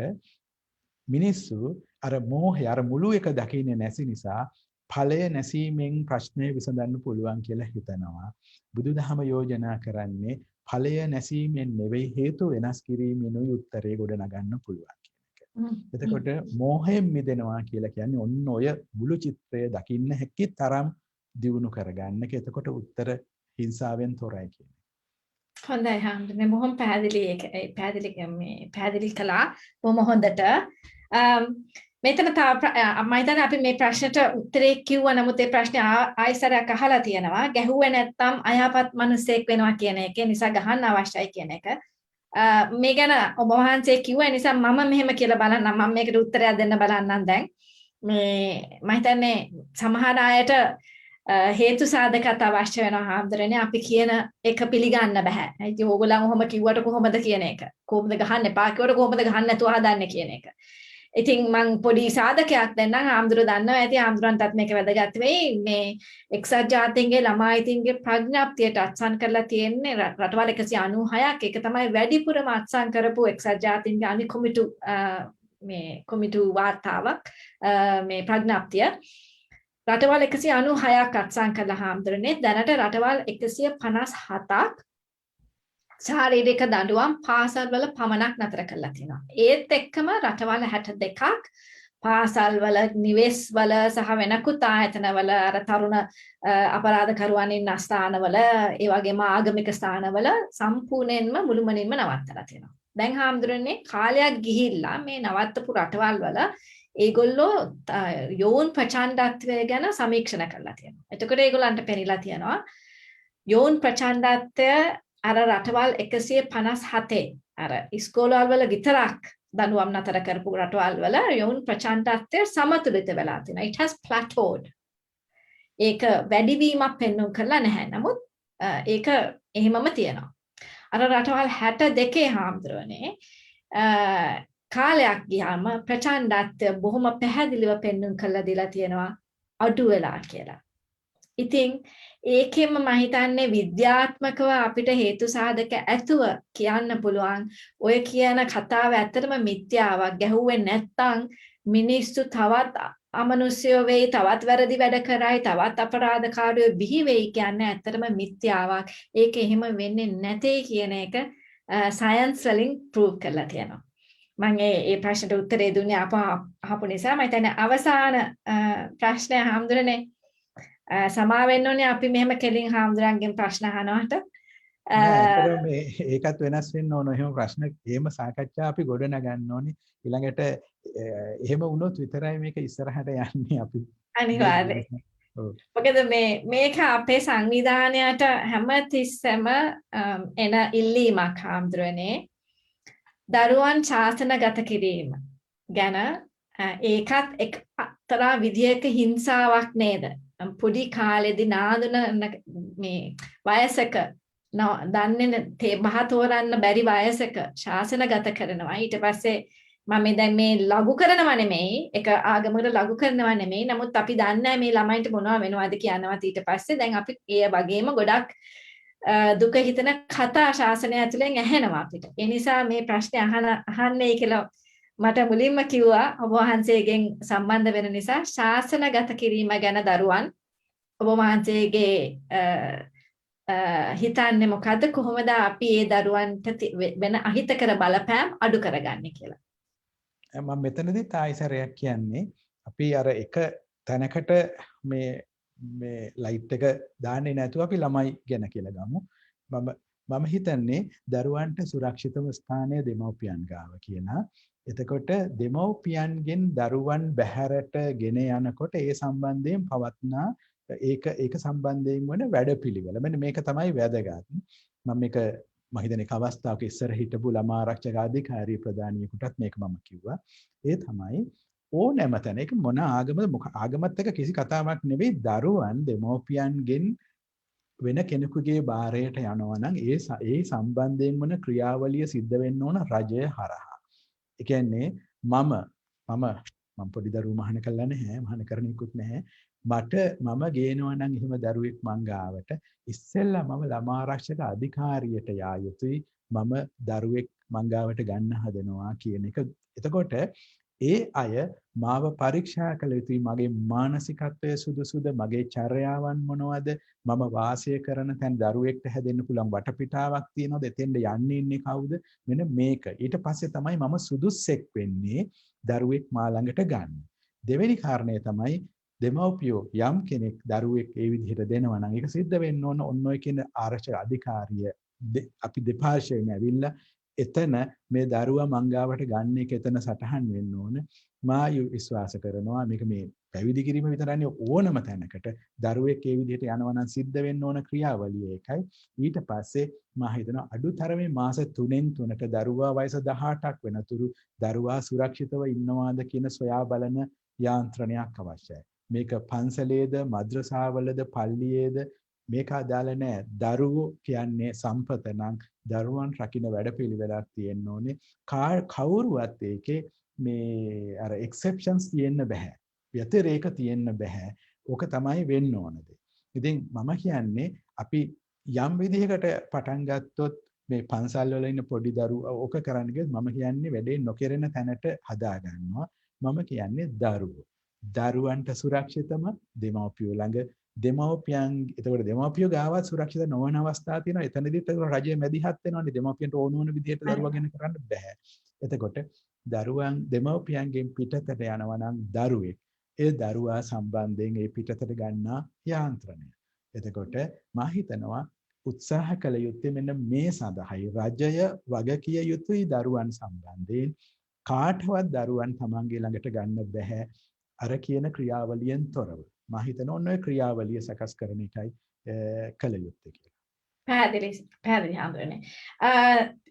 මිනිස්සු අර මෝහය අර මුළු එක දකින්නේ නැති නිසා ඵලය නැසීමෙන් ප්‍රශ්නය විසඳන්න පුළුවන් කියලා හිතනවා. බුදුදහම යෝජනා කරන්නේ ඵලය නැසීමෙන් නෙවෙයි හේතු වෙනස් කිරීමෙනුයි උත්තරේ ගොඩනගන්න පුළුවන් කියන එක. එතකොට මෝහයෙන් මිදෙනවා කියලා කියන්නේ ඔන්න ඔය මුළු චිත්‍රය දකින්න හැකි තරම් දියුණු කරගන්න එක. එතකොට උත්තර හිංසාවෙන් තොරයි කියන්නේ. හොඳයි හාමුදුරනේ බොහොම පැහැදිලි කළා බොහොම හොඳට. මෙතන තව මම හිතන්නේ අපි මේ ප්‍රශ්නට උත්තරේ කිව්වා නමුත් ඒ ප්‍රශ්නේ ආයෙසරයක් අහලා තියෙනවා. ගැහුවේ නැත්තම් අයහපත් මිනිසෙක් වෙනවා කියන එක නිසා ගහන්න අවශ්‍යයි කියන එක. මේ ගැන ඔබ වහන්සේ කිව්වා නිසා මම මෙහෙම කියලා බලන්නම්. මම මේකට උත්තරයක් දෙන්න බලන්නම් දැන්. මේ මම හිතන්නේ සමහර අයට හේතු සාධකත් අවශ්‍ය වෙනවා හාමුදුරනේ අපි කියන එක පිළිගන්න බෑ. ඉතින් ඕගොල්ලන් ඔහොම කිව්වට කොහොමද කියන එක. කොහොමද ගහන්න එපා කිව්වට කොහොමද ගහන්න නැතුව හදන්නේ කියන එක. ඉතින් මං පොඩි සාධකයක් දෙන්නම් හාමුදුර දන්නවා ඇති හාමුදුරන්ටත් මේක වැදගත් වෙයි. මේ එක්සත් ජාතීන්ගේ ළමා අයිතීන්ගේ ප්‍රඥාප්තියට අත්සන් කරලා තියෙන්නේ රටවල් 196ක්. ඒක තමයි වැඩිපුරම අත්සන් කරපු එක්සත් ජාතීන්ගේ අනිකොමිටු මේ කොමිටු වාර්තාවක් මේ ප්‍රඥාප්තිය. රටවල් 196ක් අත්සන් කළා හාමුදුරනේ. දැනට රටවල් 157ක් ශාරීරික දඬුවම් පාසල් වල පමණක් නතර කරලා තියෙනවා. ඒත් එක්කම රටවල් 62ක් පාසල් වල නිවෙස් වල සහ වෙනකුත් ආයතනවල අර තරුණ අපරාධකරුවන් ඉන්න ස්ථානවල ඒ වගේම ආගමික ස්ථානවල සම්පූර්ණයෙන්ම මුළුමනින්ම නවත්තලා තියෙනවා. දැන් හාමුදුරනේ කාලයක් ගිහිල්ලා මේ නවත්තපු රටවල් වල ඒගොල්ලෝ යෝන් ප්‍රචණ්ඩත්වය ගැන සමීක්ෂණ කරලා තියෙනවා. එතකොට ඒගොල්ලන්ට පෙනිලා තියෙනවා යෝන් ප්‍රචණ්ඩත්වය අර රටවල් 157 අර ඉස්කෝලවල වල විතරක් දඬුවම් නතර කරපු රටවල් වල යෝන් ප්‍රචණ්ඩත්වය සමතුලිත වෙලා තියෙනවා. It has plateaued. ඒක වැඩිවීමක් පෙන්වන්න කරලා නැහැ. නමුත් ඒක එහෙමම තියෙනවා. අර රටවල් 62 හාමුදුරනේ කාලයක් ගියාම ප්‍රචණ්ඩත්වය බොහොම පැහැදිලිව පෙන්වන්න කරලා දීලා තියෙනවා අඩු වෙලා කියලා. ඉතින් ඒකෙම මම හිතන්නේ විද්‍යාත්මකව අපිට හේතු සාධක ඇතුව කියන්න පුළුවන් ඔය කියන කතාව ඇත්තටම මිත්‍යාවක්. ගැහුවේ නැත්තම් මිනිස්සු තවත් අමනුෂ්‍යෝ වෙයි, තවත් වැරදි වැඩ කරයි, තවත් අපරාධකාරයෝ බිහි වෙයි කියන්නේ ඇත්තටම මිත්‍යාවක්. ඒක එහෙම වෙන්නේ නැtei කියන එක සයන්ස් වලින් ප්‍රූව් කරලා තියෙනවා. මම ඒ ප්‍රශ්නට උත්තරේ දුන්නේ අහපු නිසා මම හිතන්නේ අවසාන ප්‍රශ්නය හාමුදුරනේ සමා වෙන්න ඕනේ අපි මෙහෙම කෙලින් හාමුදුරන්ගෙන් ප්‍රශ්න අහනවට. ඒකත් වෙනස් වෙන්න ඕන. එහෙම ප්‍රශ්න එහෙම සාකච්ඡා අපි ගොඩ නගන්න ඕනේ. ඊළඟට එහෙම වුණොත් විතරයි මේක ඉස්සරහට යන්නේ අපි. අනිවාර්යයෙන්. මොකද මේක අපේ සංවිධානයට හැමතිස්සෙම එන ඉල්ලීමක් හාමුදුරනේ. දරුවන් ශාසනගත කිරීම ගැන ඒකත් එක්තරා විදියක හිංසාවක් නේද? පොඩි කාලේදී නාඳුන මේ වයසක දන්නේ බහ තෝරන්න බැරි වයසක ශාසනගත කරනවා. ඊට පස්සේ මම දැන් මේ ලඝු කරනවා නෙමෙයි, එක ආගමකට ලඝු කරනවා නෙමෙයි. නමුත් අපි දන්නේ මේ ළමයින්ට මොනව වෙනවද කියනවා. ඊට පස්සේ දැන් අපි ඒ වගේම ගොඩක් දුක හිතන කතා ශාසනය ඇතුලෙන් ඇහෙනවා අපිට. ඒ නිසා මේ ප්‍රශ්නේ අහන්නේ කියලා මට මුලින්ම කිව්වා ඔබ වහන්සේගෙන් සම්බන්ධ වෙන නිසා ශාසනගත කිරීම ගැන දරුවන් ඔබ වහන්සේගේ හිතන්නේ මොකද්ද? කොහොමද අපි ඒ දරුවන්ට වෙන අහිතකර බලපෑම් අඩු කරගන්නේ කියලා. මම මෙතනදී තායිසරයක් කියන්නේ අපි අර එක තැනකට මේ ලයිට් එක දාන්නේ නැතුව අපි ළමයි ගැන කියලා ගමු. මම හිතන්නේ දරුවන්ට සුරක්ෂිතම ස්ථානය දෙමව්පියන් ගාව කියලා. එතකොට දෙමව්පියන්ගෙන් දරුවන් බැහැරට ගෙන යනකොට ඒ සම්බන්ධයෙන් පවත්නා ඒක සම්බන්ධයෙන් වන වැඩපිළිවෙල. මෙන්න මේක තමයි වැදගත්. මම මේක මම හිතන්නේ අවස්ථාවක ඉස්සර හිටපු ළමා ආරක්ෂක අධිකාරී ප්‍රධානියෙකුටත් මේක මම කිව්වා. ඒ තමයි ඕනෑම තැන ඒක මොන ආගමත් එක්ක කිසි කතාවක් නෙවෙයි. දරුවන් දෙමව්පියන්ගෙන් වෙන කෙනෙකුගේ බාරයට යනවා නම් ඒ සම්බන්ධයෙන් වන ක්‍රියාවලිය සිද්ධ වෙන්න ඕන රජය හරහා. ඒ කියන්නේ මම පොඩි දරුවෝ මහාන කළා නැහැ, මහාන කරණිකුත් නැහැ. මම ගේනවා නම් එහෙම දරුවෙක් මං ගාවට ඉස්සෙල්ලා මම ළමා ආරක්ෂක අධිකාරියට යා යුතුයි. මම දරුවෙක් මං ගාවට ගන්න හදනවා කියන එක. එතකොට ඒ අය මාව පරීක්ෂා කළ යුතුයි මගේ මානසිකත්වය සුදුසුද මගේ චර්යාවන් මොනවද මම වාසය කරන තැන් දරුවෙක්ට හැදෙන්න පුළුවන් වටපිටාවක් තියෙනවද එතෙන්ද යන්නේ ඉන්නේ කවුද මෙන්න මේක ඊට පස්සේ තමයි මම සුදුස්සෙක් වෙන්නේ දරුවෙක් මා ළඟට ගන්න දෙවෙනි කාරණය තමයි දෙමව්පියෝ යම් කෙනෙක් දරුවෙක් ඒ විදිහට දෙනවා නම් ඒක සිද්ධ වෙන්න ඕන ඔන්න ඔය කියන ආරක්ෂක අධිකාරිය අපි දෙපාර්ශ්වයෙන් ඇවිල්ලා එතන මේ දරුවා මංගාවට ගන්න එක එතන සටහන් වෙන්න ඕන මා විශ්වාස කරනවා මේක මේ පැවිදි කිරීම විතරන්නේ ඕනම තැනකට දරුවෙක් ඒ විදිහට යනවා නම් සිද්ධ වෙන්න ඕන ක්‍රියාවලිය එකයි ඊට පස්සේ මා හිතනවා අඩුතරමේ මාස 3න් 3ට දරුවා වයස 18ක් වෙනතුරු දරුවා සුරක්ෂිතව ඉන්නවාද කියන සොයා බලන යාන්ත්‍රණයක් අවශ්‍යයි මේක පන්සලේද මද්‍රසාවලද පල්ලියේද මේක අදාළ නැහැ දරුවෝ කියන්නේ සම්පත නම් දරුවන් රකින්න වැඩපිළිවෙලක් තියෙන්න ඕනේ කවුරුවත් ඒකේ මේ අර එක්සෙප්ෂන්ස් තියෙන්න බෑ व्यतिरेक තියෙන්න බෑ ඕක තමයි වෙන්න ඕනද ඉතින් මම කියන්නේ අපි යම් විදිහකට පටන් ගත්තොත් මේ පන්සල් වල ඉන්න පොඩි දරුවෝ ඕක කරන්න ගියොත් මම කියන්නේ වැඩේ නොකරන තැනට හදා ගන්නවා මම කියන්නේ දරුවන්ට සුරක්ෂිතම දෙමව්පියෝ ළඟ දෙමව්පියන් එතකොට දෙමව්පියෝ ගාවත් සුරක්ෂිත නොවන අවස්ථා තියෙනවා එතනදිත් රජයේ මැදිහත් වෙනවානේ දෙමව්පියන්ට ඕන ඕන විදිහට දරුවා ගැන කරන්න බෑ එතකොට දරුවන් දෙමව්පියන්ගෙන් පිටතට යනවා නම් දරුවෙක් ඒ දරුවා සම්බන්ධයෙන් ඒ පිටතට ගන්නා යාන්ත්‍රණය එතකොට මා හිතනවා උත්සාහ කළ යුත්තේ මෙන්න මේ සඳහායි රජය වගකිය යුතුයි දරුවන් සම්බන්ධයෙන් කාටවත් දරුවන් තමන්ගේ ළඟට ගන්න බෑ අර කියන ක්‍රියාවලියෙන් තොරව මා හිතන ඔන්න ඔය ක්‍රියාවලිය සකස් කරන එකයි කළ යුත්තේ කියලා. පැහැදිලි හඳුනන්නේ.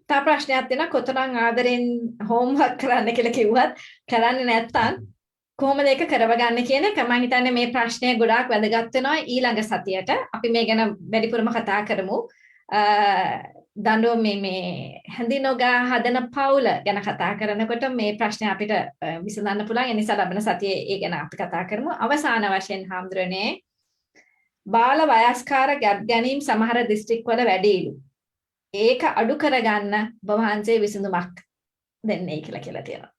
තා ප්‍රශ්නයක් තියෙනවා කොතරම් ආදරෙන් හෝම්වර්ක් කරන්න කියලා කිව්වත් කරන්නේ නැත්නම් කොහොමද ඒක කරව ගන්න කියන එක මම හිතන්නේ මේ ප්‍රශ්නය ගොඩාක් වැදගත් වෙනවා ඊළඟ සතියට අපි මේ ගැන වැඩිපුරම කතා කරමු. දඬුවම් මේ හැඳිනෝගා හදන පවුල ගැන කතා කරනකොට මේ ප්‍රශ්නේ අපිට විසඳන්න පුළුවන්. ඒ නිසා ලබන සතියේ ඒ ගැන අපි කතා කරමු. අවසාන වශයෙන් හාමුදුරනේ බාල වයස්කාර ගැබ් ගැනීම සමහර දිස්ත්‍රික් වල වැඩිලු. ඒක අඩු කරගන්න ඔබ වහන්සේ විසඳුමක් දෙන්නේ කියලා තියෙනවා.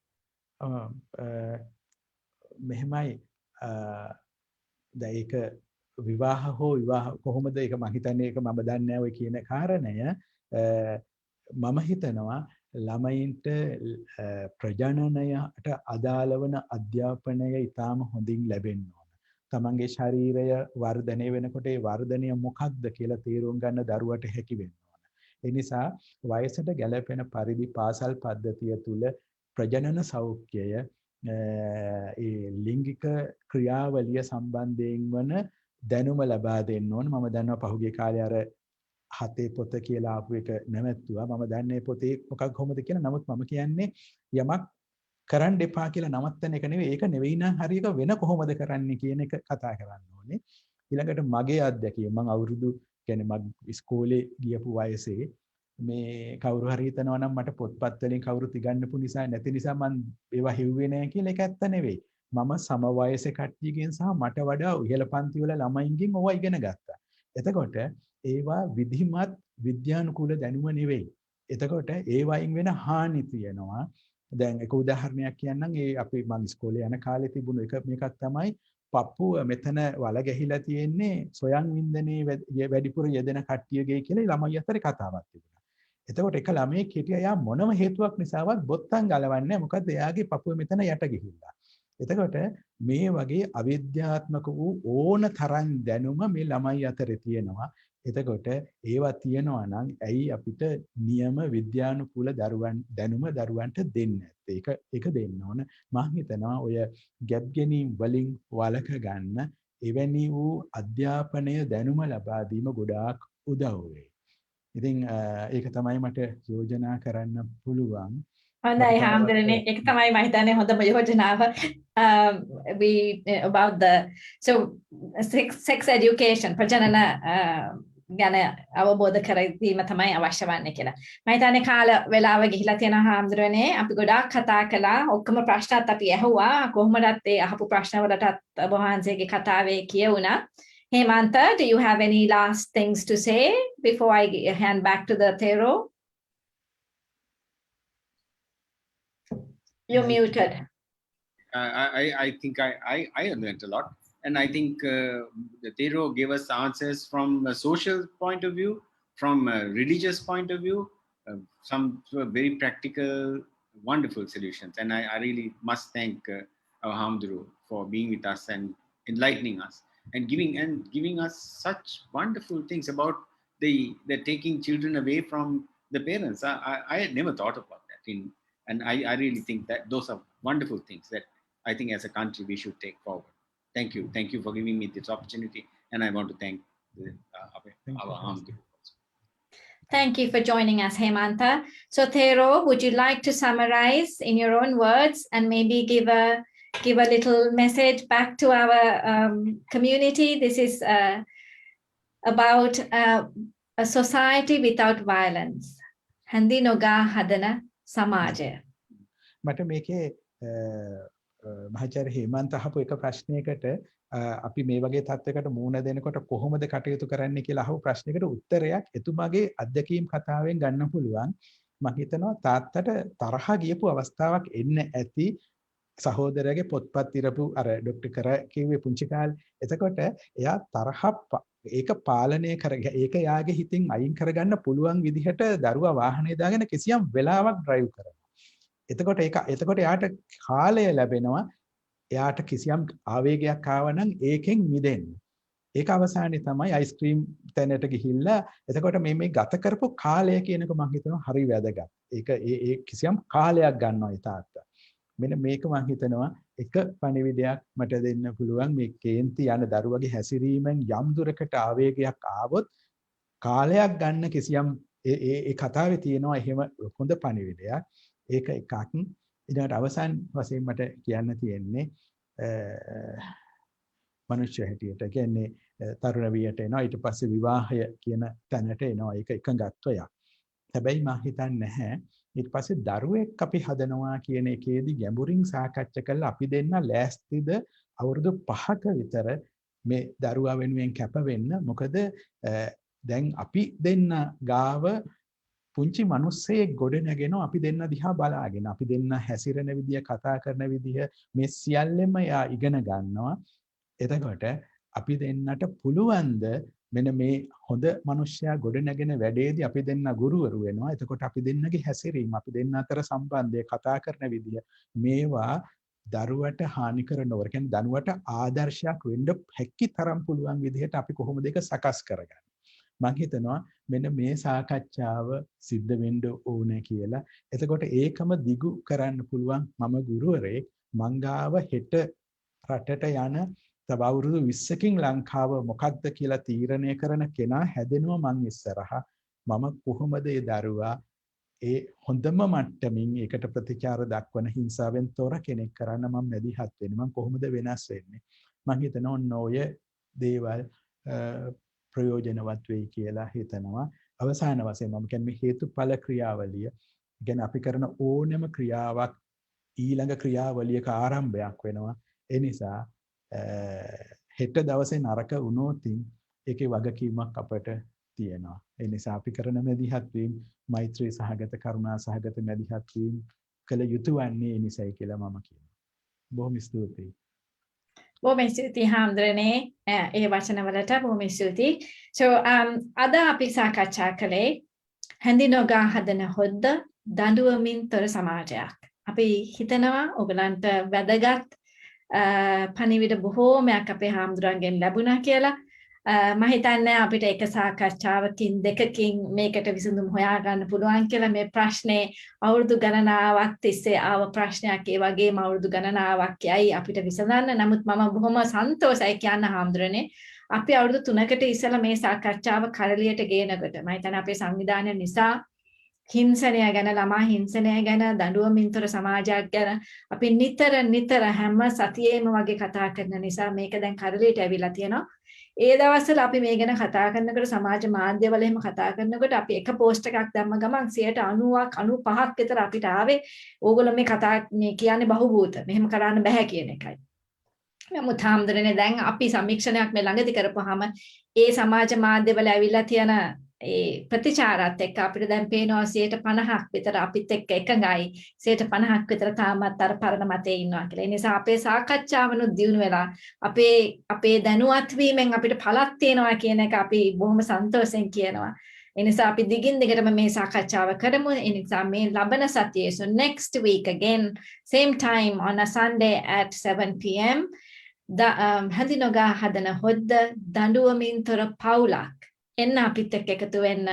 මෙහෙමයි දැන් ඒක විවාහ හෝ විවාහ කොහොමද ඒක මම හිතන්නේ ඒක මම දන්නේ නැහැ ඔය කියන කාරණය මම හිතනවා ළමයින්ට ප්‍රජනනයට අදාළ වන අධ්‍යාපනය ඉතාම හොඳින් ලැබෙන්න ඕන. තමන්ගේ ශරීරය වර්ධනය වෙනකොට ඒ වර්ධනය මොකක්ද කියලා තේරුම් ගන්න දරුවට හැකි වෙන්න ඕන. ඒ නිසා වයසට ගැලපෙන පරිදි පාසල් පද්ධතිය තුල ප්‍රජනන සෞඛ්‍යය ඒ ලිංගික ක්‍රියාවලිය සම්බන්ධයෙන් වන දැනුම ලබා දෙන්න ඕන. මම දන්නවා පහුගිය කාලේ අර හතේ පොත කියලා ආපු එක නැවැත්තුවා. මම දන්නේ පොතේ මොකක් කොහොමද කියලා. නමුත් මම කියන්නේ යමක් කරන්න එපා කියලා නවත්තන එක නෙවෙයි. ඒක නෙවෙයි නම් හරි එක වෙන කොහොමද කරන්නේ කියන එක කතා කරන්න ඕනේ. ඊළඟට මගේ අත්දැකීම මම අවුරුදු කියන්නේ මම ඉස්කෝලේ ගියපු වයසේ මේ කවුරු හරි හිතනවා නම් මට පොත්පත් වලින් කවුරුත් ඉගන්නපු නිසා නැති නිසා මම ඒවා හිව්වේ නැහැ කියලා ඒක ඇත්ත නෙවෙයි. මම සම වයසේ කට්ටියගෙන් සහ මට වඩා ඉහළ පන්ති වල ළමයින්ගෙන් ඕවා ඉගෙන ගත්තා. එතකොට ඒවා විධිමත් විද්‍යානුකූල දැනුම නෙවෙයි. එතකොට ඒ වයින් වෙන හානි තියෙනවා. දැන් එක උදාහරණයක් කියන්නම්. ඒ අපි මම ඉස්කෝලේ යන කාලේ තිබුණු මේකක් තමයි පප්පුව මෙතන වල ගැහිලා තියෙන්නේ සොයන් වින්දනේ වැඩිපුර යෙදෙන කට්ටියගේ කියලා ළමයි අතරේ කතාවක් තිබුණා. එතකොට එක ළමයෙක් හිටියා යා මොනම හේතුවක් නිසාවත් බොත්තම් ගලවන්නේ මොකද එයාගේ පපුව මෙතන යට ගිහිල්ලා. එතකොට මේ වගේ අවිද්‍යාත්මක වූ ඕන තරම් දැනුම මේ ළමයි අතරේ තියෙනවා. එතකොට ඒවා තියෙනවා නම් ඇයි අපිට නියම විද්‍යානුකූල දැනුම දරුවන්ට දෙන්නේ නැත්තේ? ඒක දෙන්න ඕන. මම හිතනවා ඔය ගැප් ගැනීම වලින් වළක ගන්න එවැනි වූ අධ්‍යාපනය දැනුම ලබා දීම ගොඩාක් උදව් වෙයි. ඉතින් ඒක තමයි මට යෝජනා කරන්න පුළුවන්. හොඳයි හාමුදුරනේ ඒක තමයි මම හිතන්නේ හොඳම යෝජනාව. We about the sex education ප්‍රජනන ගැන අවබෝධ කර දීම තමයි අවශ්‍ය වන්නේ කියලා. මම හිතන්නේ කාල වේලාව ගිහිලා තියෙනවා හාමුදුරනේ. අපි ගොඩාක් කතා කළා. ඔක්කොම ප්‍රශ්නත් අපි ඇහුවා. කොහොමදත් ඒ අහපු ප්‍රශ්න වලටත් ඔබ වහන්සේගේ කතාවේ කියුණා. Hemanta, do you have any last things to say before I hand back to the Thero? You're muted. I think I learned a lot. And I think the Thero gave us answers from a social point of view, from a religious point of view, some very practical, wonderful solutions. And I really must thank our Hamdru for being with us and enlightening us and giving us such wonderful things about the taking children away from the parents. I had never thought about that. And I really think that those are wonderful things that I think as a country we should take forward. Thank you for giving me this opportunity, and I want to thank our Hamdru. Thank you for joining us, Hemanta. So Thero, would you like to summarize in your own words and maybe give a little message back to our community? This is about a society without violence. Handi noga hadana samajaya. මට මේකේ මහාචාර්ය හේමන්ත අහපු එක ප්‍රශ්නයකට අපි මේ වගේ තත්යකට මුහුණ දෙනකොට කොහොමද කටයුතු කරන්න කියලා අහපු ප්‍රශ්නයකට උත්තරයක් එතුමාගේ අත්දැකීම් කතාවෙන් ගන්න පුළුවන්. මම හිතනවා තාත්තට තරහ ගියපු අවස්ථාවක් එන්න ඇති සහෝදරයාගේ පොත්පත් ඉරපු අර ડોක්ටර් කර කිව්වේ පුංචි කාලේ. එතකොට එයා තරහ ඒක පාලනය කරගෙන ඒක යාගේ හිතින් අයින් කරගන්න පුළුවන් විදිහට දරුවා වාහනේ දාගෙන කිසියම් වෙලාවක් ඩ්‍රයිව් කරනවා. එතකොට එයාට කාලය ලැබෙනවා එයාට කිසියම් ආවේගයක් ආව නම් ඒකෙන් මිදෙන්න. ඒක අවසානයේ තමයි අයිස්ක්‍රීම් තැනට ගිහිල්ලා එතකොට මේ ගත කරපු කාලය කියනක මම හිතනවා හරි වැදගත්. ඒක ඒ කිසියම් කාලයක් ගන්නවා ඒ තාත්තා. මෙන්න මේක මම හිතනවා එක පණිවිඩයක් මට දෙන්න පුළුවන් මේ කේන්ති යන දරුවගේ හැසිරීමෙන් යම් දුරකට ආවේගයක් ආවොත් කාලයක් ගන්න කිසියම් ඒ කතාවේ තියෙනවා එහෙම හොඳ පණිවිඩයක්. ඒක එකක්. ඊට අවසන් වශයෙන් මට කියන්න තියෙන්නේ මනුෂ්‍ය හැටියට කියන්නේ තරුණ වියට එනවා ඊට පස්සේ විවාහය කියන තැනට එනවා ඒක එකඟත්වයක්. හැබැයි මම හිතන්නේ නැහැ ඊට පස්සේ දරුවෙක් අපි හදනවා කියන එකේදී ගැඹුරින් සාකච්ඡා කරලා අපි දෙන්න ලෑස්තිද අවුරුදු 5ක විතර මේ දරුවා වෙනුවෙන් කැප වෙන්න. මොකද දැන් අපි දෙන්න ගාව පුංචි මිනිස්සෙක් ගොඩ නැගෙනවා අපි දෙන්න දිහා බලාගෙන අපි දෙන්න හැසිරෙන විදිය කතා කරන විදිය මේ සියල්ලම යා ඉගෙන ගන්නවා. එතකොට අපි දෙන්නට පුළුවන්ද මෙන්න මේ හොඳ මිනිස්සයා ගොඩ නැගෙන වැඩේදී අපි දෙන්න ගුරුවරු වෙනවා. එතකොට අපි දෙන්නගේ හැසිරීම අපි දෙන්න අතර සම්බන්ධය කතා කරන විදිය මේවා දරුවට හානි කරනවර කියන්නේ දනුවට ආදර්ශයක් වෙන්න හැකි තරම් පුළුවන් විදිහට අපි කොහොමද ඒක සකස් කරගන්නේ. මම හිතනවා මෙන්න මේ සාකච්ඡාව සිද්ධ වෙන්න ඕනේ කියලා. එතකොට ඒකම දිගු කරන්න පුළුවන් මම ගුරුවරයෙක් මංගාව හෙට රටට යන තව අවුරුදු 20කින් ලංකාව මොකක්ද කියලා තීරණය කරන කෙනා හැදෙනවා මං ඉස්සරහා. මම කොහොමද ඒ දරුවා ඒ හොඳම මට්ටමින් ඒකට ප්‍රතිචාර දක්වන හිංසාවෙන් තොර කෙනෙක් කරන්න මම මැදිහත් වෙන්නේ. මම කොහොමද වෙනස් වෙන්නේ? මම හිතනවා ඔන්න ඔය දේවල් ප්‍රයෝජනවත් වෙයි කියලා හිතනවා. අවසාන වශයෙන් මම කියන්නේ හේතුඵල ක්‍රියාවලිය. කියන්නේ අපි කරන ඕනෑම ක්‍රියාවක් ඊළඟ ක්‍රියාවලියක ආරම්භයක් වෙනවා. ඒ නිසා හෙට දවසේ නරක වුණොත් ඒකේ වගකීමක් අපට තියෙනවා. ඒ නිසා අපි කරන මැදිහත් වීම මෛත්‍රී සහගත කරුණා සහගත මැදිහත් වීම කළ යුතු වන්නේ ඒ නිසයි කියලා මම කියනවා. බොහොම ස්තුතියි. බොහොම ස්තුතියි හාමුදුරනේ ඒ වචනවලට බොහොම ස්තුතියි. So අද අපි සාකච්ඡා කළේ හැඳි නොගා හදන හොද්ද දඬුවමින් තොර සමාජයක්. අපි හිතනවා ඔයගලන්ට වැදගත් පණිවිඩ බොහෝමයක් අපේ හාමුදුරන්ගෙන් ලැබුණා කියලා. මම හිතන්නේ අපිට එක සාකච්ඡාවකින් දෙකකින් මේකට විසඳුම් හොයාගන්න පුළුවන් කියලා. මේ ප්‍රශ්නේ අවුරුදු ගණනාවක් තිස්සේ ආව ප්‍රශ්නයක් ඒ වගේම අවුරුදු ගණනාවක් යයි අපිට විසඳන්න. නමුත් මම බොහොම සන්තෝෂයි කියන්න හාමුදුරනේ අපි අවුරුදු 3කට ඉස්සෙල්ලා මේ සාකච්ඡාව කරලියට ගේනකොට මම හිතන්නේ අපේ සංවිධානය නිසා හිංසනය ගැන ළමා හිංසනය ගැන දඬුවමින්තර සමාජයක් ගැන අපි නිතර හැම සතියේම වගේ කතා කරන නිසා මේක දැන් කරලියට ඇවිල්ලා තියෙනවා. ඒ දවස්වල අපි මේ ගැන කතා කරනකොට සමාජ මාධ්‍යවල එහෙම කතා කරනකොට අපි එක පෝස්ට් එකක් දැම්ම ගමන් 90ක් 95ක් විතර අපිට ආවේ ඕගොල්ලෝ මේ කතා මේ කියන්නේ බහුබූත මෙහෙම කරන්න බෑ කියන එකයි. නමුත් හාමුදුරනේ දැන් අපි සමීක්ෂණයක් මේ ළඟදී කරපුවාම ඒ සමාජ මාධ්‍යවල ඇවිල්ලා තියෙන ප්‍රතිචාරات එක්ක අපිට දැන් පේනවා 50ක් විතර අපිත් එක්ක එකඟයි 50ක් විතර තාමත් අර පරණ මතේ ඉන්නවා කියලා. ඒ නිසා අපේ සාකච්ඡාවනුත් දියුණු වෙලා අපේ දැනුවත් වීමෙන් අපිට පළක් තියෙනවා කියන එක අපි බොහොම සන්තෝෂෙන් කියනවා. ඒ නිසා අපි දිගින් දිගටම මේ සාකච්ඡාව කරමු. ඒ නිසා මේ ලබන සතියේ so next week again same time on a Sunday at 7 p.m. හඳිනොගා හදන හොද්ද දඬුවමින් තොර පවුලක් එන්න අපිත් එක්ක එකතු වෙන්න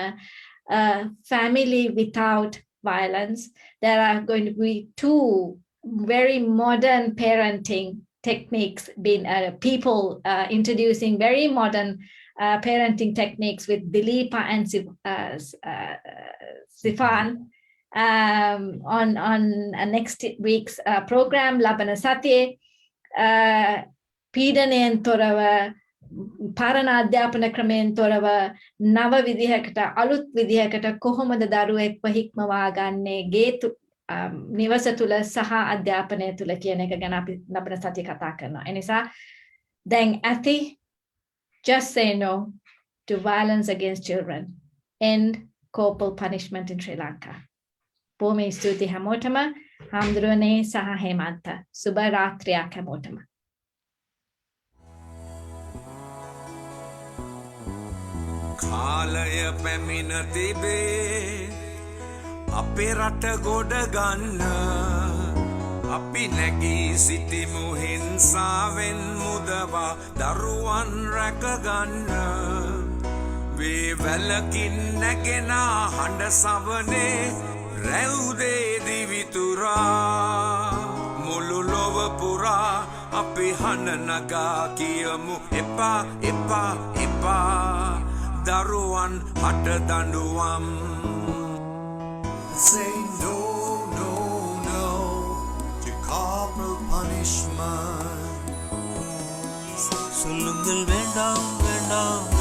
family without violence. There are going to be 2 very modern parenting techniques being people introducing very modern parenting techniques with Dilipa and Sifan on next week's program Labana Satye පීඩනයෙන් තොරව පරණ අධ්‍යාපන ක්‍රමයෙන් තොරව නව විදිහකට අලුත් විදිහකට කොහොමද දරුවෙක්ව හික්මවා ගන්නේ නිවස තුල සහ අධ්‍යාපනය තුල කියන එක ගැන අපි ලබන සතියේ කතා කරනවා. ඒ නිසා දැන් ඇති just say no to violence against children. End corporal punishment in Sri Lanka. බොහොම ස්තුතියි හැමෝටම. හාමුදුරුවනේ සහ හේමන්ත. සුබ රාත්‍රියක් හැමෝටම. කාලය පැමිණ තිබේ අපේ රට ගොඩ ගන්න අපි නැගී සිටිමු හිංසාවෙන් මුදවා දරුවන් රැකගන්න වේවැලකින් නැගෙන හඬ සවනේ රැවුදේ දිවිතුරා මුළු ලොව පුරා අපි හඬ නගා කියමු එපා එපා එපා daruan hata danduam Say no, no, no to corporal punishment. சொல்லுங்கள் வேண்டாம் வேண்டாம்